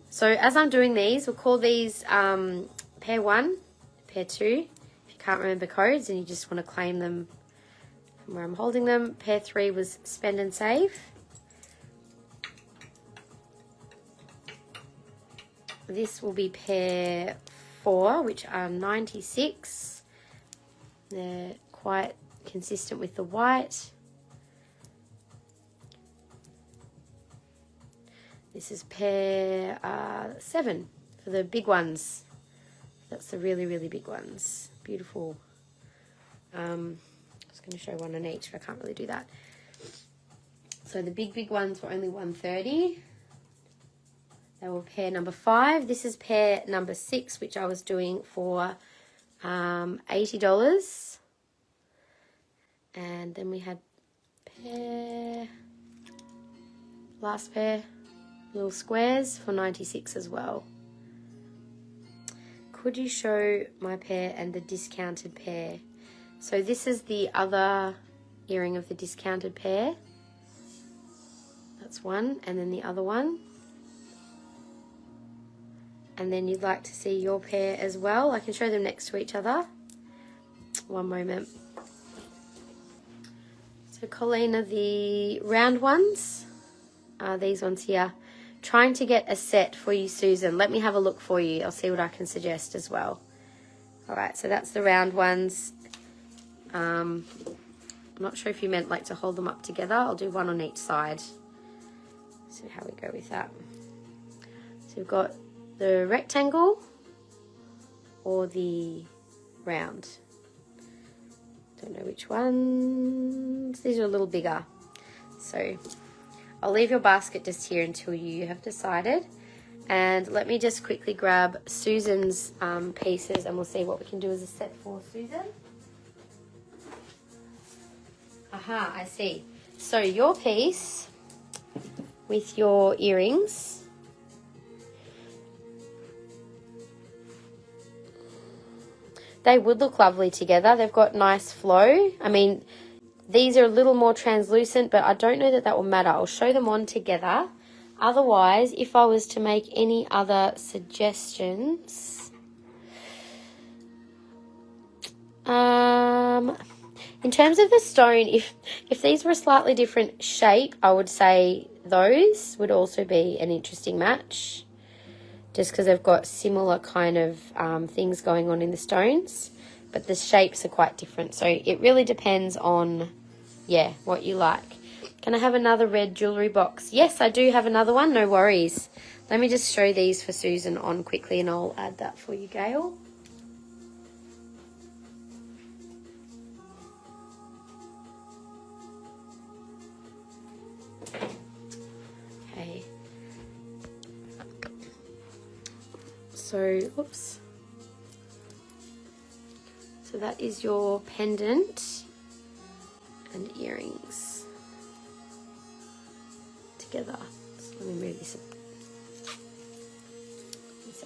So as I'm doing these, we'll call these pair 1, pair 2. If you can't remember codes and you just want to claim them from where I'm holding them. Pair 3 was spend and save. This will be pair 4, which are 96. They're quite consistent with the white. This is pair 7 for the big ones. That's the really, really big ones. Beautiful. I was going to show one on each, but I can't really do that. So the big ones were only $130. They were pair number 5. This is pair number 6, which I was doing for $80. And then we had last pair, little squares for $96 as well. Could you show my pair and the discounted pair? So this is the other earring of the discounted pair. That's one, and then the other one. And then you'd like to see your pair as well. I can show them next to each other. One moment. So Colleen, are the round ones, these ones here. Trying to get a set for you, Susan. Let me have a look for you. I'll see what I can suggest as well. All right, so that's the round ones. I'm not sure if you meant like to hold them up together. I'll do one on each side. See how we go with that. So we've got the rectangle or the round. Don't know which ones. These are a little bigger. So I'll leave your basket just here until you have decided. And let me just quickly grab Susan's pieces and we'll see what we can do as a set for Susan. Aha, I see. So your piece with your earrings, they would look lovely together. They've got nice flow. I mean, these are a little more translucent, but I don't know that will matter. I'll show them on together. Otherwise, if I was to make any other suggestions, in terms of the stone, if these were a slightly different shape, I would say those would also be an interesting match, just because they've got similar kind of things going on in the stones, but the shapes are quite different. So it really depends on, yeah, what you like. Can I have another red jewellery box? Yes, I do have another one. No worries. Let me just show these for Susan on quickly and I'll add that for you, Gail. Okay. So, oops. So that is your pendant and earrings together. So let me move this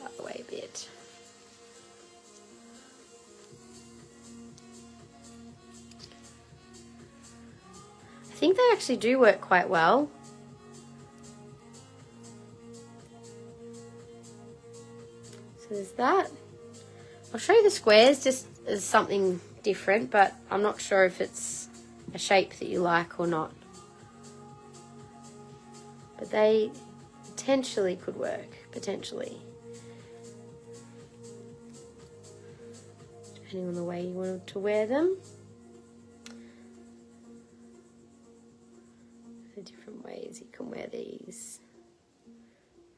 out of the way a bit. I think they actually do work quite well. So there's that. I'll show you the squares just as something different, but I'm not sure if it's a shape that you like or not. But they potentially could work, potentially. Depending on the way you want to wear them. The different ways you can wear these.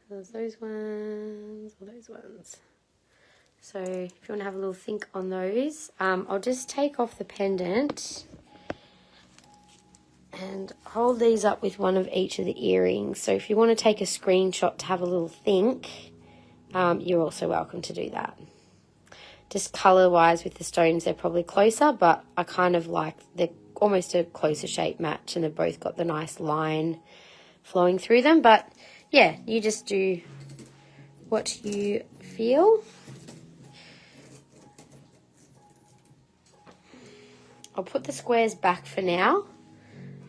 There's those ones or those ones. So if you want to have a little think on those, I'll just take off the pendant and hold these up with one of each of the earrings. So if you want to take a screenshot to have a little think, you're also welcome to do that. Just colour-wise with the stones, they're probably closer, but I kind of like, they're almost a closer shape match and they've both got the nice line flowing through them. But yeah, you just do what you feel. I'll put the squares back for now.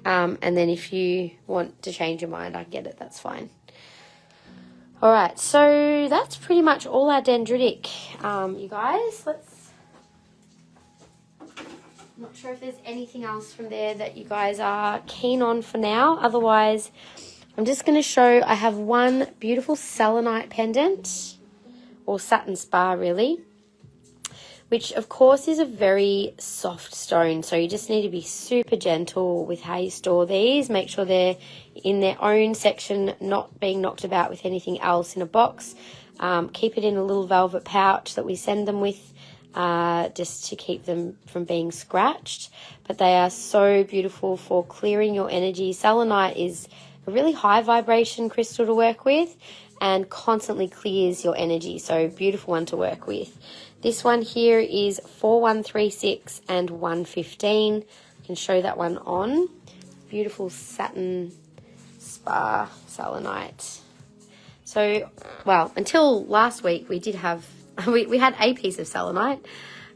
And then if you want to change your mind, I get it, that's fine. All right, so that's pretty much all our dendritic, you guys. I'm not sure if there's anything else from there that you guys are keen on for now. Otherwise, I'm just going to show, I have one beautiful selenite pendant, or satin spar really, which of course is a very soft stone. So you just need to be super gentle with how you store these. Make sure they're in their own section, not being knocked about with anything else in a box. Keep it in a little velvet pouch that we send them with, just to keep them from being scratched. But they are so beautiful for clearing your energy. Selenite is a really high vibration crystal to work with and constantly clears your energy. So beautiful one to work with. This one here is 4136 and 115. I can show that one on. Beautiful satin spar selenite. So, well, until last week we did have, we had a piece of selenite,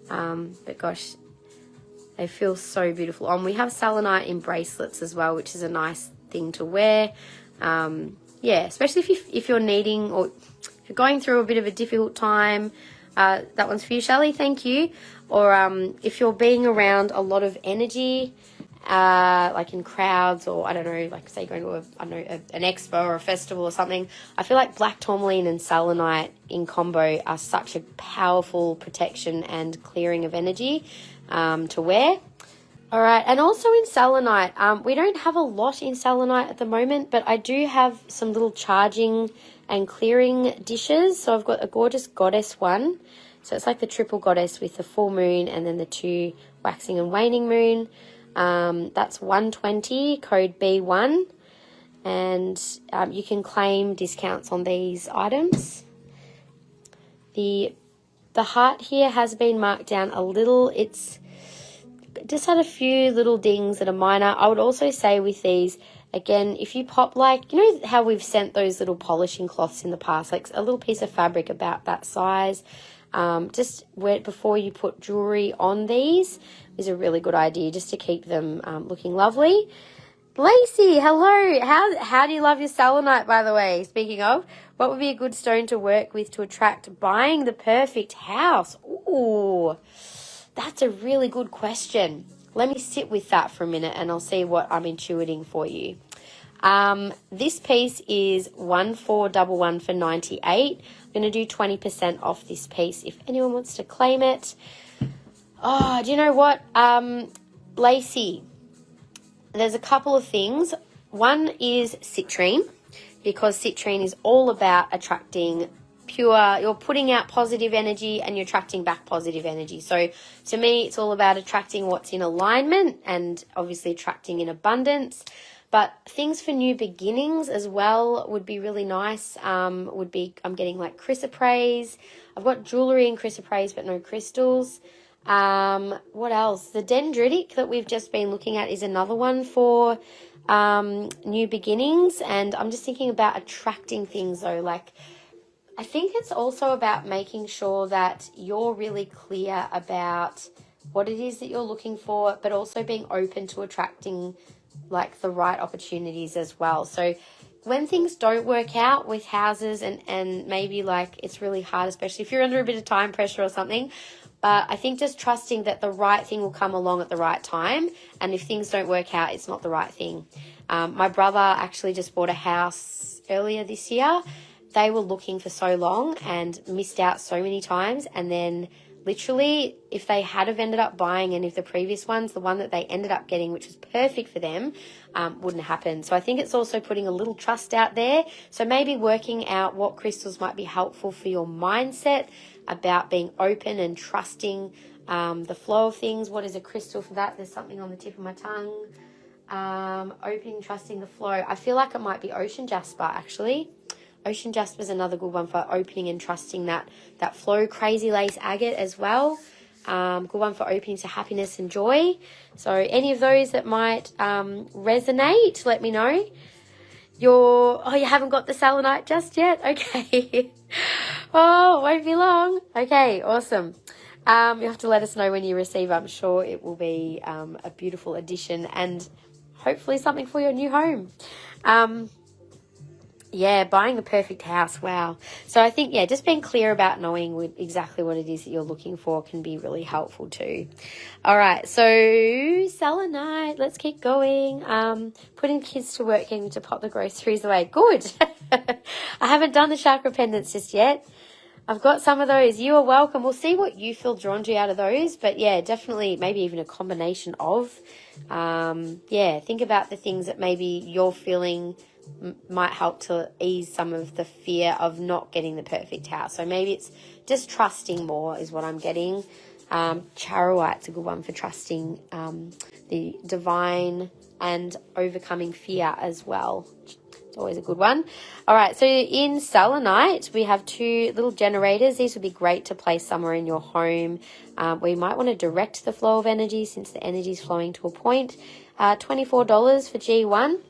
but gosh, they feel so beautiful on. We have selenite in bracelets as well, which is a nice thing to wear. Yeah, especially if you're needing, or if you're going through a bit of a difficult time. That one's for you, Shelley, thank you. Or if you're being around a lot of energy, like in crowds, or I don't know, like say going to an expo or a festival or something, I feel like black tourmaline and selenite in combo are such a powerful protection and clearing of energy to wear. All right, and also in selenite, we don't have a lot in selenite at the moment, but I do have some little charging and clearing dishes. So I've got a gorgeous goddess one. So it's like the triple goddess with the full moon and then the 2 waxing and waning moon. That's 120, code B1. And you can claim discounts on these items. The heart here has been marked down a little. It's just had a few little dings that are minor. I would also say with these, again, if you pop, like, you know how we've sent those little polishing cloths in the past, like a little piece of fabric about that size, just wear it before you put jewellery on these is a really good idea, just to keep them looking lovely. Lacey, hello. How do you love your selenite, by the way? Speaking of, what would be a good stone to work with to attract buying the perfect house? Ooh, that's a really good question. Let me sit with that for a minute and I'll see what I'm intuiting for you. This piece is 1411 for 98. I'm going to do 20% off this piece if anyone wants to claim it. Oh, do you know what? Lacey, there's a couple of things. One is citrine, because citrine is all about attracting pure, you're putting out positive energy and you're attracting back positive energy. So to me, it's all about attracting what's in alignment and obviously attracting in abundance. But things for new beginnings as well would be really nice. I'm getting like chrysoprase. I've got jewellery in chrysoprase but no crystals. What else? The dendritic that we've just been looking at is another one for new beginnings. And I'm just thinking about attracting things though, like I think it's also about making sure that you're really clear about what it is that you're looking for, but also being open to attracting like the right opportunities as well. So when things don't work out with houses and maybe like it's really hard, especially if you're under a bit of time pressure or something, but I think just trusting that the right thing will come along at the right time. And if things don't work out, it's not the right thing. My brother actually just bought a house earlier this year. They were looking for so long and missed out so many times. And then literally, if they had have ended up buying any of the previous ones, the one that they ended up getting, which was perfect for them, wouldn't happen. So I think it's also putting a little trust out there. So maybe working out what crystals might be helpful for your mindset about being open and trusting the flow of things. What is a crystal for that? There's something on the tip of my tongue. Opening, trusting the flow. I feel like it might be ocean jasper, actually. Ocean jasper is another good one for opening and trusting that flow. Crazy lace agate as well. Good one for opening to happiness and joy. So any of those that might resonate, let me know. You haven't got the selenite just yet? Okay. Oh, won't be long. Okay, awesome. You have to let us know when you receive. I'm sure it will be a beautiful addition and hopefully something for your new home. Yeah, buying the perfect house. Wow. So I think, yeah, just being clear about knowing exactly what it is that you're looking for can be really helpful too. All right. So selenite, let's keep going. Putting kids to work, getting to pop the groceries away. Good. I haven't done the chakra pendants just yet. I've got some of those. You are welcome. We'll see what you feel drawn to out of those. But yeah, definitely maybe even a combination of. Yeah, think about the things that maybe you're feeling might help to ease some of the fear of not getting the perfect house. So maybe it's just trusting more is what I'm getting. Charoite's a good one for trusting the divine and overcoming fear as well. It's always a good one. All right, so in selenite, we have 2 little generators. These would be great to place somewhere in your home where you might want to direct the flow of energy since the energy is flowing to a point. $24 for G1.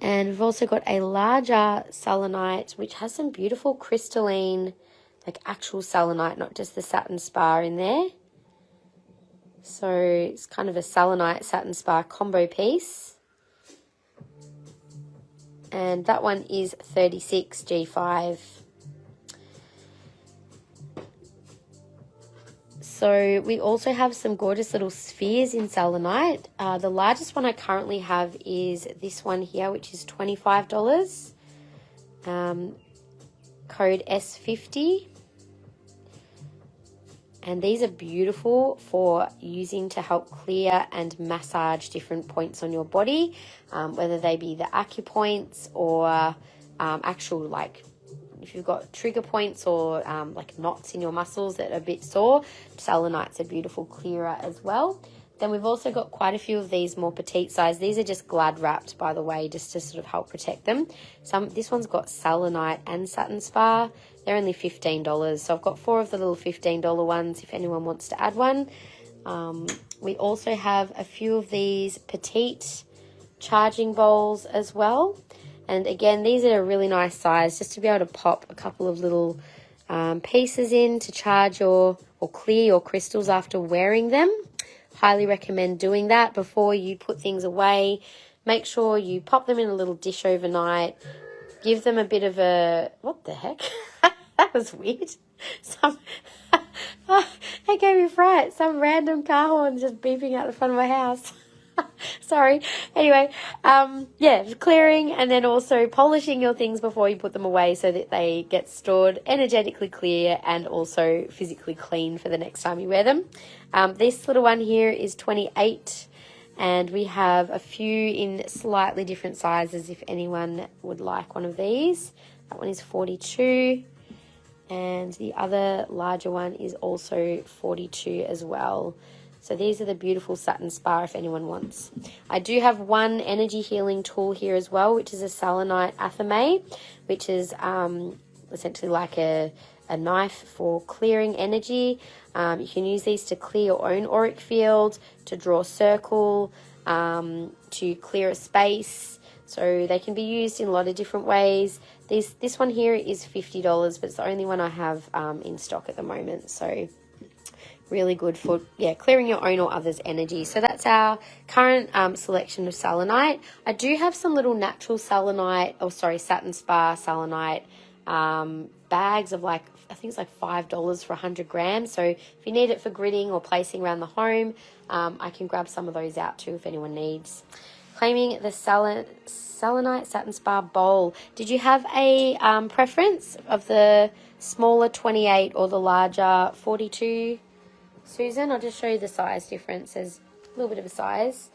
And we've also got a larger selenite, which has some beautiful crystalline, like actual selenite, not just the satin spar in there. So it's kind of a selenite satin spar combo piece. And that one is 36 G5. So we also have some gorgeous little spheres in selenite. The largest one I currently have is this one here, which is $25. Code S50. And these are beautiful for using to help clear and massage different points on your body, whether they be the acupoints or actual, like, if you've got trigger points or like knots in your muscles that are a bit sore, selenite's a beautiful clearer as well. Then we've also got quite a few of these more petite size. These are just glad wrapped, by the way, just to sort of help protect them. This one's got selenite and satin spar. They're only $15. So I've got 4 of the little $15 ones if anyone wants to add one. We also have a few of these petite charging bowls as well. And again, these are a really nice size just to be able to pop a couple of little pieces in to charge or clear your crystals after wearing them. Highly recommend doing that before you put things away. Make sure you pop them in a little dish overnight. Give them a bit of a... What the heck? That was weird. That gave me fright. Some random car horn just beeping out the front of my house. Sorry. Anyway, yeah, clearing and then also polishing your things before you put them away so that they get stored energetically clear and also physically clean for the next time you wear them. This little one here is 28 and we have a few in slightly different sizes if anyone would like one of these. That one is 42 and the other larger one is also 42 as well. So these are the beautiful satin spar if anyone wants. I do have one energy healing tool here as well, which is a selenite athame, which is essentially like a knife for clearing energy. You can use these to clear your own auric field, to draw a circle, to clear a space. So they can be used in a lot of different ways. This one here is $50, but it's the only one I have in stock at the moment. So really good for, yeah, clearing your own or others' energy. So that's our current selection of selenite. I do have some little natural selenite, satin spar selenite bags of like, I think it's like $5 for 100 grams. So if you need it for gridding or placing around the home, I can grab some of those out too if anyone needs. Claiming the selenite satin spar bowl. Did you have a preference of the smaller 28 or the larger 42? Susan, I'll just show you the size difference. There's a little bit of a size.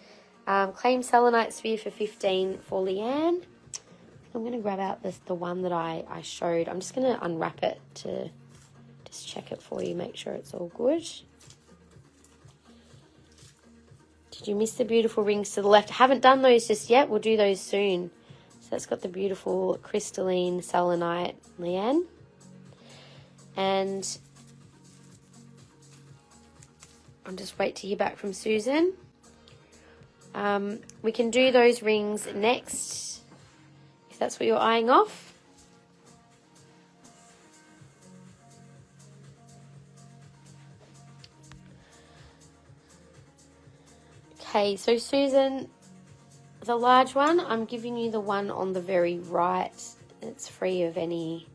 Claim selenite sphere for 15 for Leanne. I'm going to grab out the one that I showed. I'm just going to unwrap it to just check it for you, make sure it's all good. Did you miss the beautiful rings to the left? I haven't done those just yet. We'll do those soon. So that's got the beautiful crystalline selenite, Leanne. And I'll just wait to hear back from Susan. We can do those rings next, if that's what you're eyeing off. Okay, so Susan, the large one, I'm giving you the one on the very right. It's free of any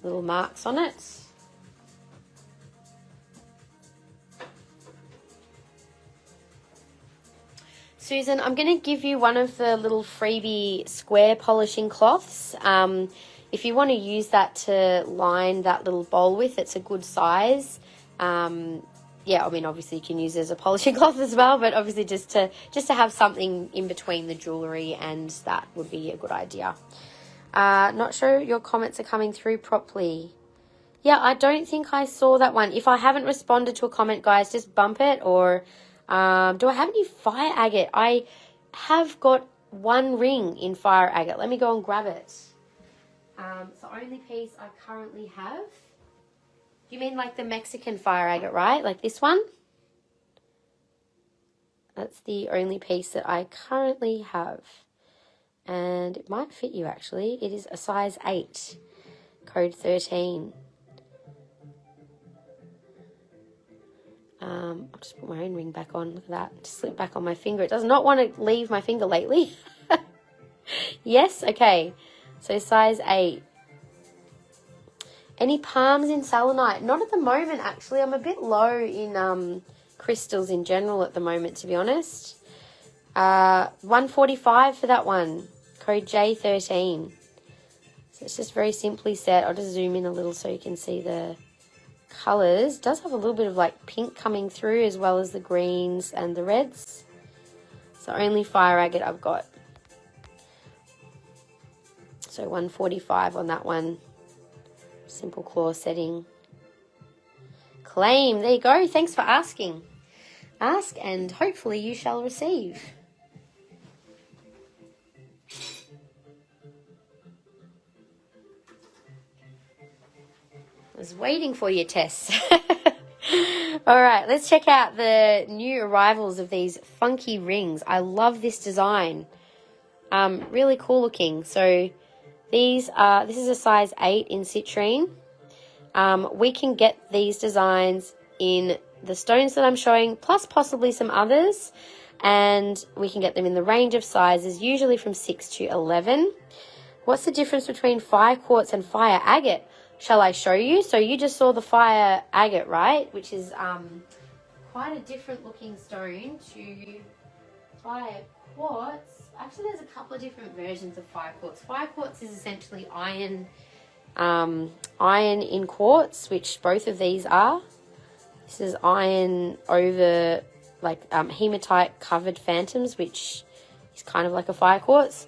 little marks on it. Susan, I'm going to give you one of the little freebie square polishing cloths. If you want to use that to line that little bowl with, it's a good size. Yeah, I mean, obviously you can use it as a polishing cloth as well, but obviously just to have something in between the jewellery, and that would be a good idea. Not sure your comments are coming through properly. Yeah, I don't think I saw that one. If I haven't responded to a comment, guys, just bump it. Or do I have any fire agate? I have got one ring in fire agate. Let me go and grab it. It's the only piece I currently have. You mean like the Mexican fire agate, right? Like this one? That's the only piece that I currently have. And it might fit you, actually. It is a size 8, code 13. I'll just put my own ring back on. Look at that. Just slip back on my finger. It does not want to leave my finger lately. Yes? Okay. So size 8. Any palms in selenite? Not at the moment, actually. I'm a bit low in crystals in general at the moment, to be honest. 145 for that one. Code J13. So it's just very simply set. I'll just zoom in a little so you can see the colours. It does have a little bit of like pink coming through, as well as the greens and the reds. It's the only fire agate I've got. So 145 on that one. Simple claw setting. Claim. There you go. Thanks for asking. Ask and hopefully you shall receive. I was waiting for you, Tess. All right, let's check out the new arrivals of these funky rings. I love this design. Really cool looking. So this is a size 8 in citrine. We can get these designs in the stones that I'm showing, plus possibly some others, and we can get them in the range of sizes, usually from 6 to 11. What's the difference between fire quartz and fire agate? Shall I show you? So you just saw the fire agate, right? Which is quite a different looking stone to fire quartz. Actually, there's a couple of different versions of fire quartz. Fire quartz is essentially iron in quartz, which both of these are. This is iron over like hematite covered phantoms, which is kind of like a fire quartz.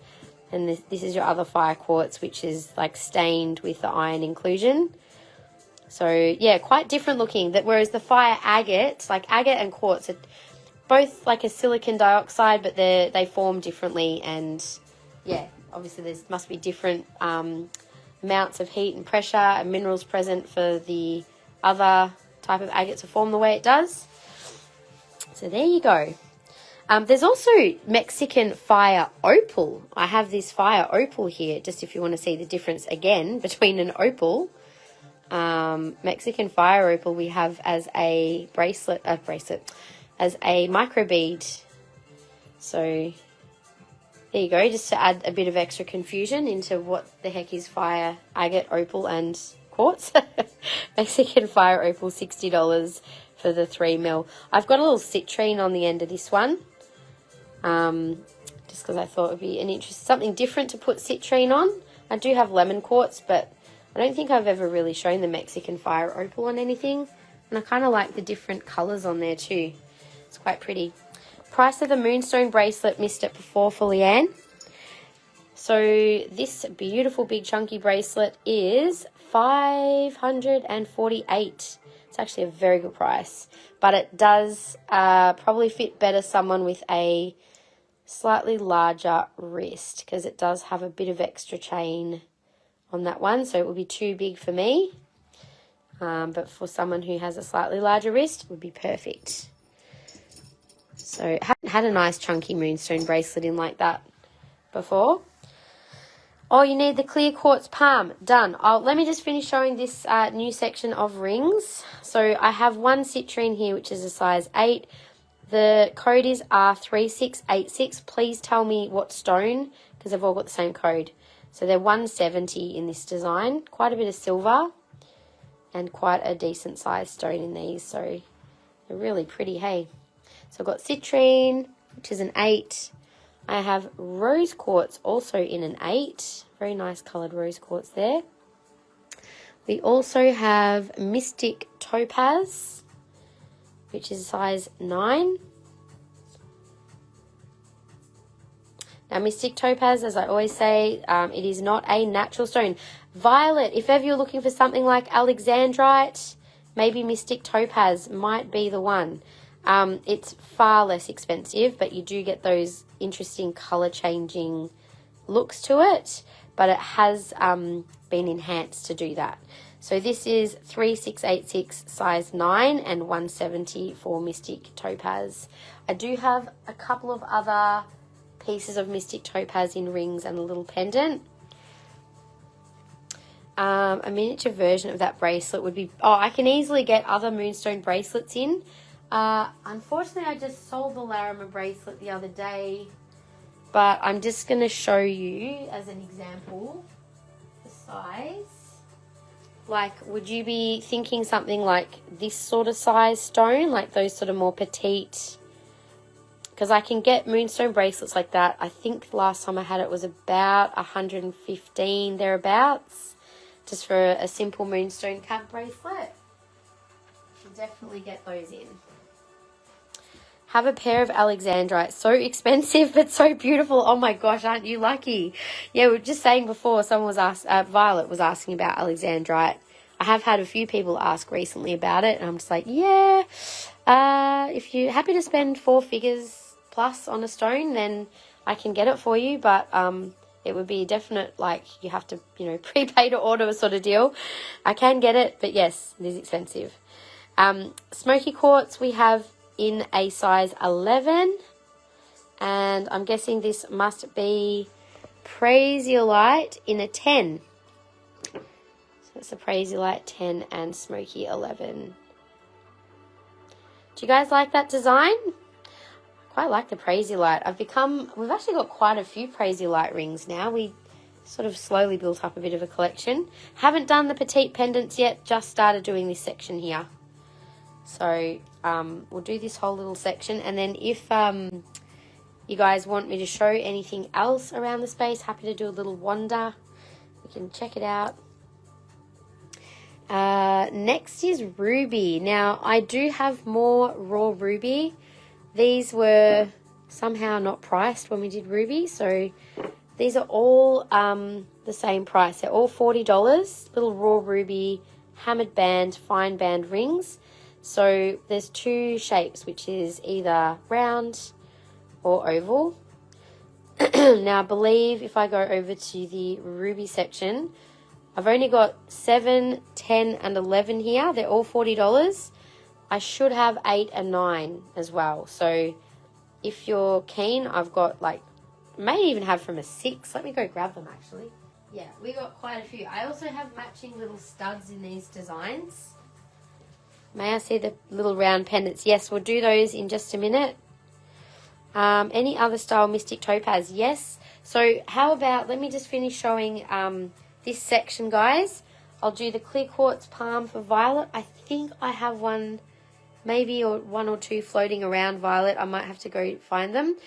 And this is your other fire quartz, which is like stained with the iron inclusion. So yeah, quite different looking. Whereas the fire agate, like agate and quartz, are both like a silicon dioxide, but they form differently. And yeah, obviously there must be different amounts of heat and pressure and minerals present for the other type of agate to form the way it does. So there you go. There's also Mexican fire opal. I have this fire opal here, just if you want to see the difference again between an opal. Mexican fire opal we have as a as a micro bead. So there you go, just to add a bit of extra confusion into what the heck is fire agate, opal and quartz. Mexican fire opal, $60 for the 3mm. I've got a little citrine on the end of this one. Just because I thought it would be something different to put citrine on. I do have lemon quartz, but I don't think I've ever really shown the Mexican fire opal on anything. And I kind of like the different colours on there too. It's quite pretty. Price of the moonstone bracelet, missed it before for Leanne. So this beautiful big chunky bracelet is $548. It's actually a very good price, but it does probably fit better someone with a slightly larger wrist, because it does have a bit of extra chain on that one, so it would be too big for me. But for someone who has a slightly larger wrist, it would be perfect. So I haven't had a nice chunky moonstone bracelet in like that before. Oh, you need the clear quartz palm. Done. Let me just finish showing this new section of rings. So I have one citrine here, which is a size 8. The code is R3686. Please tell me what stone, because they've all got the same code. So they're 170 in this design. Quite a bit of silver and quite a decent sized stone in these. So they're really pretty, hey. So I've got citrine, which is an 8. I have rose quartz also in an 8. Very nice coloured rose quartz there. We also have Mystic Topaz, which is size 9. Now, Mystic Topaz, as I always say, it is not a natural stone. Violet, if ever you're looking for something like Alexandrite, maybe Mystic Topaz might be the one. It's far less expensive, but you do get those interesting colour changing looks to it, but it has been enhanced to do that. So this is 3686 size 9 and 170 for Mystic Topaz. I do have a couple of other pieces of Mystic Topaz in rings and a little pendant. A miniature version of that bracelet would be... Oh, I can easily get other moonstone bracelets in. Unfortunately, I just sold the Larimer bracelet the other day, but I'm just going to show you as an example the size. Like, would you be thinking something like this sort of size stone, like those sort of more petite? Because I can get moonstone bracelets like that. I think the last time I had it was about 115 thereabouts, just for a simple moonstone cap bracelet. Should definitely get those in. Have a pair of Alexandrite. So expensive, but so beautiful. Oh my gosh, aren't you lucky? Yeah, we were just saying before, someone was Violet was asking about Alexandrite. I have had a few people ask recently about it, and I'm just like, yeah, if you're happy to spend 4 figures plus on a stone, then I can get it for you, but it would be a definite, like, you have to, you know, prepay to order sort of deal. I can get it, but yes, it is expensive. Smoky quartz we have in a size 11, and I'm guessing this must be Prasiolite in a 10. So it's a Prasiolite 10 and Smoky 11. Do you guys like that design? I quite like the Prasiolite. We've actually got quite a few Prasiolite rings now. We sort of slowly built up a bit of a collection. Haven't done the petite pendants yet, just started doing this section here. So we'll do this whole little section, and then if you guys want me to show anything else around the space, happy to do a little wander. You can check it out. Next is ruby. Now, I do have more raw ruby. These were somehow not priced when we did ruby, so these are all the same price. They're all $40. Little raw ruby hammered band, fine band rings. So there's 2 shapes, which is either round or oval. Now, I believe if I go over to the ruby section, I've only got 7, 10, and 11 here. They're all $40. I should have 8 and 9 as well. So if you're keen, I've got, like, may even have from a 6. Let me go grab them, actually. Yeah, we got quite a few. I also have matching little studs in these designs. May I see the little round pendants? Yes, we'll do those in just a minute. Any other style Mystic Topaz? Yes. So how about, let me just finish showing this section, guys. I'll do the clear quartz palm for Violet. I think I have one, maybe or 1 or 2 floating around Violet. I might have to go find them.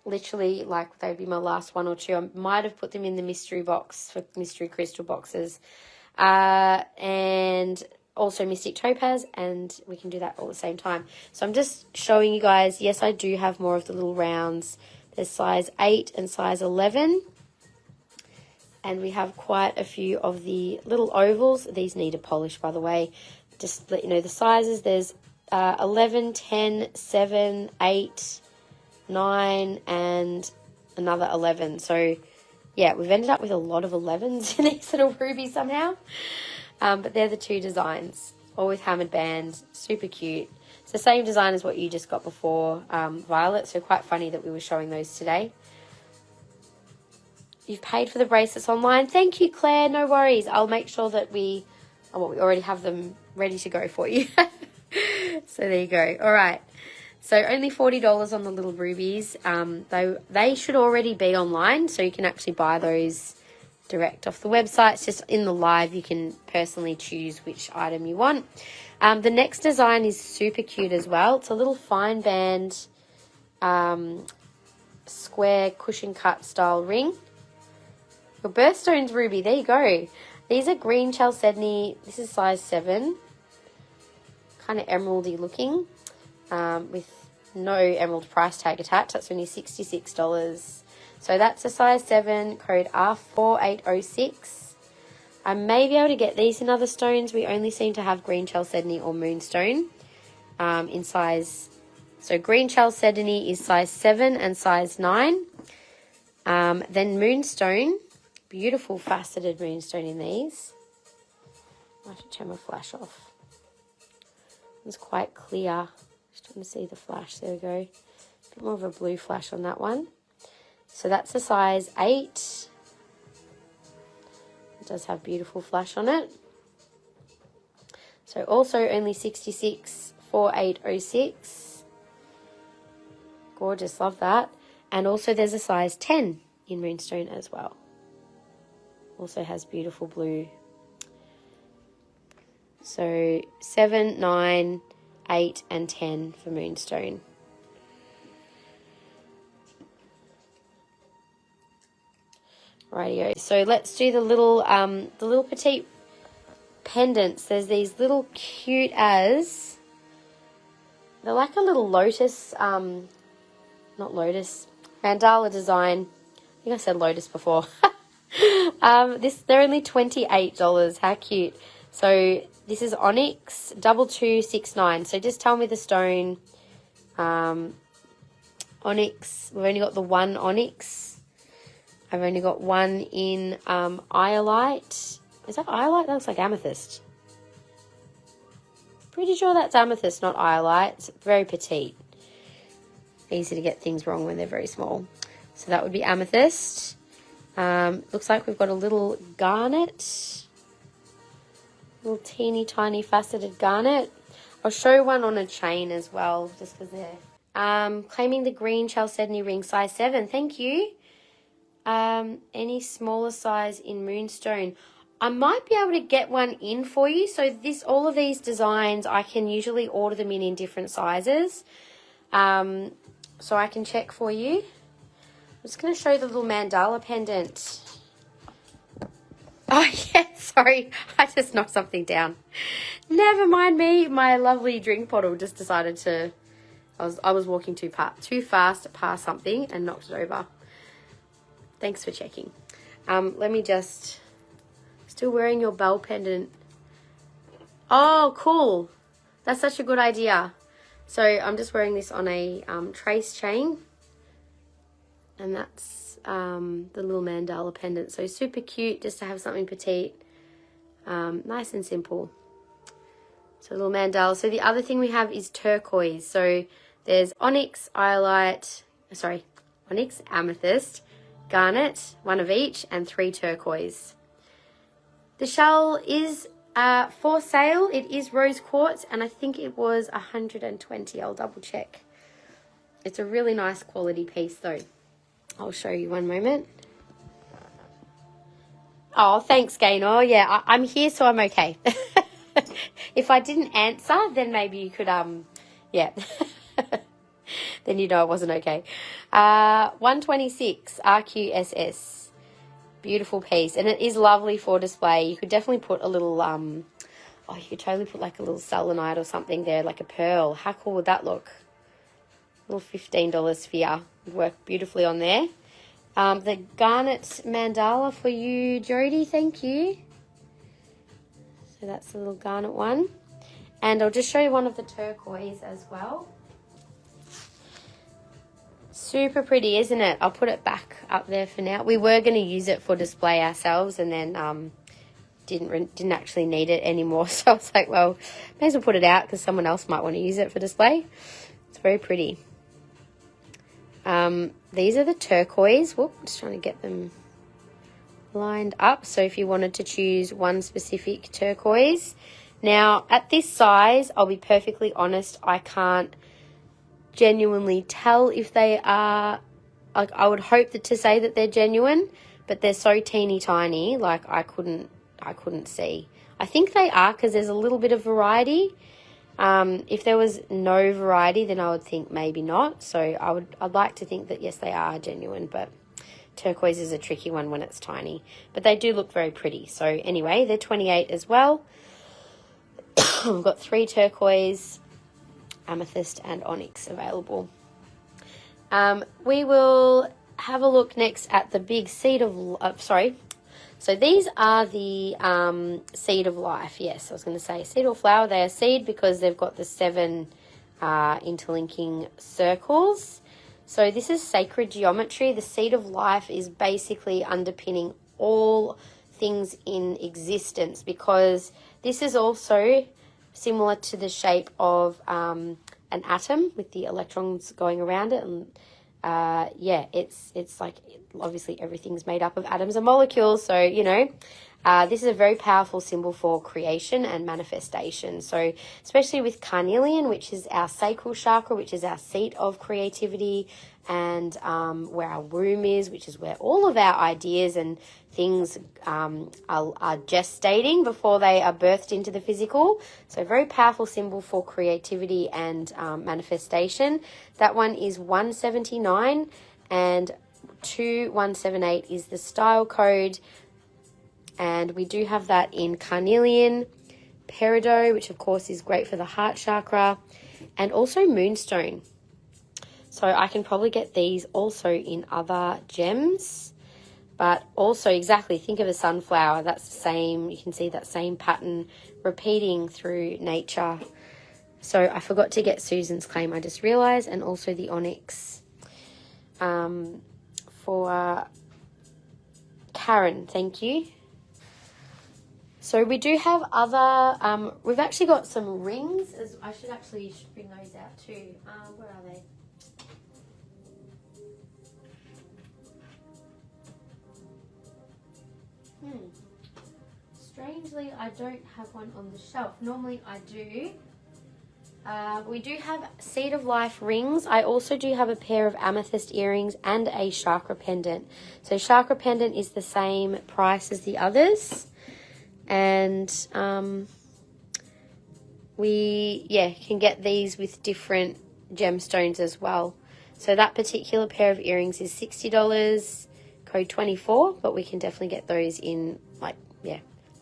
Literally, like, they'd be my last 1 or 2. I might have put them in the mystery box for mystery crystal boxes. And also Mystic Topaz, and we can do that all at the same time. So I'm just showing you guys, yes, I do have more of the little rounds. There's size 8 and size 11. And we have quite a few of the little ovals. These need a polish, by the way. Just to let you know the sizes. There's 11, 10, 7, 8, 9, and another 11. So, yeah, we've ended up with a lot of 11s in these little rubies somehow. But they're the 2 designs, all with hammered bands, super cute. It's the same design as what you just got before, Violet, so quite funny that we were showing those today. You've paid for the bracelets online. Thank you, Claire, no worries. I'll make sure that we already have them ready to go for you. So there you go. All right. So only $40 on the little rubies. They should already be online, so you can actually buy those direct off the website. It's just in the live you can personally choose which item you want. The next design is super cute as well. It's a little fine band square cushion cut style ring. Your birthstone's ruby. There you go. These are green chalcedony. This is size 7. Kind of emeraldy looking, with no emerald price tag attached. That's only $66. So that's a size 7, code R4806. I may be able to get these in other stones. We only seem to have green chalcedony or moonstone in size. So green chalcedony is size 7 and size 9. Then moonstone, beautiful faceted moonstone in these. I have to turn my flash off. It's quite clear. Just trying to see the flash. There we go. A bit more of a blue flash on that one. So that's a size 8. It does have beautiful flash on it. So also only $66,4806. Gorgeous, love that. And also there's a size 10 in moonstone as well. Also has beautiful blue. So 7, 9, 8 and 10 for moonstone. Rightio. So let's do the little petite pendants. There's these little cute as, they're like a little lotus, not lotus, mandala design. I think I said lotus before. They're only $28. How cute. So this is onyx 2269. So just tell me the stone. Onyx. We've only got the one onyx. I've only got one in iolite. Is that iolite? That looks like amethyst. Pretty sure that's amethyst, not iolite. It's very petite. Easy to get things wrong when they're very small. So that would be amethyst. Looks like we've got a little garnet. Little teeny tiny faceted garnet. I'll show one on a chain as well, just because they're claiming the green chalcedony ring size 7. Thank you. Any smaller size in moonstone. I might be able to get one in for you. So all of these designs, I can usually order them in different sizes. So I can check for you. I'm just going to show the little mandala pendant. Oh, yeah, sorry. I just knocked something down. Never mind me. My lovely drink bottle just decided to... I was walking too fast past something and knocked it over. Thanks for checking. Let me just... Still wearing your bell pendant. Oh, cool. That's such a good idea. So I'm just wearing this on a trace chain. And that's the little mandala pendant. So super cute just to have something petite. Nice and simple. So a little mandala. So the other thing we have is turquoise. So there's onyx, iolite, onyx, amethyst, garnet, one of each, and 3 turquoise. The shell is for sale. It is rose quartz, and I think it was $120. I'll double check. It's a really nice quality piece though. I'll show you one moment. Oh, thanks, Gaynor. Yeah, I'm here, so I'm okay. If I didn't answer, then maybe you could, yeah. Then you know I wasn't okay. 126 RQSS. Beautiful piece. And it is lovely for display. You could definitely put a little, you could totally put like a little selenite or something there, like a pearl. How cool would that look? A little $15 sphere would work beautifully on there. The garnet mandala for you, Jody. Thank you. So that's the little garnet one. And I'll just show you one of the turquoise as well. Super pretty, isn't it? I'll put it back up there for now. We were going to use it for display ourselves, and then didn't actually need it anymore. So I was like, well, may as well put it out because someone else might want to use it for display. It's very pretty. These are the turquoise. Whoop, just trying to get them lined up. So if you wanted to choose one specific turquoise. Now, at this size, I'll be perfectly honest, I can't genuinely tell if they are, like, I would hope to say that they're genuine, but they're so teeny tiny, like I couldn't see. I think they are because there's a little bit of variety. If there was no variety, then I would think maybe not. So I'd like to think that yes, they are genuine, but turquoise is a tricky one when it's tiny. But they do look very pretty. So anyway, they're 28 as well. We've got 3 turquoise, amethyst, and onyx available. We will have a look next at the big seed of so these are the seed of life. Yes, I was going to say seed or flower. They are seed because they've got the 7 interlinking circles. So this is sacred geometry. The seed of life is basically underpinning all things in existence, because this is also similar to the shape of an atom with the electrons going around it. And yeah, it's like, obviously everything's made up of atoms and molecules. So, you know, this is a very powerful symbol for creation and manifestation. So especially with carnelian, which is our sacral chakra, which is our seat of creativity, and where our womb is, which is where all of our ideas and things are gestating before they are birthed into the physical. So a very powerful symbol for creativity and manifestation. That one is 179, and 2178 is the style code. And we do have that in carnelian, peridot, which of course is great for the heart chakra, and also moonstone. So I can probably get these also in other gems, but also exactly think of a sunflower. That's the same. You can see that same pattern repeating through nature. So I forgot to get Susan's claim, I just realized, and also the onyx for Karen. Thank you. So we do have other, we've actually got some rings. I should bring those out too. Where are they? Strangely, I don't have one on the shelf. Normally I do. We do have seed of life rings. I also do have a pair of amethyst earrings and a chakra pendant. So chakra pendant is the same price as the others. And we can get these with different gemstones as well. So that particular pair of earrings is $60, code 24, but we can definitely get those in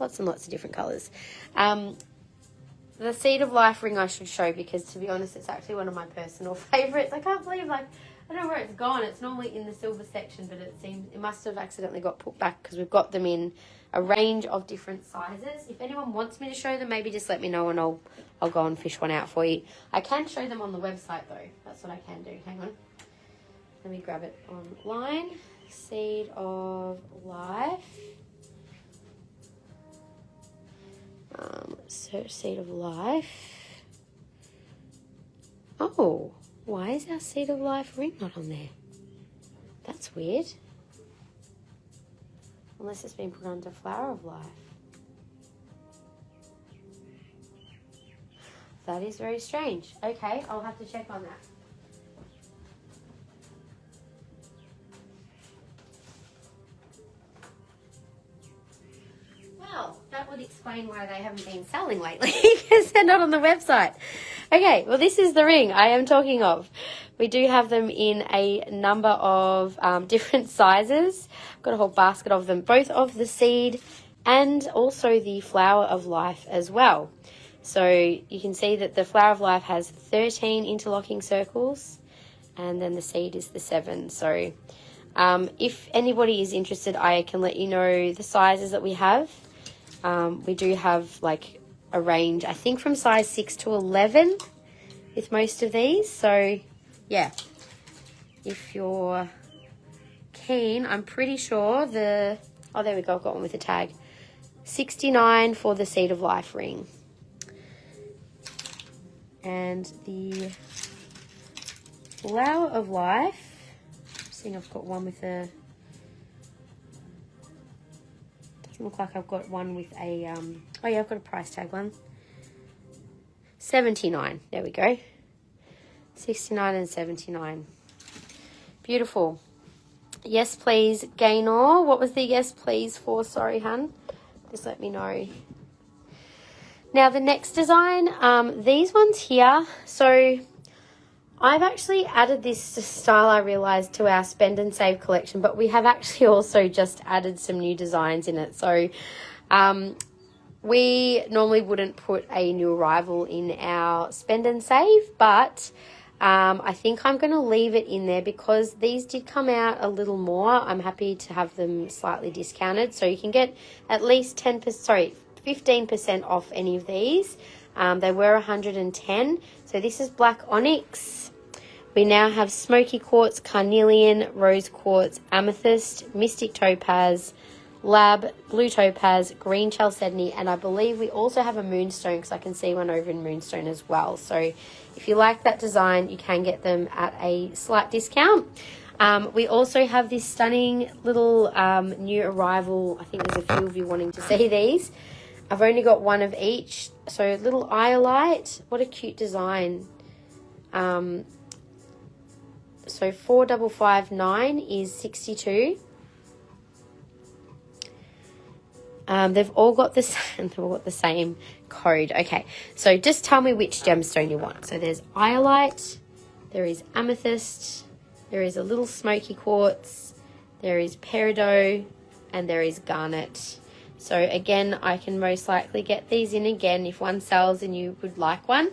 lots and lots of different colors. The seed of life ring I should show, because to be honest, it's actually one of my personal favorites. I can't believe, I don't know where it's gone. It's normally in the silver section, but it must have accidentally got put back, because we've got them in a range of different sizes. If anyone wants me to show them, maybe just let me know and I'll go and fish one out for you. I can show them on the website though. That's what I can do. Hang on. Let me grab it online. Seed of life. Search seed of life. Oh, why is our seed of life ring not on there? That's weird. Unless it's been put under flower of life. That is very strange. Okay, I'll have to check on that. Well, that would explain why they haven't been selling lately, because they're not on the website. Okay, well, this is the ring I am talking of. We do have them in a number of different sizes. I've got a whole basket of them, both of the seed and also the flower of life as well. So you can see that the flower of life has 13 interlocking circles, and then the seed is the 7. So if anybody is interested, I can let you know the sizes that we have. We do have like a range, I think from size 6 to 11 with most of these. So yeah, if you're keen, I'm pretty sure there we go, I've got one with a tag. $69 for the seed of life ring. And the flower of life, I'm seeing I've got one with a, doesn't look like I've got one with a, oh yeah, I've got a price tag one. $79, there we go. $69 and $79. Beautiful. Yes, please, Gaynor. What was the yes, please for? Sorry, hun. Just let me know. Now the next design, these ones here, so I've actually added this style, I realised, to our Spend and Save collection, but we have actually also just added some new designs in it. So we normally wouldn't put a new arrival in our Spend and Save, but I think I'm going to leave it in there because these did come out a little more. I'm happy to have them slightly discounted. So you can get at least 15% off any of these. They were 110. So this is black onyx. We now have smoky quartz, carnelian, rose quartz, amethyst, mystic topaz, lab, blue topaz, green chalcedony, and I believe we also have a moonstone because I can see one over in moonstone as well. So if you like that design, you can get them at a slight discount. We also have this stunning little new arrival. I think there's a few of you wanting to see these. I've only got one of each. So little iolite. What a cute design. So 4559 is 62. They've all got the same code. Okay, so just tell me which gemstone you want. So there's iolite, there is amethyst, there is a little smoky quartz, there is peridot, and there is garnet. So again, I can most likely get these in again. If one sells and you would like one,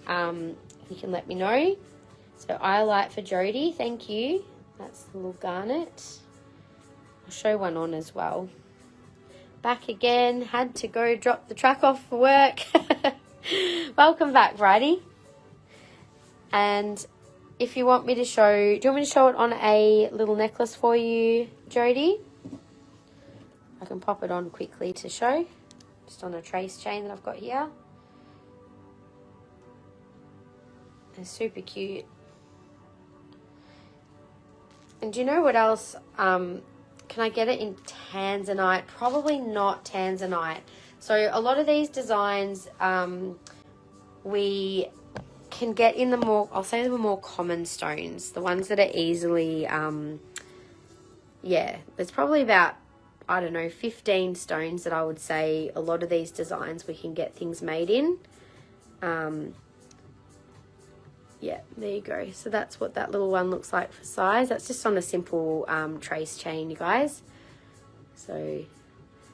you can let me know. So iolite for Jody, thank you. That's the little garnet. I'll show one on as well. Back again, had to go drop the truck off for work. Welcome back, Bridie. And if you want me to show, do you want me to show it on a little necklace for you, Jody? I can pop it on quickly to show, just on a trace chain that I've got here. It's super cute. And do you know what else? Can I get it in tanzanite? Probably not tanzanite. So a lot of these designs we can get in the more, I'll say the more common stones, the ones that are easily, yeah, there's probably about, I don't know, 15 stones that I would say a lot of these designs we can get things made in. Yeah, there you go. So that's what that little one looks like for size. That's just on a simple trace chain, you guys. So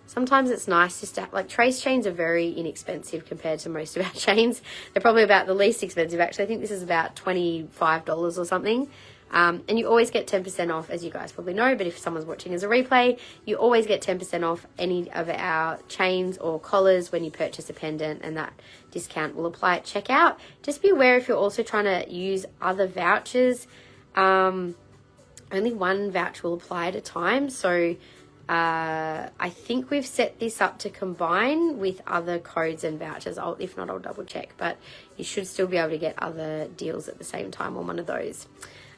sometimes it's nice just to have, like, trace chains are very inexpensive compared to most of our chains. They're probably about the least expensive, actually. I think this is about $25 or something. And you always get 10% off, as you guys probably know, but if someone's watching as a replay, you always get 10% off any of our chains or collars when you purchase a pendant, and that discount will apply at checkout. Just be aware if you're also trying to use other vouchers, only one voucher will apply at a time. So I think we've set this up to combine with other codes and vouchers. If not, I'll double check, but you should still be able to get other deals at the same time on one of those.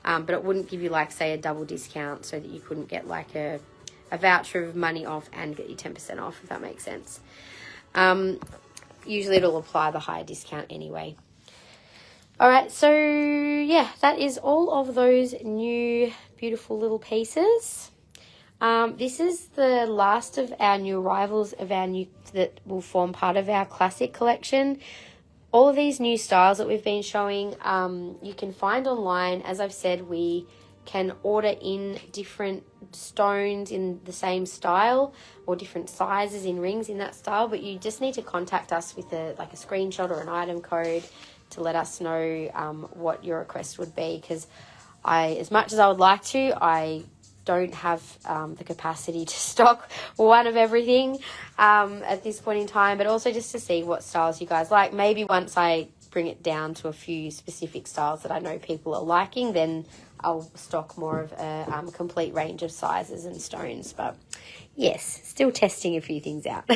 But it wouldn't give you, like, say, a double discount, so that you couldn't get like a voucher of money off and get you 10% off, if that makes sense. Usually it'll apply the higher discount anyway. All right, so yeah, that is all of those new beautiful little pieces. This is the last of our new arrivals of our new that will form part of our classic collection. All of these new styles that we've been showing, you can find online. As I've said, we can order in different stones in the same style or different sizes in rings in that style, but you just need to contact us with a screenshot or an item code to let us know what your request would be, because as much as I would like to, I don't have the capacity to stock one of everything at this point in time, but also just to see what styles you guys like. Maybe once I bring it down to a few specific styles that I know people are liking, then I'll stock more of a complete range of sizes and stones. But yes, still testing a few things out.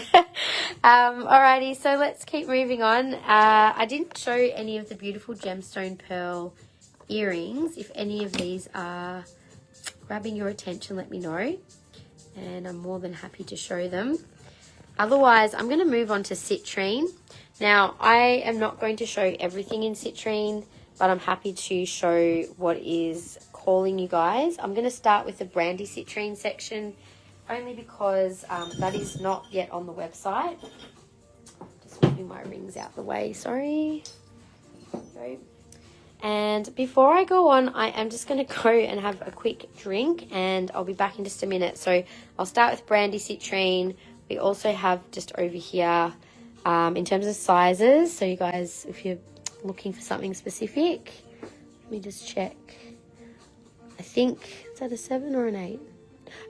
Alrighty, so let's keep moving on. I didn't show any of the beautiful gemstone pearl earrings. If any of these are grabbing your attention, let me know, and I'm more than happy to show them. Otherwise, I'm going to move on to citrine. Now, I am not going to show everything in citrine, but I'm happy to show what is calling you guys. I'm going to start with the brandy citrine section, only because that is not yet on the website. Just Just moving my rings out the way, sorry. Go. And before I go on, I am just going to go and have a quick drink, and I'll be back in just a minute. So I'll start with brandy citrine. We also have just over here, in terms of sizes, so you guys, if you're looking for something specific, let me just check. I think, is that a 7 or an 8?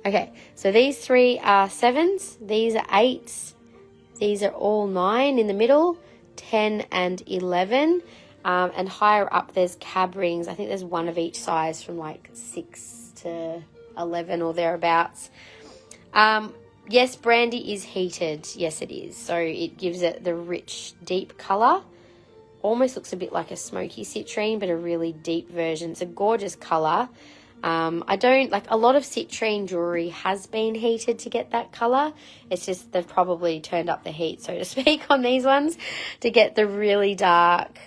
Okay, so these 3 are 7s, these are 8s, these are all 9 in the middle, 10 and 11. And higher up there's cab rings. I think there's one of each size from like 6 to 11 or thereabouts. Yes, brandy is heated. Yes, it is. So it gives it the rich, deep colour. Almost looks a bit like a smoky citrine, but a really deep version. It's a gorgeous colour. I don't, like, a lot of citrine jewellery has been heated to get that colour. It's just they've probably turned up the heat, so to speak, on these ones to get the really dark,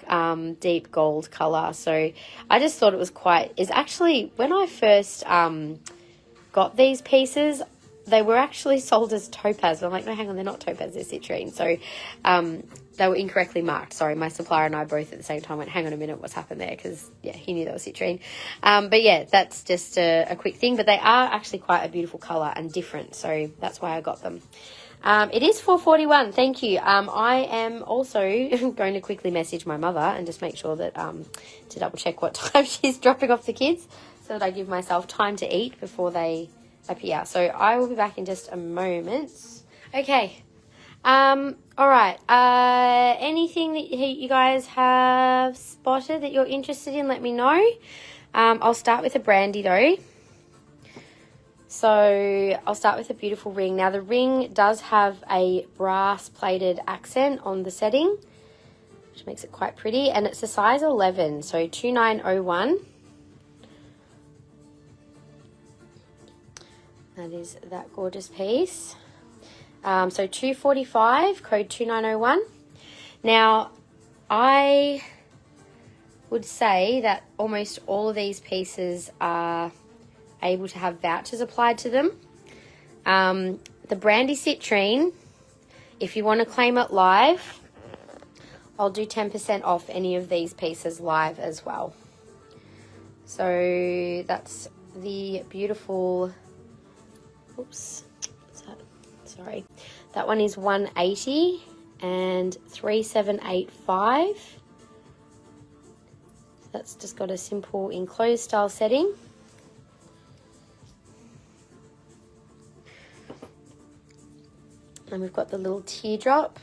deep gold colour. So I just thought it was it's actually, when I first got these pieces, they were actually sold as topaz. I'm like, no, hang on, they're not topaz, they're citrine. So they were incorrectly marked. Sorry, my supplier and I both at the same time went, hang on a minute, what's happened there? Because, yeah, he knew they were citrine. But, yeah, that's just a quick thing. But they are actually quite a beautiful colour and different, so that's why I got them. It is 4:41, thank you. I am also going to quickly message my mother and just make sure that to double check what time she's dropping off the kids so that I give myself time to eat before they appear. So I will be back in just a moment. Okay. All right. Anything that you guys have spotted that you're interested in, let me know. I'll start with a brandy though. So I'll start with a beautiful ring. Now the ring does have a brass plated accent on the setting, which makes it quite pretty, and it's a size 11, so 2901. That is that gorgeous piece. So 245, code 2901. Now, I would say that almost all of these pieces are able to have vouchers applied to them. The brandy citrine, if you want to claim it live, I'll do 10% off any of these pieces live as well. So that's the beautiful, oops, what's that? Sorry. That one is 180 and 3785. So that's just got a simple enclosed style setting. And we've got the little teardrop,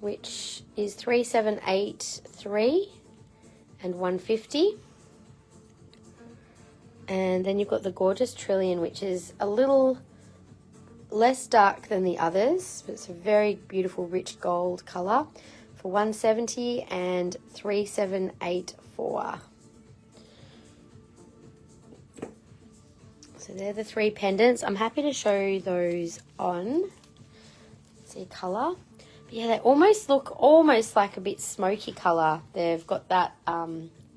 which is 3783 and 150. And then you've got the gorgeous trillion, which is a little less dark than the others, but it's a very beautiful rich gold colour for 170 and 3784. So they're the 3 pendants. I'm happy to show those on. See colour. But yeah, they almost look almost like a bit smoky colour. They've got that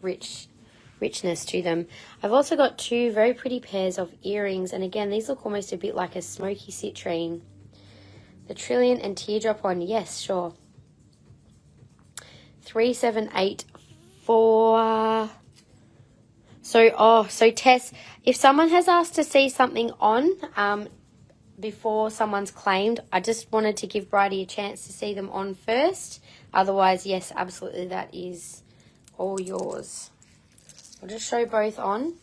richness to them. I've also got 2 very pretty pairs of earrings, and again, these look almost a bit like a smoky citrine. The trillion and teardrop one, yes, sure. 3784. So Tess, if someone has asked to see something on before someone's claimed, I just wanted to give Bridie a chance to see them on first. Otherwise, yes, absolutely, that is all yours. I'll just show both on.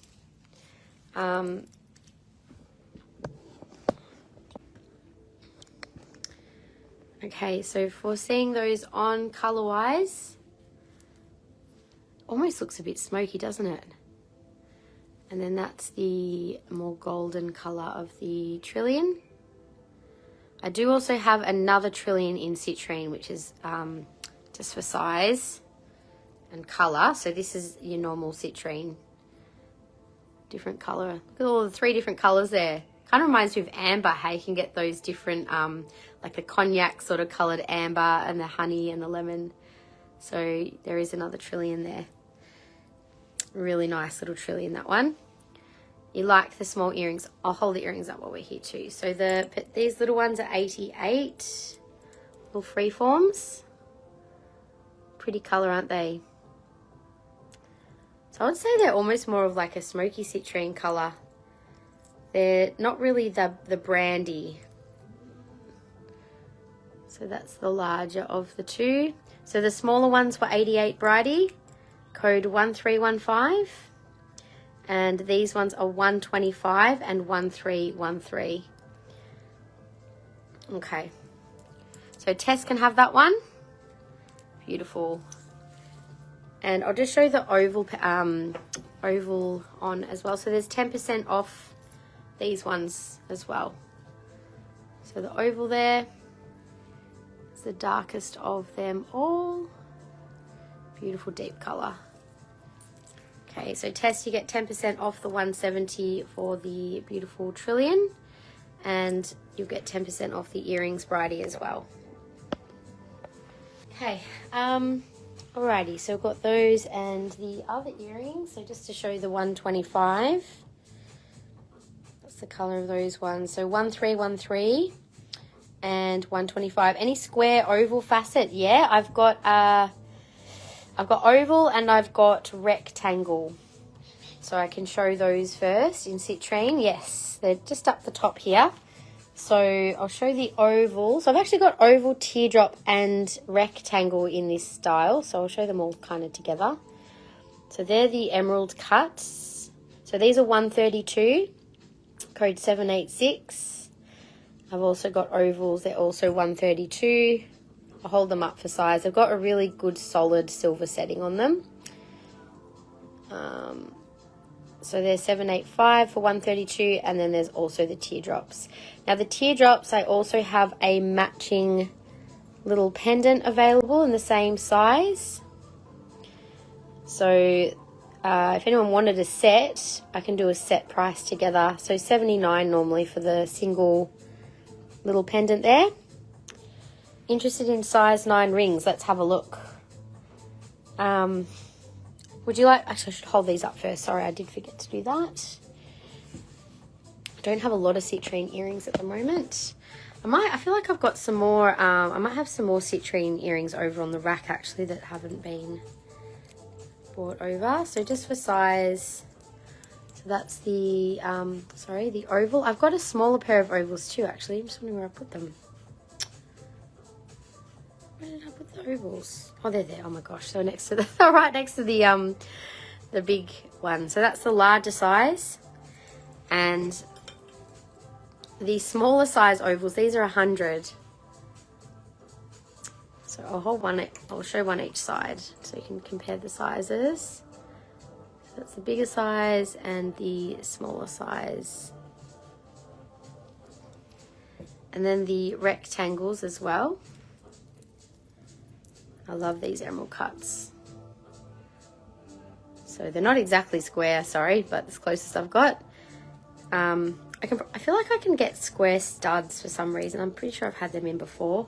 Okay, so for seeing those on colour-wise, almost looks a bit smoky, doesn't it? And then that's the more golden colour of the trillion. I do also have another trillion in citrine, which is just for size and colour. So this is your normal citrine. Different colour. Look at all the 3 different colours there. Kind of reminds me of amber, how you can get those different, like the cognac sort of coloured amber and the honey and the lemon. So there is another trillion there. Really nice little trillion, that one. You like the small earrings. I'll hold the earrings up while we're here too. So these little ones are 88. little freeforms. Pretty colour, aren't they? So I would say they're almost more of like a smoky citrine colour. They're not really the brandy. So that's the larger of the two. So the smaller ones were 88 Bridie, code 1315. And these ones are 125 and 1313. Okay. So Tess can have that one. Beautiful. And I'll just show the oval on as well. So there's 10% off these ones as well. So the oval there is the darkest of them all. Beautiful deep colour. Okay, so Tess, you get 10% off the 170 for the beautiful Trillion, and you'll get 10% off the earrings Bridie as well. Okay, alrighty, so I've got those and the other earrings. So just to show you the 125, that's the colour of those ones. So 1313 and 125. Any square, oval, facet? Yeah, I've got oval and I've got rectangle. So I can show those first in citrine. Yes, they're just up the top here. So I'll show the oval. So I've actually got oval, teardrop and rectangle in this style. So I'll show them all kind of together. So they're the emerald cuts. So these are 132, code 786. I've also got ovals. They're also 132. I'll hold them up for size. They've got a really good solid silver setting on them. So there's 785 for 132, and then there's also the teardrops. Now the teardrops, I also have a matching little pendant available in the same size. So if anyone wanted a set, I can do a set price together. So 79 normally for the single little pendant there. Interested in size 9 rings? Let's have a look. Would you like... Actually, I should hold these up first. Sorry, I did forget to do that. I don't have a lot of citrine earrings at the moment. I feel like I've got some more... I might have some more citrine earrings over on the rack, actually, that haven't been brought over. So just for size... So that's the... the oval. I've got a smaller pair of ovals too, actually. I'm just wondering where I put them. Where did I put the ovals? Oh, they're there. Oh my gosh. So next to the right next to the big one. So that's the larger size. And the smaller size ovals, these are 100. So I'll show one each side so you can compare the sizes. So that's the bigger size and the smaller size. And then the rectangles as well. I love these emerald cuts. So they're not exactly square, sorry, but it's closest I've got. I feel like I can get square studs for some reason. I'm pretty sure I've had them in before.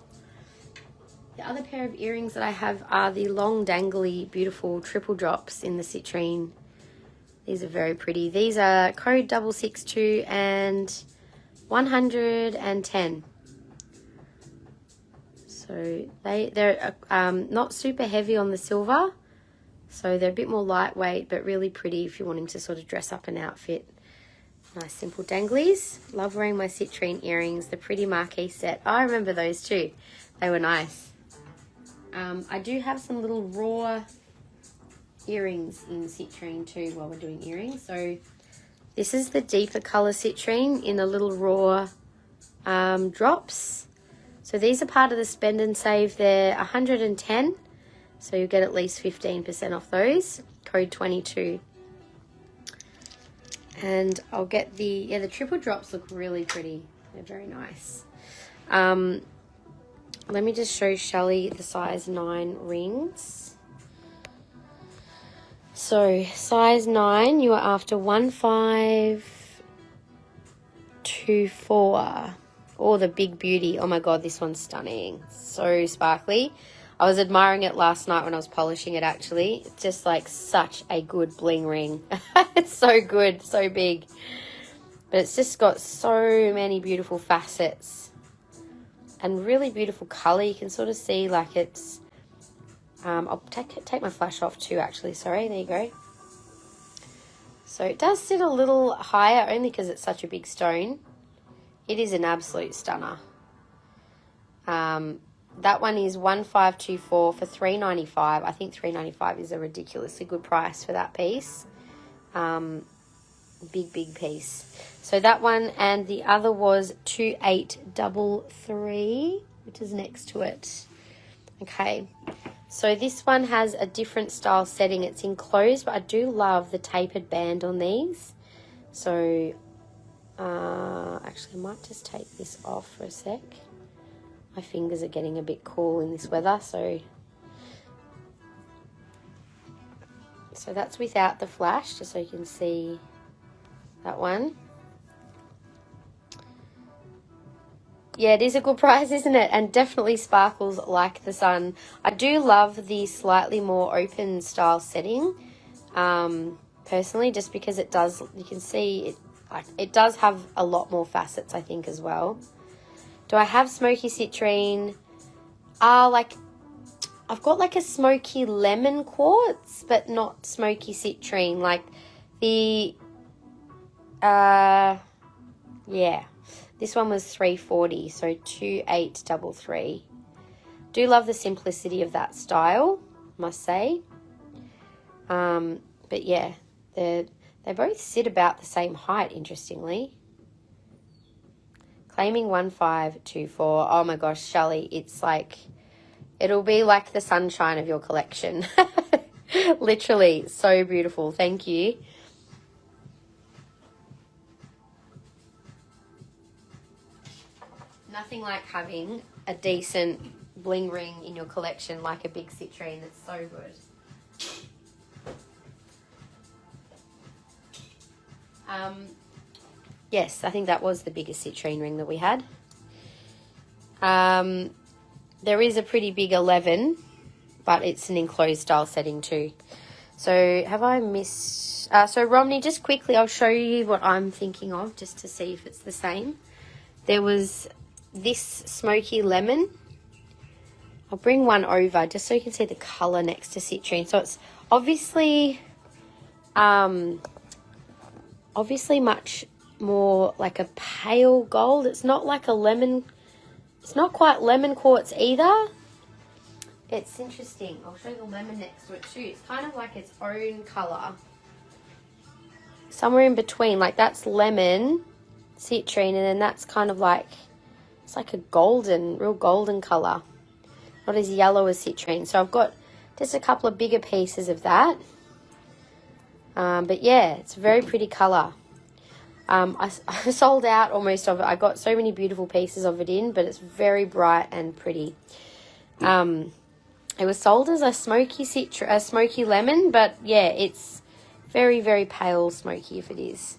The other pair of earrings that I have are the long dangly beautiful triple drops in the citrine. These are very pretty. These are code 662 and 110. So they're not super heavy on the silver, so they're a bit more lightweight, but really pretty if you're wanting to sort of dress up an outfit. Nice simple danglies. Love wearing my citrine earrings, the pretty marquee set. I remember those too. They were nice. I do have some little raw earrings in citrine too while we're doing earrings. So this is the deeper color citrine in the little raw drops. So these are part of the spend and save. They're 110, so you get at least 15% off those. Code 22. And I'll get the triple drops look really pretty. They're very nice. Let me just show Shelley the size 9 rings. So size 9, you are after 1524. Oh, the big beauty. Oh my God, this one's stunning. So sparkly. I was admiring it last night when I was polishing it, actually. It's just like such a good bling ring. It's so good, so big. But it's just got so many beautiful facets. and really beautiful color. You can sort of see like it's, I'll take my flash off too, actually. Sorry, there you go. So it does sit a little higher only because it's such a big stone. It is an absolute stunner. That one is 1524 for $3.95. I think $3.95 is a ridiculously good price for that piece. Big piece. So that one, and the other was 2833, which is next to it. Okay. So this one has a different style setting. It's enclosed, but I do love the tapered band on these. So actually I might just take this off for a sec. My fingers are getting a bit cool in this weather, so that's without the flash, just so you can see that one. Yeah, it is a good price, isn't it? And definitely sparkles like the sun. I do love the slightly more open style setting, personally, just because it does, you can see it does have a lot more facets, I think, as well. Do I have smoky citrine? Like, I've got like a smoky lemon quartz, but not smoky citrine. Like the, yeah, this one was $3.40, so $2.833. Do love the simplicity of that style, must say. But yeah, they both sit about the same height, interestingly. Claiming 1524. Oh my gosh, Shelley, it's like, it'll be like the sunshine of your collection. Literally, so beautiful. Thank you. Nothing like having a decent bling ring in your collection, like a big citrine. That's so good. Yes, I think that was the biggest citrine ring that we had. There is a pretty big 11, but it's an enclosed style setting too. So have I missed... so Romney, just quickly, I'll show you what I'm thinking of just to see if it's the same. There was this smoky lemon. I'll bring one over just so you can see the colour next to citrine. So it's obviously much more like a pale gold. It's not like a lemon, it's not quite lemon quartz either. It's interesting. I'll show the lemon next to it too. It's kind of like its own colour, somewhere in between. Like that's lemon citrine, and then that's kind of like, it's like a golden, real golden colour, not as yellow as citrine. So I've got just a couple of bigger pieces of that, but yeah, it's a very pretty colour. I sold out almost of it. I got so many beautiful pieces of it in, but it's very bright and pretty. It was sold as a smoky lemon, but yeah, it's very, very pale smoky if it is.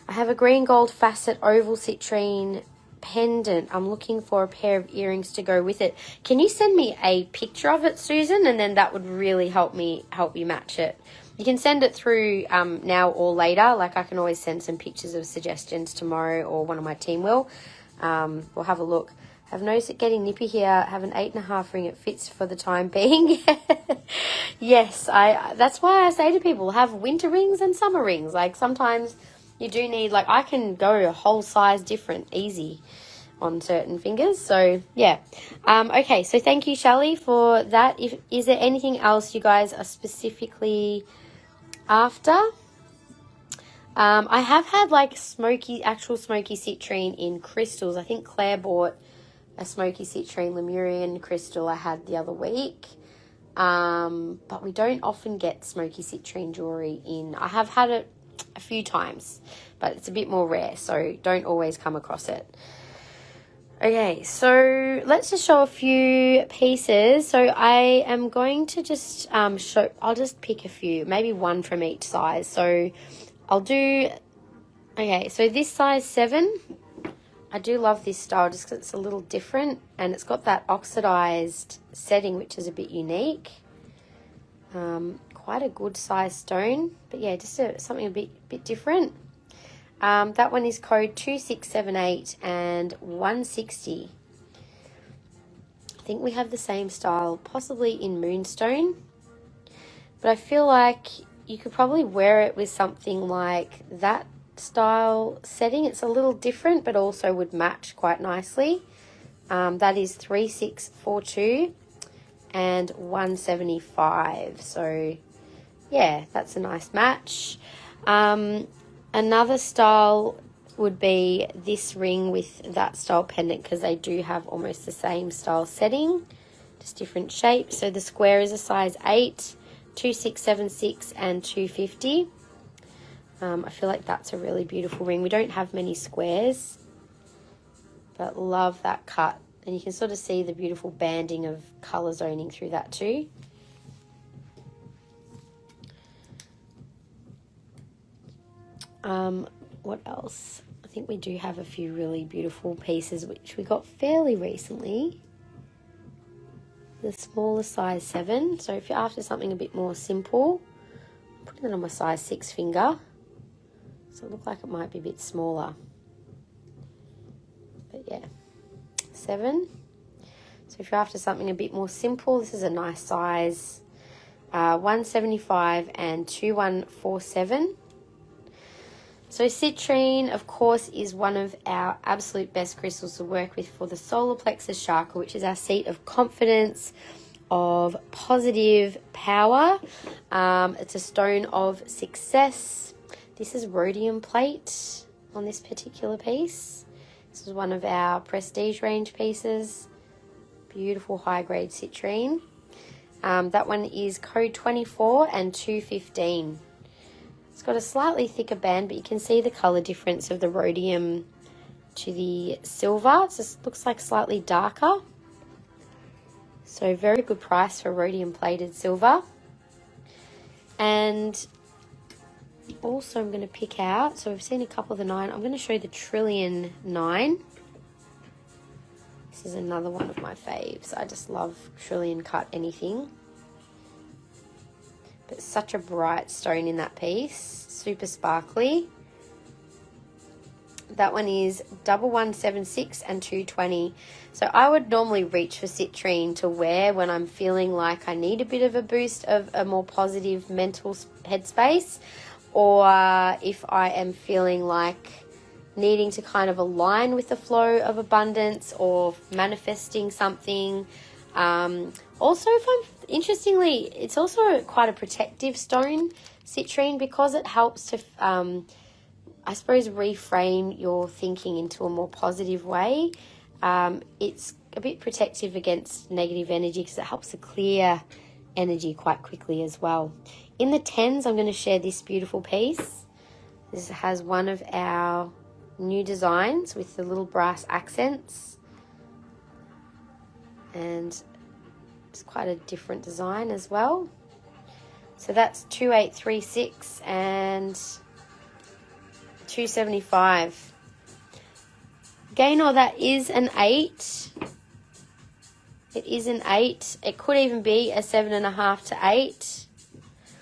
I have a green gold facet oval citrine pendant. I'm looking for a pair of earrings to go with it. Can you send me a picture of it, Susan? And then that would really help you match it. You can send it through now or later. Like I can always send some pictures of suggestions tomorrow, or one of my team will. We'll have a look. I've noticed it getting nippy here. I have an 8.5 ring. It fits for the time being. Yes, that's why I say to people, have winter rings and summer rings. Like sometimes you do need, like I can go a whole size different, easy on certain fingers. So yeah. Okay, so thank you, Shelley, for that. Is there anything else you guys are specifically after? I have had like actual smoky citrine in crystals. I think Claire bought a smoky citrine Lemurian crystal I had the other week. But we don't often get smoky citrine jewellery in. I have had it a few times, but it's a bit more rare, so don't always come across it. Okay, so let's just show a few pieces. So I am going to just I'll just pick a few, maybe one from each size. So I'll do, okay, so this size 7, I do love this style just because it's a little different and it's got that oxidized setting, which is a bit unique. Quite a good size stone, but yeah, just something a bit different. That one is code 2678 and 160 think we have the same style, possibly in Moonstone. But I feel like you could probably wear it with something like that style setting. It's a little different, but also would match quite nicely. That is 3642 and 175. So yeah, that's a nice match. Another style would be this ring with that style pendant, because they do have almost the same style setting, just different shapes. So the square is a size 8, 2676 and 250. I feel like that's a really beautiful ring. We don't have many squares, but love that cut. And you can sort of see the beautiful banding of colour zoning through that too. What else? I think we do have a few really beautiful pieces which we got fairly recently. The smaller size 7. So if you're after something a bit more simple, I'm putting it on my size 6 finger. So it looks like it might be a bit smaller. But yeah, 7. So if you're after something a bit more simple, this is a nice size. 175 and 2147. So citrine, of course, is one of our absolute best crystals to work with for the solar plexus chakra, which is our seat of confidence, of positive power. It's a stone of success. This is rhodium plate on this particular piece. This is one of our prestige range pieces. Beautiful high-grade citrine. That one is code 24 and 215. It's got a slightly thicker band, but you can see the colour difference of the rhodium to the silver. It just looks like slightly darker. So very good price for rhodium plated silver. And also I'm going to pick out, so we've seen a couple of the 9. I'm going to show the Trillion 9. This is another one of my faves. I just love Trillion cut anything. But such a bright stone in that piece, super sparkly. That one is 1176 and 220. So I would normally reach for citrine to wear when I'm feeling like I need a bit of a boost of a more positive mental headspace, or if I am feeling like needing to kind of align with the flow of abundance or manifesting something. Also, interestingly, it's also quite a protective stone, citrine, because it helps to, I suppose, reframe your thinking into a more positive way. It's a bit protective against negative energy because it helps to clear energy quite quickly as well. In the 10s, I'm going to share this beautiful piece. This has one of our new designs with the little brass accents. And it's quite a different design as well. So that's 2836 and 275. Gaynor, that is an 8. It is an 8. It could even be a 7.5 to 8.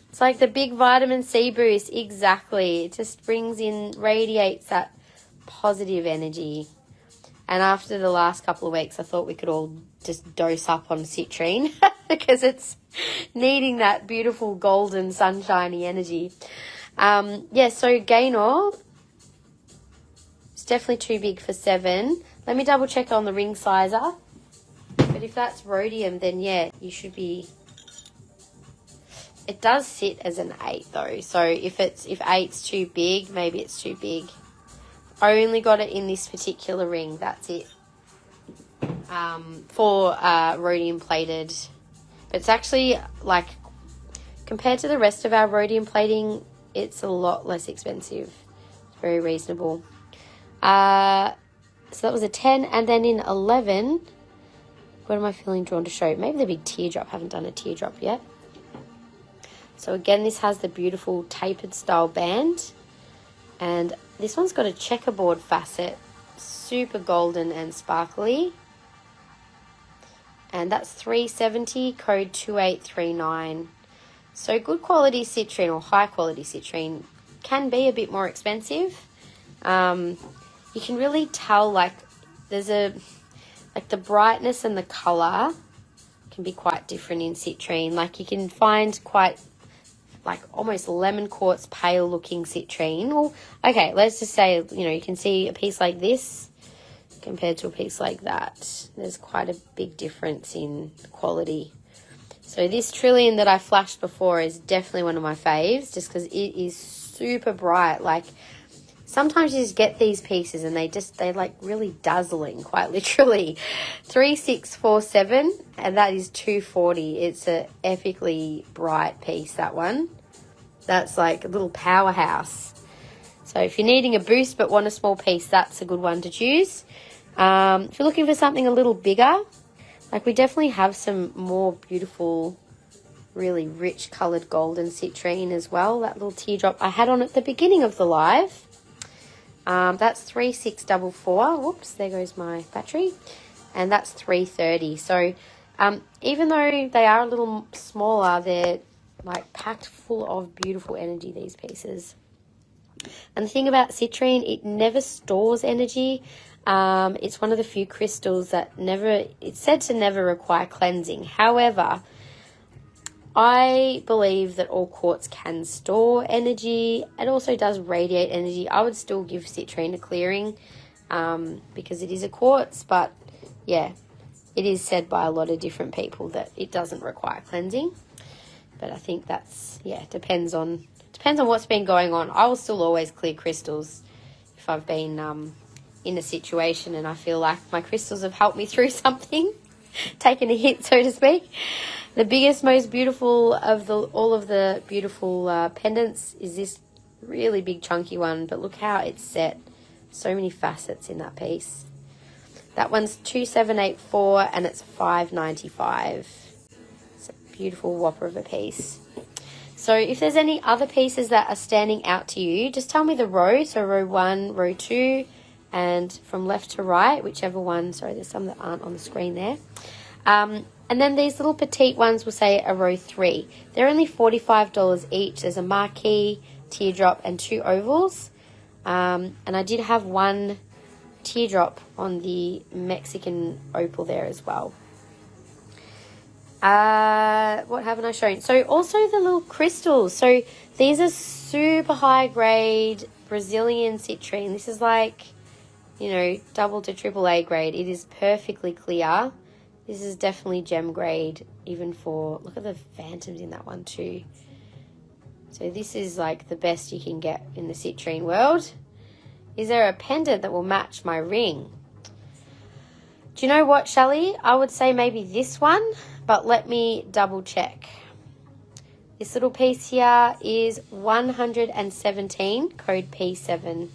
It's like the big vitamin C boost. Exactly. It just brings in, radiates that positive energy. And after the last couple of weeks, I thought we could all just dose up on citrine because it's needing that beautiful golden sunshiny energy. Yeah, so Gaynor, it's definitely too big for 7. Let me double check on the ring sizer. But if that's rhodium, then yeah, you should be. It does sit as an 8 though. So if 8's too big, maybe it's too big. I only got it in this particular ring. That's it. For rhodium plated. But it's actually, like, compared to the rest of our rhodium plating, it's a lot less expensive. It's very reasonable. So that was a 10. And then in 11, what am I feeling drawn to show? Maybe the big teardrop. I haven't done a teardrop yet. So again, this has the beautiful tapered style band. And this one's got a checkerboard facet, super golden and sparkly. And that's 370, code 2839. So good quality citrine, or high quality citrine, can be a bit more expensive. You can really tell, like, there's a like the brightness and the colour can be quite different in citrine. Like you can find quite like almost lemon quartz pale looking citrine. Well, okay, let's just say, you know, you can see a piece like this compared to a piece like that. There's quite a big difference in quality. So this trillion that I flashed before is definitely one of my faves just because it is super bright. Like sometimes you just get these pieces and they're like really dazzling, quite literally. 3647 and that is 240. It's a epically bright piece, that one. That's like a little powerhouse. So if you're needing a boost but want a small piece, that's a good one to choose. If you're looking for something a little bigger, like we definitely have some more beautiful, really rich coloured golden citrine as well. That little teardrop I had on at the beginning of the live. That's 3644. Whoops, there goes my battery. And that's 330. So even though they are a little smaller, they're like packed full of beautiful energy, these pieces. And the thing about citrine, it never stores energy. It's one of the few crystals that it's said to never require cleansing. However, I believe that all quartz can store energy. It also does radiate energy. I would still give citrine a clearing because it is a quartz, but yeah, it is said by a lot of different people that it doesn't require cleansing. But I think that's, yeah, depends on what's been going on. I will still always clear crystals if I've been in a situation and I feel like my crystals have helped me through something, taken a hit, so to speak. The biggest, most beautiful of all of the beautiful pendants is this really big chunky one, but look how it's set. So many facets in that piece. That one's 2784 and it's 595. It's a beautiful whopper of a piece. So if there's any other pieces that are standing out to you, just tell me the row. So row 1, row 2, and from left to right, whichever one. Sorry, there's some that aren't on the screen there. And then these little petite ones will say a row 3. They're only $45 each. There's a marquee, teardrop, and 2 ovals. And I did have one teardrop on the Mexican opal there as well. What haven't I shown? So also the little crystals. So these are super high grade Brazilian citrine. This is like, you know, double to triple A grade. It is perfectly clear. This is definitely gem grade, even for, look at the phantoms in that one too. So this is like the best you can get in the citrine world. Is there a pendant that will match my ring? Do you know what, Shelley? I would say maybe this one, but let me double check. This little piece here is 117, code P7.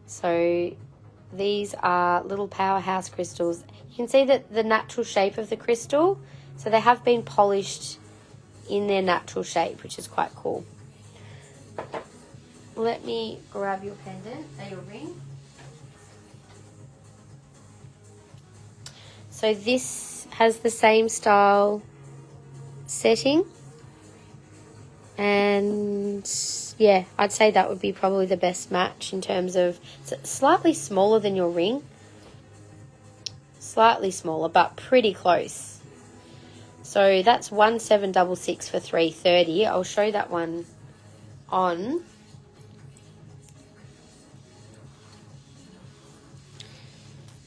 So these are little powerhouse crystals. You can see that the natural shape of the crystal, so they have been polished in their natural shape, which is quite cool. Let me grab your pendant, your ring. So this has the same style setting. And yeah, I'd say that would be probably the best match in terms of, it's slightly smaller than your ring. Slightly smaller, but pretty close. So that's 1766 for 330. I'll show that one on.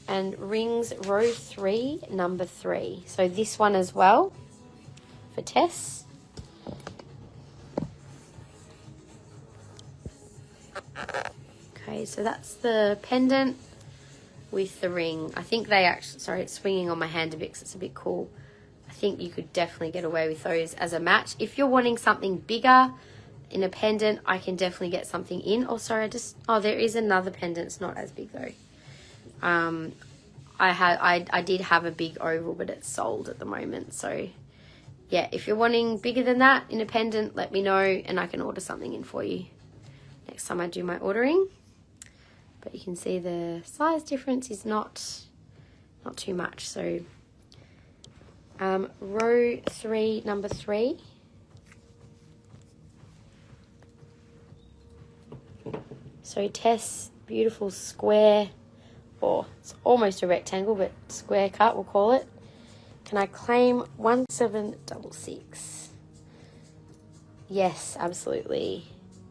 And rings row 3, number 3. So this one as well for Tess. Okay, so that's the pendant with the ring. I think they actually, sorry, it's swinging on my hand a bit because it's a bit cool. I think you could definitely get away with those as a match. If you're wanting something bigger in a pendant, I can definitely get something in. Oh, sorry, there is another pendant. It's not as big though. I did have a big oval, but it's sold at the moment. So yeah, if you're wanting bigger than that in a pendant, let me know and I can order something in for you next time I do my ordering. But you can see the size difference is not too much. So row 3, number 3. So Tess, beautiful square or it's almost a rectangle, but square cut we'll call it. Can I claim 1766? Yes, absolutely.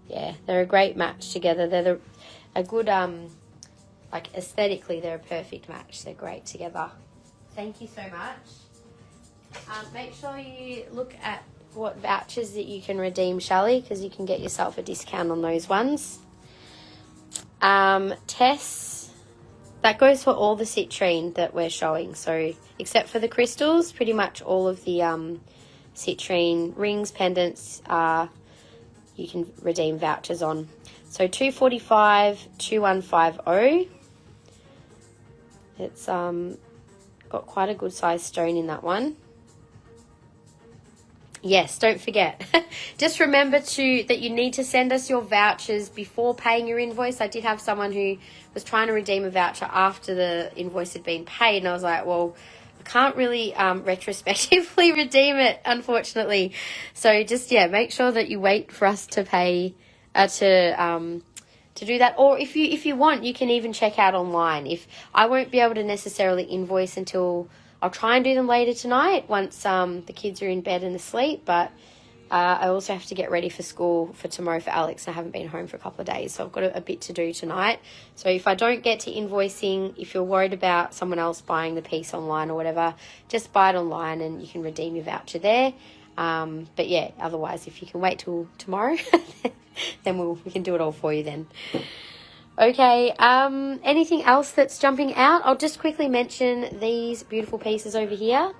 Yeah, they're a great match together. They're a good, like aesthetically, they're a perfect match. They're great together. Thank you so much. Make sure you look at what vouchers that you can redeem, Shelley, because you can get yourself a discount on those ones. Tess, that goes for all the citrine that we're showing. So except for the crystals, pretty much all of the citrine rings, pendants, you can redeem vouchers on. So 245 2150. It's got quite a good size stone in that one. Yes, don't forget. Just remember that you need to send us your vouchers before paying your invoice. I did have someone who was trying to redeem a voucher after the invoice had been paid, and I was like, well, I can't really retrospectively redeem it, unfortunately. So just, yeah, make sure that you wait for us to pay, to do that. Or if you want, you can even check out online. If I won't be able to necessarily invoice until, I'll try and do them later tonight once the kids are in bed and asleep, but I also have to get ready for school for tomorrow for Alex. I haven't been home for a couple of days, so I've got a bit to do tonight. So if I don't get to invoicing, if you're worried about someone else buying the piece online or whatever, just buy it online and you can redeem your voucher there. But yeah, otherwise, if you can wait till tomorrow, then we can do it all for you then. Okay, anything else that's jumping out? I'll just quickly mention these beautiful pieces over here.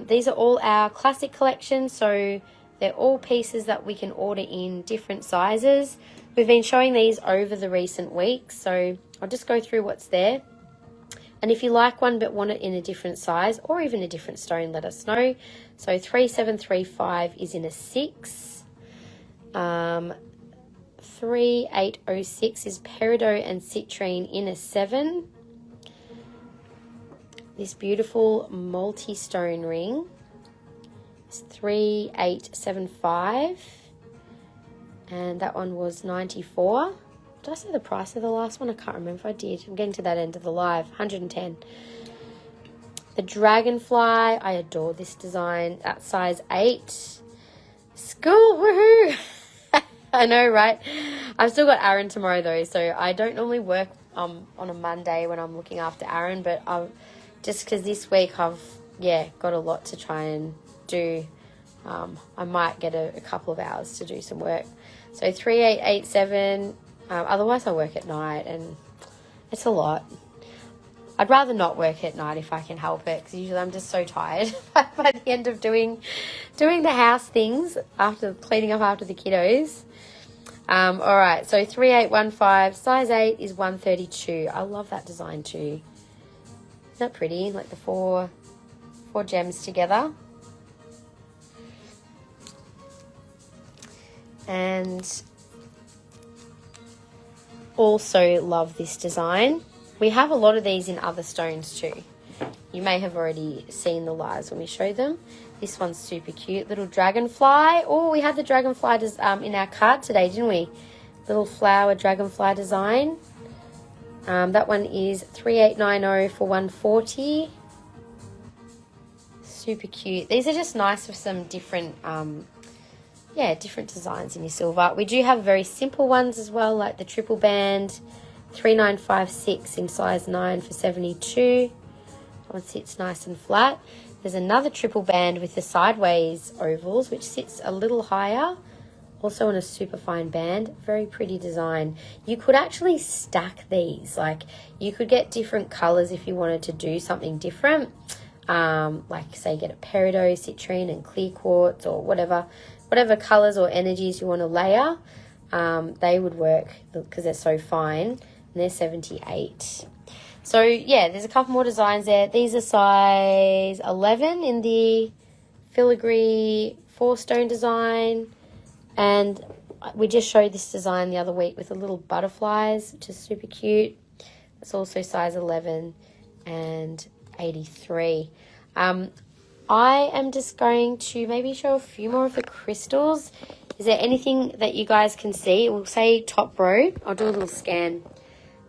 These are all our classic collection, so they're all pieces that we can order in different sizes. We've been showing these over the recent weeks, so I'll just go through what's there. And if you like one but want it in a different size or even a different stone, let us know. So 3735 is in a 6. 3806 is peridot and citrine in a 7. This beautiful multi-stone ring is 3875, and that one was 94. Did I say the price of the last one? I can't remember if I did. I'm getting to that end of the live. 110. The dragonfly, I adore this design. At size 8. School, woohoo! I know, right? I've still got Aaron tomorrow though, so I don't normally work on a Monday when I'm looking after Aaron, but just because this week I've got a lot to try and do. I might get a couple of hours to do some work. So 3887. Otherwise I work at night and it's a lot. I'd rather not work at night if I can help it, because usually I'm just so tired by the end of doing the house things, after cleaning up after the kiddos. All right, so 3815, size 8 is 132. I love that design too. Isn't that pretty? Like the four gems together. And also love this design. We have a lot of these in other stones too. You may have already seen the lives when we show them. This one's super cute. Little dragonfly. Oh, we had the dragonfly in our card today, didn't we? Little flower dragonfly design. That one is 3890 for 140. Super cute. These are just nice with some different, different designs in your silver. We do have very simple ones as well, like the triple band, 3956 in size 9 for 72. That one sits nice and flat. There's another triple band with the sideways ovals, which sits a little higher, also on a super fine band. Very pretty design. You could actually stack these. Like, you could get different colors if you wanted to do something different. Like, say, get a peridot, citrine, and clear quartz, or whatever colors or energies you want to layer. They would work because they're so fine, and they're 78. So yeah, there's a couple more designs there. These are size 11 in the filigree 4-stone design, and we just showed this design the other week with the little butterflies, which is super cute. It's also size 11 and 83. I am just going to maybe show a few more of the crystals. Is there anything that you guys can see? We'll say top row. I'll do a little scan.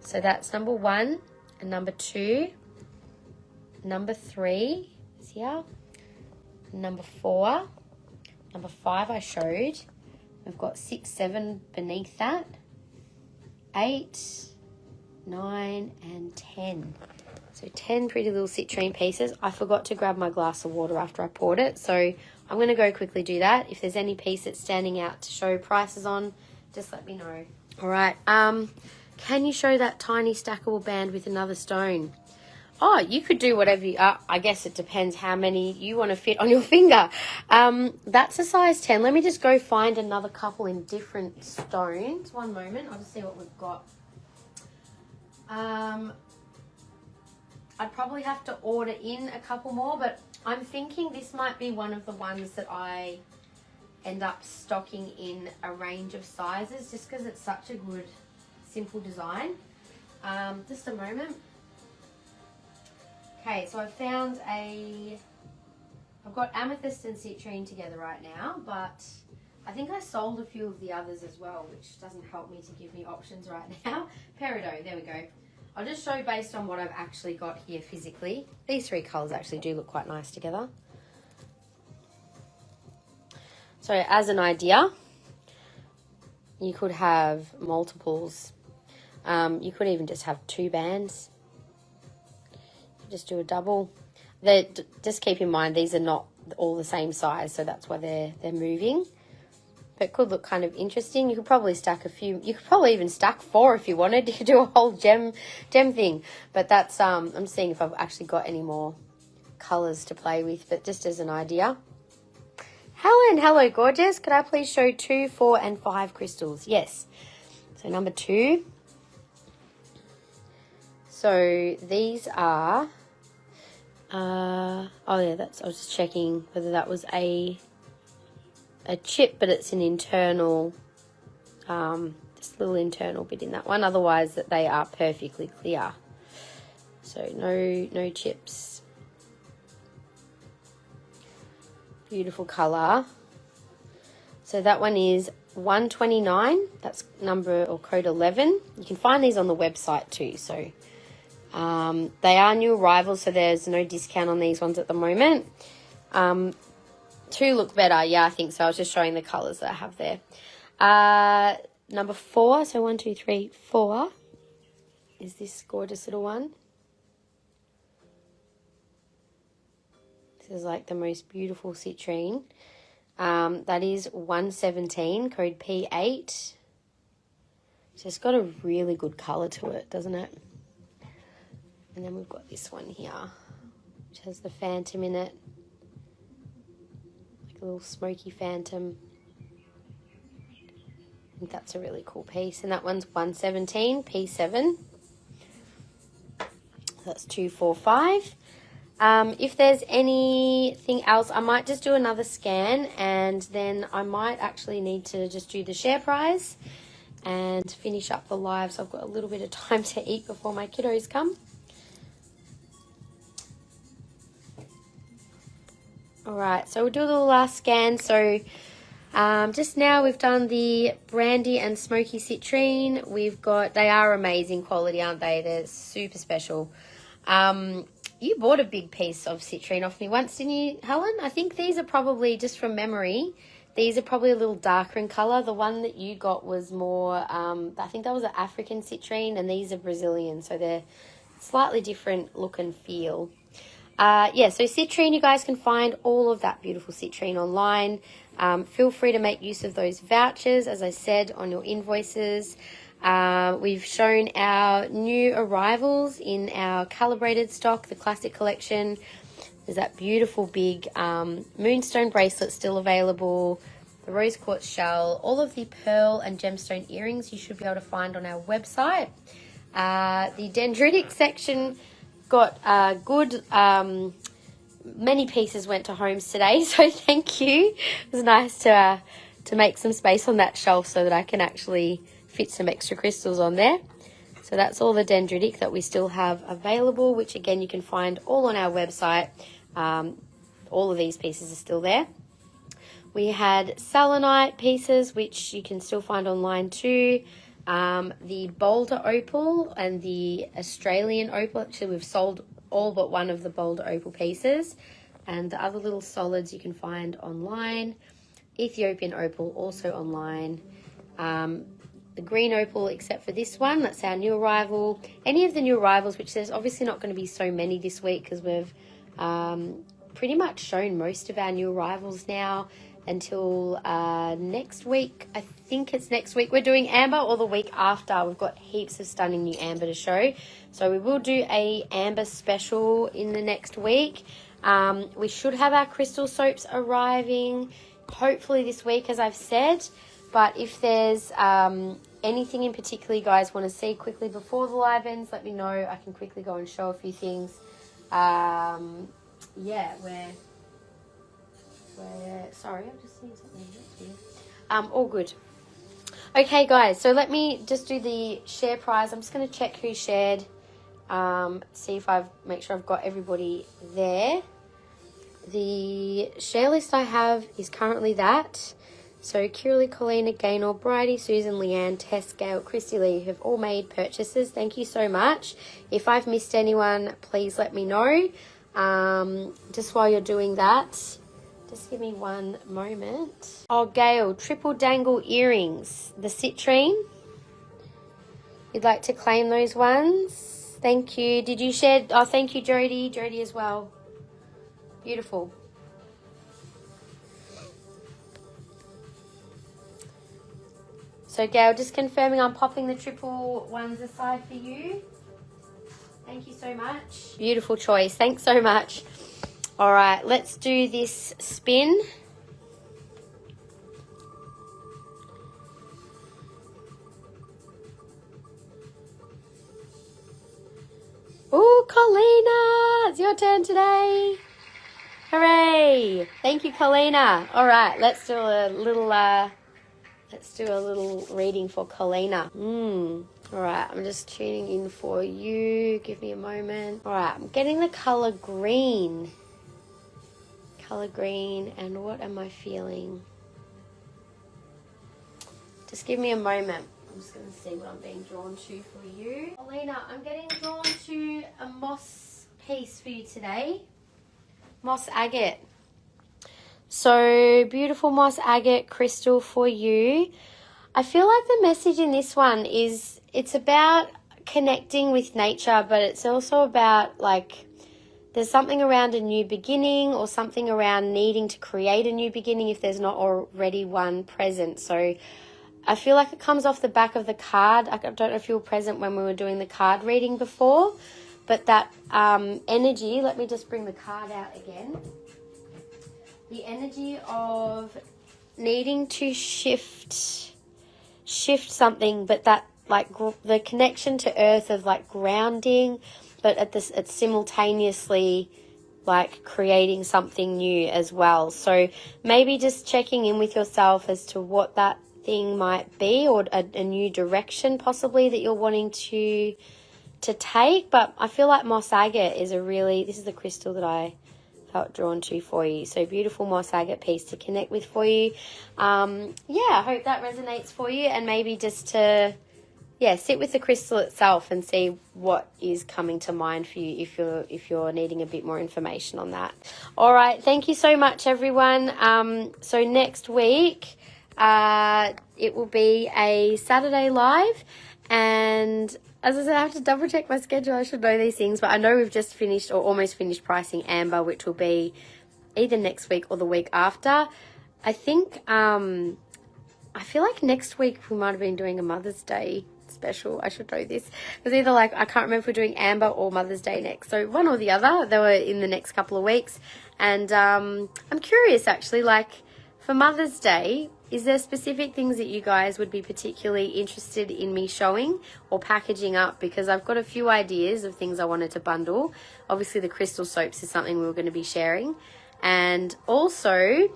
So that's number 1 and number 2. Number 3 is here. Number 4. Number 5 I showed. We've got 6, 7 beneath that. 8, 9 and 10. So 10 pretty little citrine pieces. I forgot to grab my glass of water after I poured it, so I'm going to go quickly do that. If there's any piece that's standing out to show prices on, just let me know. All right, can you show that tiny stackable band with another stone? Oh, you could do whatever you, I guess it depends how many you want to fit on your finger. That's a size 10. Let me just go find another couple in different stones. One moment, I'll just see what we've got. I'd probably have to order in a couple more, but I'm thinking this might be one of the ones that I end up stocking in a range of sizes just because it's such a good, simple design. Just a moment. Okay, so I've got amethyst and citrine together right now, but I think I sold a few of the others as well, which doesn't help me to give me options right now. Peridot, there we go. I'll just show based on what I've actually got here physically. These 3 colours actually do look quite nice together. So as an idea, you could have multiples. You could even just have 2 bands. Just do a double. Just keep in mind these are not all the same size, so that's why they're moving. But it could look kind of interesting. You could probably stack a few. You could probably even stack 4 if you wanted. You could do a whole gem thing. But that's I'm seeing if I've actually got any more colours to play with. But just as an idea. Helen, hello, gorgeous. Could I please show 2, 4, and 5 crystals? Yes. So number 2. So these are. Oh yeah, I was just checking whether that was a chip, but it's an internal, just a little internal bit in that one. Otherwise, that they are perfectly clear. So no chips. Beautiful color. So that one is 129. That's number or code 11. You can find these on the website too. So they are new arrivals, so there's no discount on these ones at the moment. 2 look better. Yeah, I think so. I was just showing the colours that I have there. Number 4. So 1, 2, 3, 4 is this gorgeous little one. This is like the most beautiful citrine. That is 117, code P8. So it's got a really good colour to it, doesn't it? And then we've got this one here, which has the phantom in it. Like a little smoky phantom. I think that's a really cool piece. And that one's 117, P7. That's 245. If there's anything else, I might just do another scan, and then I might actually need to just do the share prize and finish up the live. So I've got a little bit of time to eat before my kiddos come. All right, so we'll do the last scan. So just now we've done the brandy and smoky citrine. They are amazing quality, aren't they? They're super special. You bought a big piece of citrine off me once, didn't you, Helen? I think these are probably, just from memory, these are probably a little darker in colour. The one that you got was more, I think that was an African citrine, and these are Brazilian, so they're slightly different look and feel. Yeah, so citrine, you guys can find all of that beautiful citrine online. Feel free to make use of those vouchers, as I said, on your invoices. We've shown our new arrivals in our calibrated stock, the classic collection. There's that beautiful big moonstone bracelet still available, the rose quartz shell, all of the pearl and gemstone earrings you should be able to find on our website. The dendritic section got good, many pieces went to homes today, so thank you. It was nice to make some space on that shelf so that I can actually fit some extra crystals on there. So that's all the dendritic that we still have available, which again you can find all on our website. All of these pieces are still there. We had selenite pieces, which you can still find online too. the Boulder Opal and the Australian Opal. Actually, we've sold all but one of the Boulder Opal pieces, and the other little solids you can find online. Ethiopian Opal also online. The green opal, except for this one, that's our new arrival. Any of the new arrivals, which there's obviously not going to be so many this week because we've pretty much shown most of our new arrivals now until next week. I think it's next week we're doing amber, or the week after. We've got heaps of stunning new amber to show, so we will do a amber special in the next week. We should have our crystal soaps arriving hopefully this week, as I've said. But if there's anything in particular you guys want to see quickly before the live ends, let me know. I can quickly go and show a few things. Yeah, we're sorry, I'm just seeing something. That's weird. All good. Okay, guys, so let me just do the share prize. I'm just going to check who shared. See if make sure I've got everybody there. The share list I have is currently that. So Kirli, Colina, Gaynor, Bridie, Susan, Leanne, Tess, Gail, Christy Lee have all made purchases. Thank you so much. If I've missed anyone, please let me know. Just while you're doing that, just give me one moment. Oh, Gail, triple dangle earrings, the Citrine. You'd like to claim those ones? Thank you. Did you share? Oh, thank you, Jody. Jody as well. Beautiful. So, Gail, just confirming I'm popping the triple ones aside for you. Thank you so much. Beautiful choice. Thanks so much. All right, let's do this spin. Oh, Colina, it's your turn today. Hooray. Thank you, Colina. All right, let's do a little reading for Colina. All right, I'm just tuning in for you. Give me a moment. All right, I'm getting the color green. Color green, and what am I feeling? Just give me a moment. I'm just going to see what I'm being drawn to for you. Colina, I'm getting drawn to a moss piece for you today. Moss agate. So, beautiful moss agate crystal for you. I feel like the message in this one is it's about connecting with nature, but it's also about, like, there's something around a new beginning or something around needing to create a new beginning if there's not already one present. So I feel like it comes off the back of the card. I don't know if you were present when we were doing the card reading before, but that energy, let me just bring the card out again. The energy of needing to shift something, but that, like, the connection to earth of, like, grounding, but it's simultaneously, like, creating something new as well. So maybe just checking in with yourself as to what that thing might be, or a new direction possibly that you're wanting to take. But I feel like moss agate is this is the crystal that I felt drawn to for you. So beautiful moss agate piece to connect with for you. I hope that resonates for you, and maybe just to sit with the crystal itself and see what is coming to mind for you if you're needing a bit more information on that. All right, thank you so much, everyone. So next week it will be a Saturday live, and as I said, I have to double check my schedule. I should know these things, but I know we've just finished or almost finished pricing amber, which will be either next week or the week after. I think, I feel like next week we might have been doing a Mother's Day special. I should know this. It was either, like, I can't remember if we're doing amber or Mother's Day next. So one or the other. They were in the next couple of weeks. And I'm curious, actually, like, for Mother's Day, is there specific things that you guys would be particularly interested in me showing or packaging up? Because I've got a few ideas of things I wanted to bundle. Obviously, the crystal soaps is something we were going to be sharing. And also,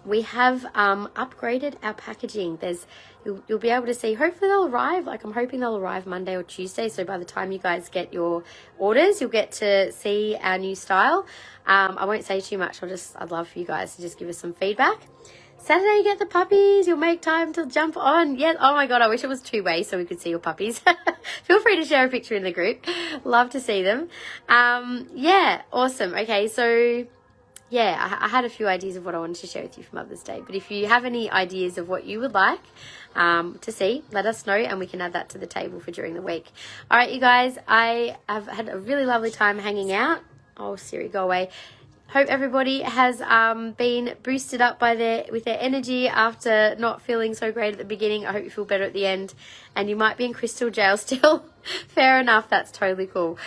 we have upgraded our packaging. You'll be able to see, hopefully they'll arrive. Like, I'm hoping they'll arrive Monday or Tuesday. So by the time you guys get your orders, you'll get to see our new style. I won't say too much. I'd love for you guys to just give us some feedback. Saturday, you get the puppies. You'll make time to jump on. Yeah. Oh my God, I wish it was two-way so we could see your puppies. Feel free to share a picture in the group. Love to see them. Yeah, awesome. Okay, so yeah, I had a few ideas of what I wanted to share with you for Mother's Day. But if you have any ideas of what you would like to see, let us know and we can add that to the table for during the week. All right, you guys, I have had a really lovely time hanging out. Oh, Siri, go away. Hope everybody has been boosted up with their energy after not feeling so great at the beginning. I hope you feel better at the end. And you might be in crystal jail still. Fair enough. That's totally cool.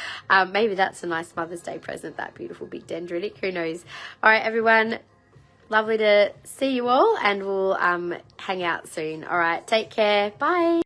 Maybe that's a nice Mother's Day present, that beautiful big dendritic. Who knows? All right, everyone. Lovely to see you all. And we'll hang out soon. All right. Take care. Bye.